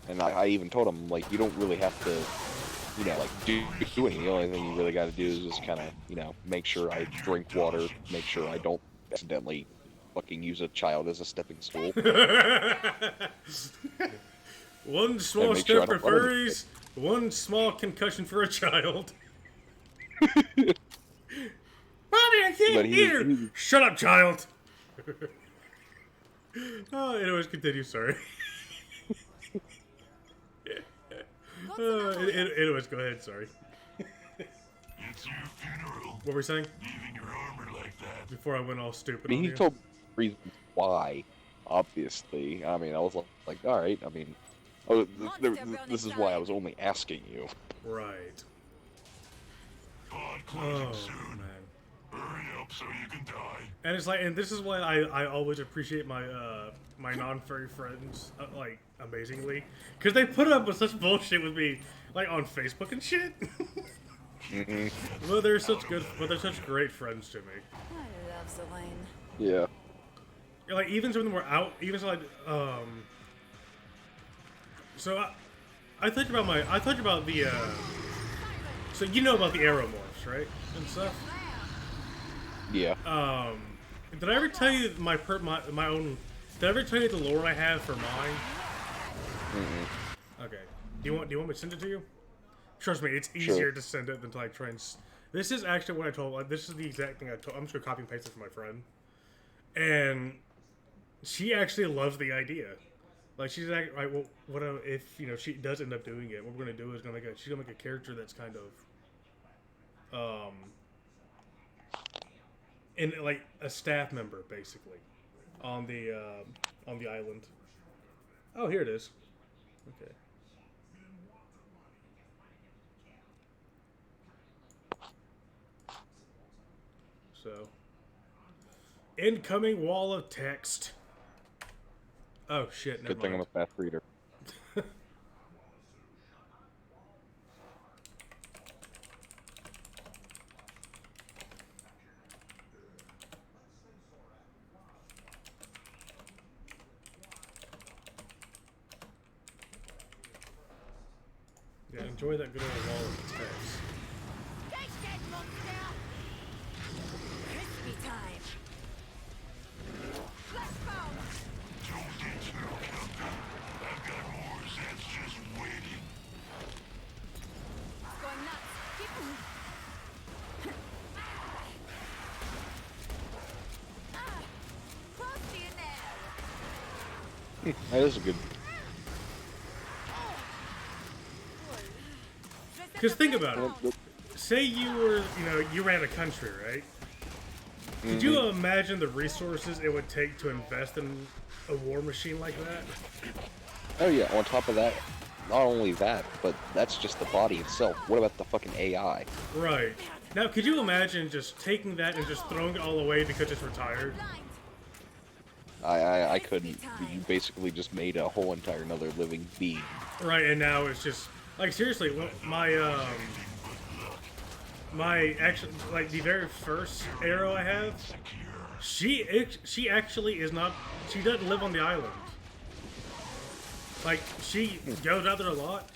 S4: And I even told him, like, you don't really have to, you know, like, do anything. The only thing you really got to do is just kind of, you know, make sure I drink water, make sure I don't accidentally fucking use a child as a stepping stool.
S3: one small
S4: make sure I
S3: step for
S4: don't run into
S3: furries, one small concussion for a child. Mommy, I can't
S4: But
S3: hear.
S4: he-
S3: Shut up, child. Oh, anyways, continue. Sorry. Anyways, go ahead. Sorry.
S2: It's your funeral.
S3: What were we saying
S2: Leaving your armor like that.
S3: before I went all stupid?
S4: I mean,
S3: on
S4: he
S3: you?
S4: told reasons why, obviously. I mean, I was like, alright, I mean, this is why I was only asking you.
S3: Right.
S2: Pod closing
S3: Oh
S2: soon.
S3: man.
S2: Hurry up so you can die.
S3: And it's like, and this is why I always appreciate my my non-furry friends like amazingly, because they put up with such bullshit with me like on Facebook and shit. Well, they're such great friends to me.
S1: I love Zelane.
S4: Yeah.
S3: Like even some of them were out, even so like so I thought about the so you know about the Aeromorphs, right? And stuff.
S4: Yeah.
S3: Did I ever tell you my own? Did I ever tell you the lore I have for mine? Okay. Do you want me to send it to you? Trust me, it's easier to send it than to like try and. This is actually what I told. Like, this is the exact thing I told. I'm just gonna copy and paste it for my friend, and she actually loves the idea. Like she's like, right, well, what if she does end up doing it? What we're gonna do is she's gonna make a character that's kind of in like a staff member basically on the island. Oh, here it is. Okay. So, incoming wall of text. Oh shit! Never
S4: Good thing I'm
S3: mind.
S4: a fast reader.
S3: Yeah, enjoy that good old wall of text.
S1: Take that monster! Crispy time! Flashbomb!
S2: Don't get too killed. I've got more Zeds just waiting.
S1: Going nuts! Keep moving! Close to you now!
S4: That is a good.
S3: Because think about it. Say you were, you ran a country, right? Could you imagine the resources it would take to invest in a war machine like that?
S4: Oh yeah. On top of that, not only that, but that's just the body itself. What about the fucking AI?
S3: Right. Now, could you imagine just taking that and just throwing it all away because it's retired?
S4: I couldn't. You basically just made a whole entire another living being.
S3: Right, and now it's just like seriously, my actual like the very first arrow I have, she actually is not. She doesn't live on the island. Like she goes out there a lot,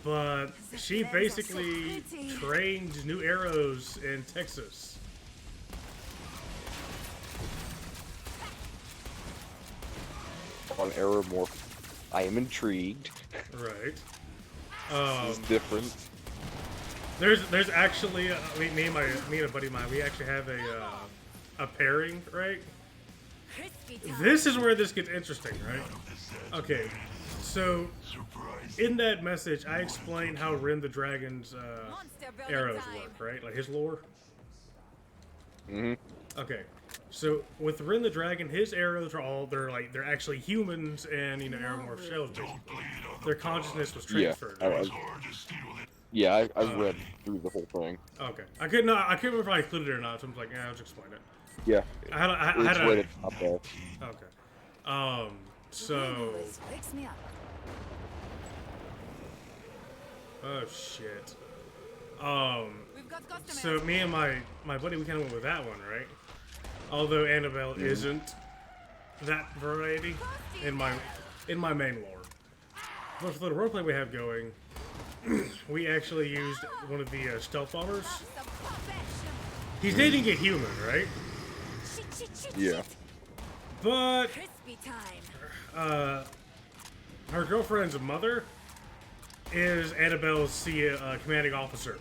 S3: but she basically trained new arrows in Texas.
S4: On Aeromorph, I am intrigued.
S3: Right.
S4: It's different.
S3: There's actually me and a buddy of mine. We actually have a pairing, right? This is where this gets interesting, right? Okay, so in that message, I explained how Ren the Dragon's arrows work, right? Like his lore. Okay, so with Ren the Dragon, his arrows are they're actually humans and Aeromorph shells. Basically, their consciousness was transferred.
S4: Yeah,
S3: Right?
S4: I've read through the whole thing.
S3: Okay, I couldn't remember if I included it or not. So I'm like, yeah, I'll just explain it.
S4: Yeah.
S3: I had
S4: It's rated up there.
S3: Okay. So.
S1: Wakes me up.
S3: Oh shit.
S1: We've got customers.
S3: So me and my buddy, we kind of went with that one, right? Although Annabelle isn't that variety in my main lore. But for the roleplay we have going, we actually used one of the stealth bombers. He's dating a human, right?
S4: Yeah.
S1: But crispy time.
S3: Her girlfriend's mother is Annabelle's commanding officer,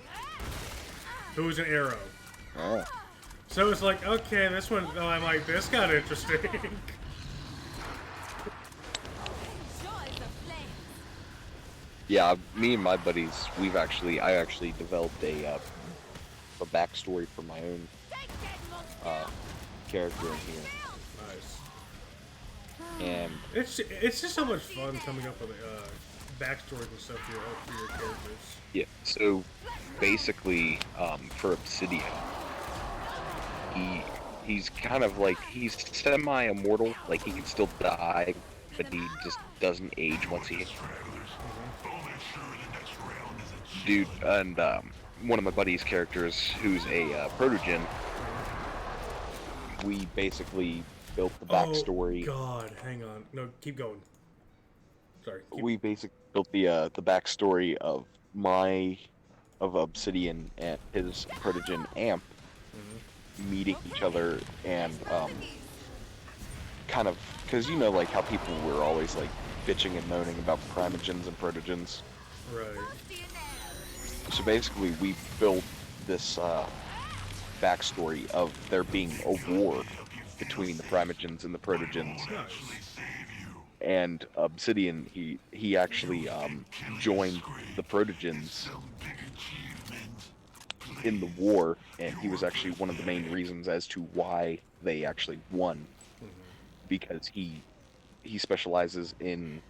S3: who is an arrow.
S4: Oh.
S3: So it's like, okay, this one. Oh, I'm like, this got interesting.
S4: Yeah, me and my buddies, I actually developed a backstory for my own character in here.
S3: Nice.
S4: And
S3: it's just so much fun coming up with backstories and stuff for your characters.
S4: yeah, so basically, for Obsidian, he's kind of like he's semi-immortal. Like he can still die, but he just doesn't age once he. Dude, and one of my buddy's characters, who's a protogen, we basically built the backstory.
S3: Oh God, hang on. No, keep going. Sorry.
S4: We basically built the backstory of Obsidian and his protogen Amp meeting each other and kind of because you know like how people were always like bitching and moaning about primogens and protogens.
S3: Right.
S4: So basically, we built this backstory of there being a war between the primogens and the protogens. And Obsidian, he actually joined the protogens in the war, and he was actually one of the main reasons as to why they actually won, because he specializes in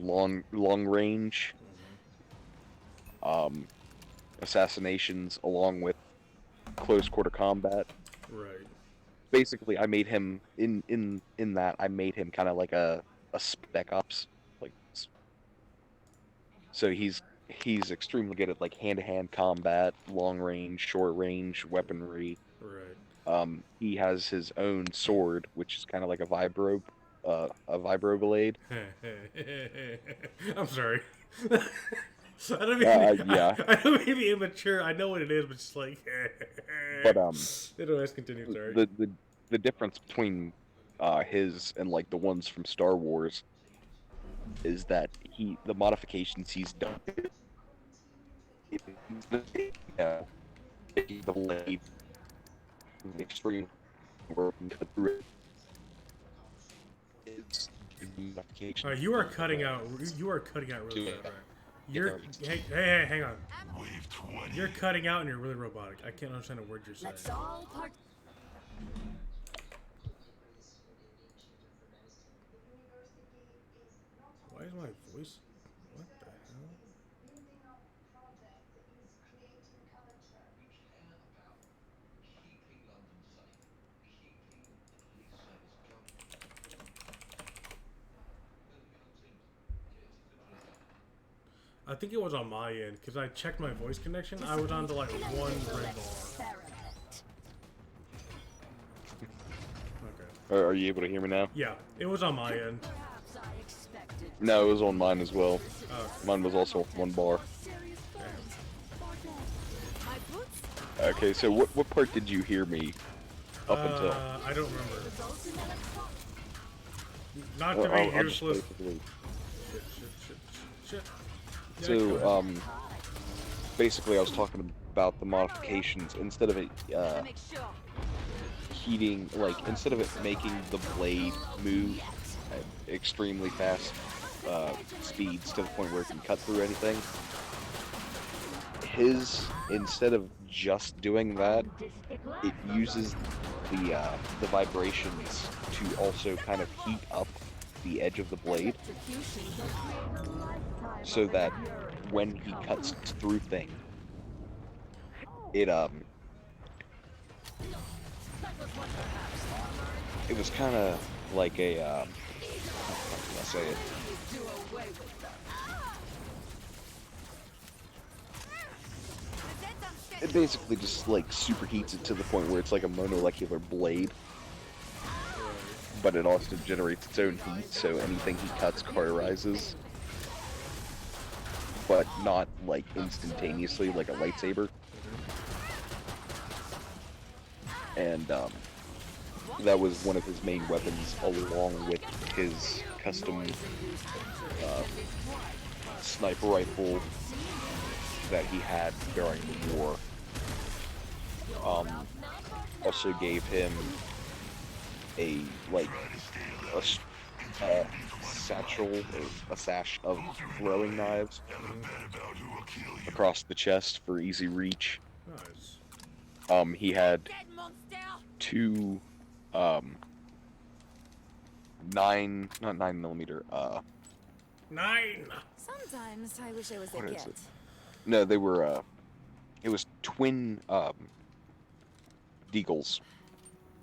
S4: long range assassinations along with close quarter combat.
S3: Right.
S4: Basically, I made him in that I made him kind of like a spec ops, like, so he's extremely good at like hand-to-hand combat, long range, short range weaponry.
S3: Right.
S4: He has his own sword, which is kind of like a vibro blade.
S3: I'm sorry. I don't mean
S4: yeah.
S3: I don't mean to be immature. I know what it is, but it's like.
S4: But
S3: Anyways, continue. Sorry.
S4: The difference between his and like the ones from Star Wars is that the modifications he's done. The blade, extreme work through it.
S3: You are cutting out. You are cutting out really bad. Right? You're hey, hang on. You're cutting out and you're really robotic. I can't understand a word you're saying. Why is my voice? What the hell? I think it was on my end because I checked my voice connection. I was on to like one red bar.
S4: Okay. Are you able to hear me now?
S3: Yeah, it was on my end.
S4: No, it was on mine as well. Mine was also one bar. Okay, so what part did you hear me up until?
S3: I don't remember. Not to be useless. Shit.
S4: So, basically I was talking about the modifications. Instead of it, heating, like, instead of it making the blade move at extremely fast speeds to the point where it can cut through anything, instead of just doing that, it uses the vibrations to also kind of heat up the edge of the blade, so that when he cuts through things, it was kind of like a how can I say it? It basically just like superheats it to the point where it's like a monomolecular blade, but it also generates its own heat, so anything he cuts cauterizes, but not like instantaneously like a lightsaber. And that was one of his main weapons, along with his custom sniper rifle that he had during the war. Also gave him a satchel, a sash of throwing knives across the chest for easy reach.
S3: Nice.
S4: He had two 9 millimeter
S3: 9.
S1: Sometimes I wish I was
S4: what
S1: a
S4: is
S1: kid.
S4: it? No, they were it was twin deagles.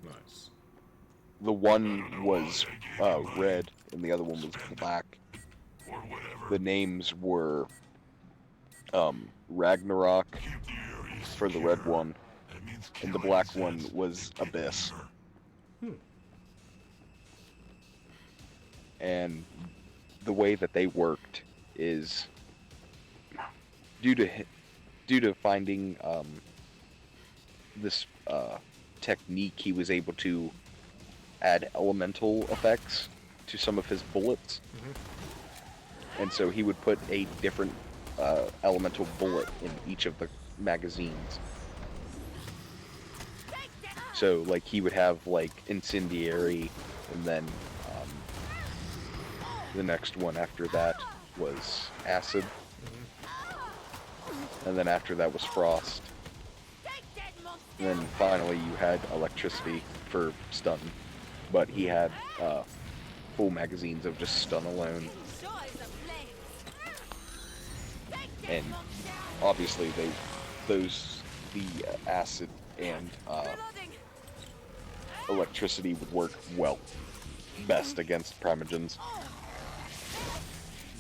S3: Nice.
S4: The one was red, and the other one was black.
S2: Or whatever.
S4: The names were Ragnarok
S2: Keep the area
S4: for the red
S2: secure.
S4: one,
S2: That means
S4: and the
S2: killing
S4: black
S2: Zeds
S4: one was
S2: will get
S4: Abyss.
S2: tougher.
S4: And the way that they worked is due to finding this technique, he was able to add elemental effects to some of his bullets. And so he would put a different elemental bullet in each of the magazines. So like he would have like incendiary, and then the next one after that was acid, and then after that was frost, and then finally you had electricity for stun. But he had full magazines of just stun alone, and obviously the acid and electricity would work best against primogens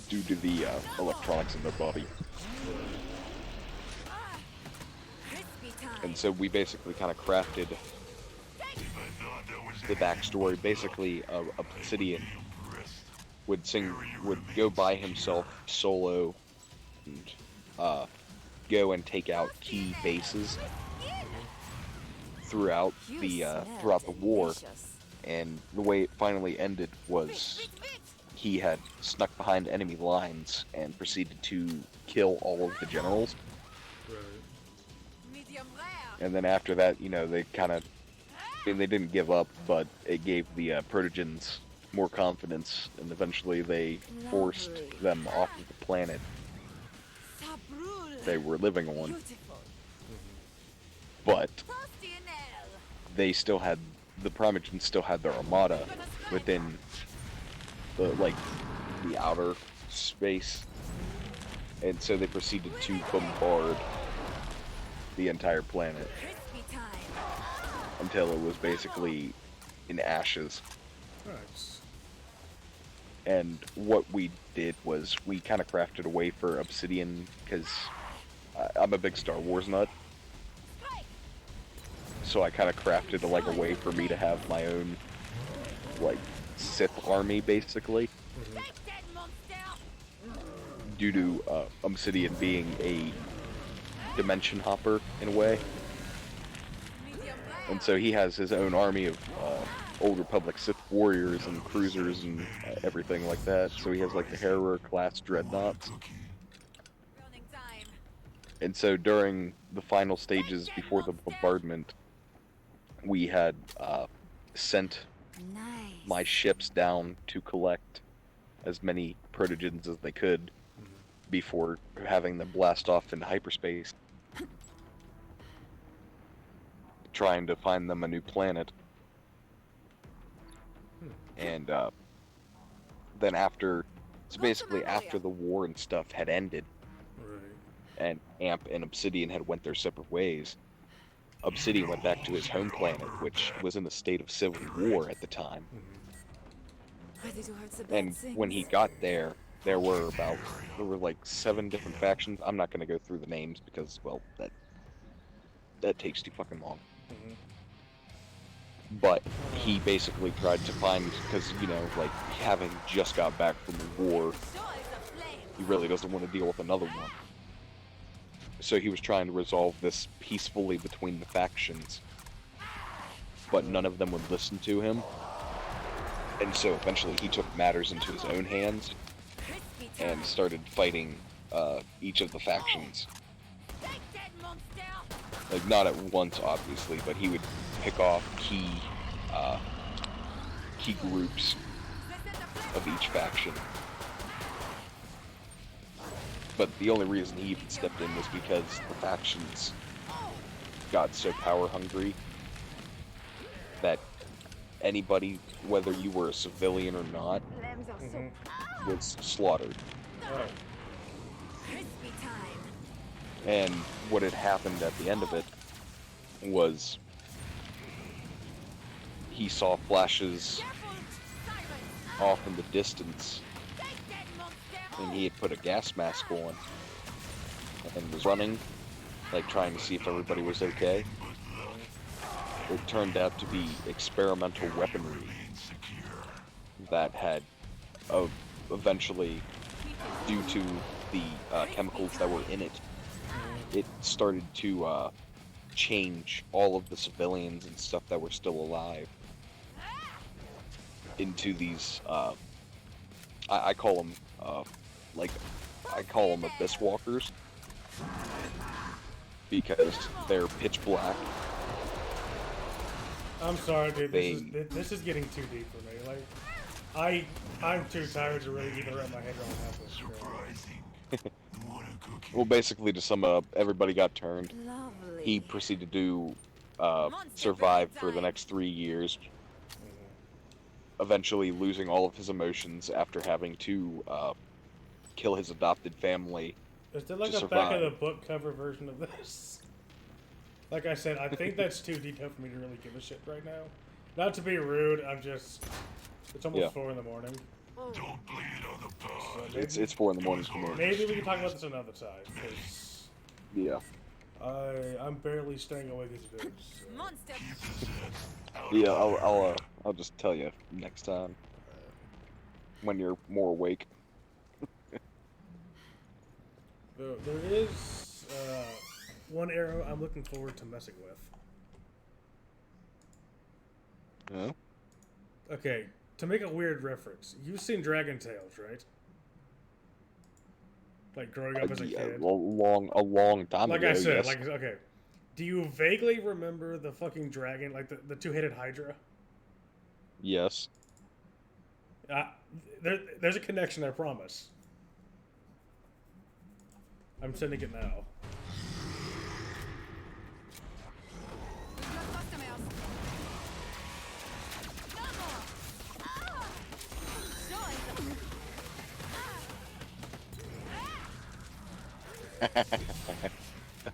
S4: due to the electronics in their body. And so we basically kind of crafted the backstory. Basically, Obsidian would go by himself solo and go and take out key bases throughout the war. And the way it finally ended was he had snuck behind enemy lines and proceeded to kill all of the generals. And then after that, you know, they kind of, they didn't give up, but it gave the protogens more confidence, and eventually they forced them off of the planet they were living on. But they still had, the primogens still had their armada within the outer space, and so they proceeded to bombard the entire planet until it was basically in ashes.
S3: Nice.
S4: And what we did was we kind of crafted a way for Obsidian, because I'm a big Star Wars nut, so I kind of crafted a way for me to have my own Sith army, basically. Due to Obsidian being a dimension hopper in a way. And so he has his own army of Old Republic Sith warriors and cruisers and everything like that. So he has the Harrower class dreadnoughts. And so during the final stages before the bombardment, we had sent my ships down to collect as many protogens as they could before having them blast off into hyperspace, trying to find them a new planet. And then after the war and stuff had ended, and Amp and Obsidian had went their separate ways, Obsidian went back to his home planet, which was in a state of civil war at the time. And when he got there, there were 7 different factions. I'm not going to go through the names because, well, that takes too fucking long. But he basically tried to find, because, having just got back from the war, he really doesn't want to deal with another one. So he was trying to resolve this peacefully between the factions, but none of them would listen to him. And so eventually he took matters into his own hands and started fighting each of the factions. Not at once, obviously, but he would pick off key groups of each faction. But the only reason he even stepped in was because the factions got so power hungry that anybody, whether you were a civilian or not, was slaughtered.
S3: Right.
S4: And what had happened at the end of it was he saw flashes
S1: Careful! Siren!
S4: off in the distance,
S1: Take that monster!
S4: and he had put a gas mask on and was running, like trying to see if everybody was okay. It turned out to be experimental weaponry that had eventually, due to the chemicals that were in it, it started to change all of the civilians and stuff that were still alive into these, I call them, I call them abyss walkers, because they're pitch black.
S3: I'm sorry, dude.
S4: They-
S3: This is getting too deep for me. Like, I'm too tired to really even wrap my head around half this shit.
S2: Surprising. What a cookie.
S4: Well, basically, to sum up, everybody got turned.
S1: Lovely.
S4: He proceeded to survive for the next 3 years, eventually losing all of his emotions after having to kill his adopted family.
S3: Is there like
S4: to
S3: a back of the
S4: survive.
S3: book cover version of this? Like I said, I think that's too detailed for me to really give a shit right now. Not to be rude, I'm just. It's almost
S4: Yeah.
S3: 4 in the morning.
S2: Don't bleed on the pod.
S4: It's 4 in the morning for me.
S3: Maybe we can talk about this another time, because
S4: Yeah.
S3: I'm barely staying awake as it is. So.
S1: Monster!
S4: Yeah, I'll just tell you next time when you're more awake.
S3: There is one arrow I'm looking forward to messing with.
S4: Yeah.
S3: Okay, to make a weird reference, you've seen Dragon Tales, right? Like growing up as a
S4: Yeah,
S3: kid.
S4: a long time
S3: Like
S4: ago.
S3: I said,
S4: yes.
S3: like okay. Do you vaguely remember the fucking dragon, like the two-headed Hydra?
S4: Yes.
S3: There's a connection, I promise. I'm sending it now.
S1: We've got customers. No more! Ah! Joy!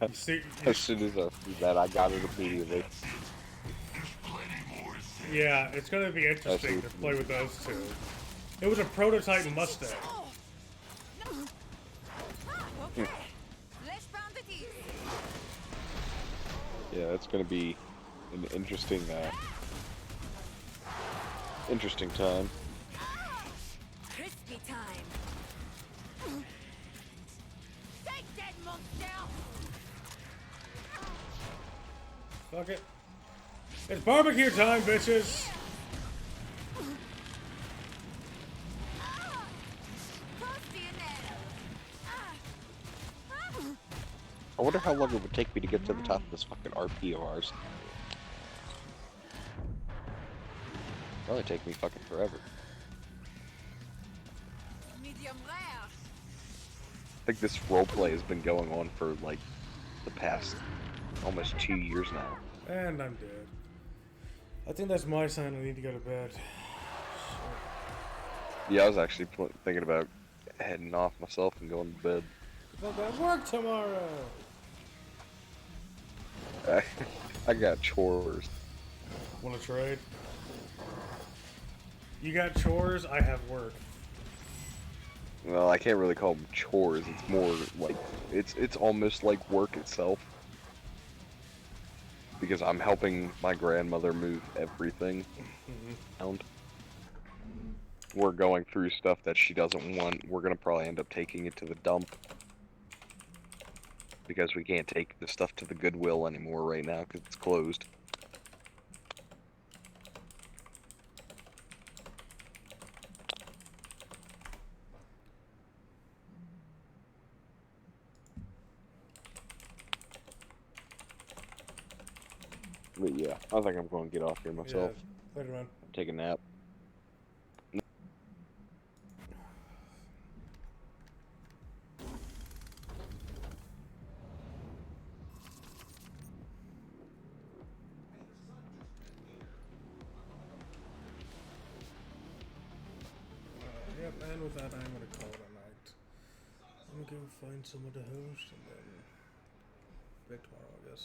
S3: You see,
S4: As soon as I see that, I got it immediately.
S3: yeah, it's gonna be interesting to play with those two. It was a prototype Mustang.
S1: Oh! No! Ah, okay. Flesh bound it is.
S4: Yeah, it's gonna be an interesting, interesting time.
S1: Crispy time. Take that monster!
S3: Fuck it. It's barbecue time, bitches!
S1: Ah! Toasty in there! Ah! Ah!
S4: I wonder how long it would take me to get to the top of this fucking RP of ours. Probably take me fucking forever.
S1: Medium rare!
S4: I think this roleplay has been going on for like the past almost 2 years now.
S3: And I'm dead. I think that's my sign I need to go to bed.
S4: Yeah, I was actually thinking about heading off myself and going to bed.
S3: I got work tomorrow!
S4: I got chores.
S3: Wanna trade? You got chores, I have work.
S4: Well, I can't really call them chores. It's more like it's almost like work itself. Because I'm helping my grandmother move everything around. We're going through stuff that she doesn't want. We're gonna probably end up taking it to the dump. Because we can't take the stuff to the Goodwill anymore right now because it's closed. But yeah, I think I'm going to get off here myself.
S3: Yeah, later on.
S4: Take a nap.
S3: Yep, and with that, I'm gonna call it a night. I'm gonna go find someone to host and then back tomorrow, I guess.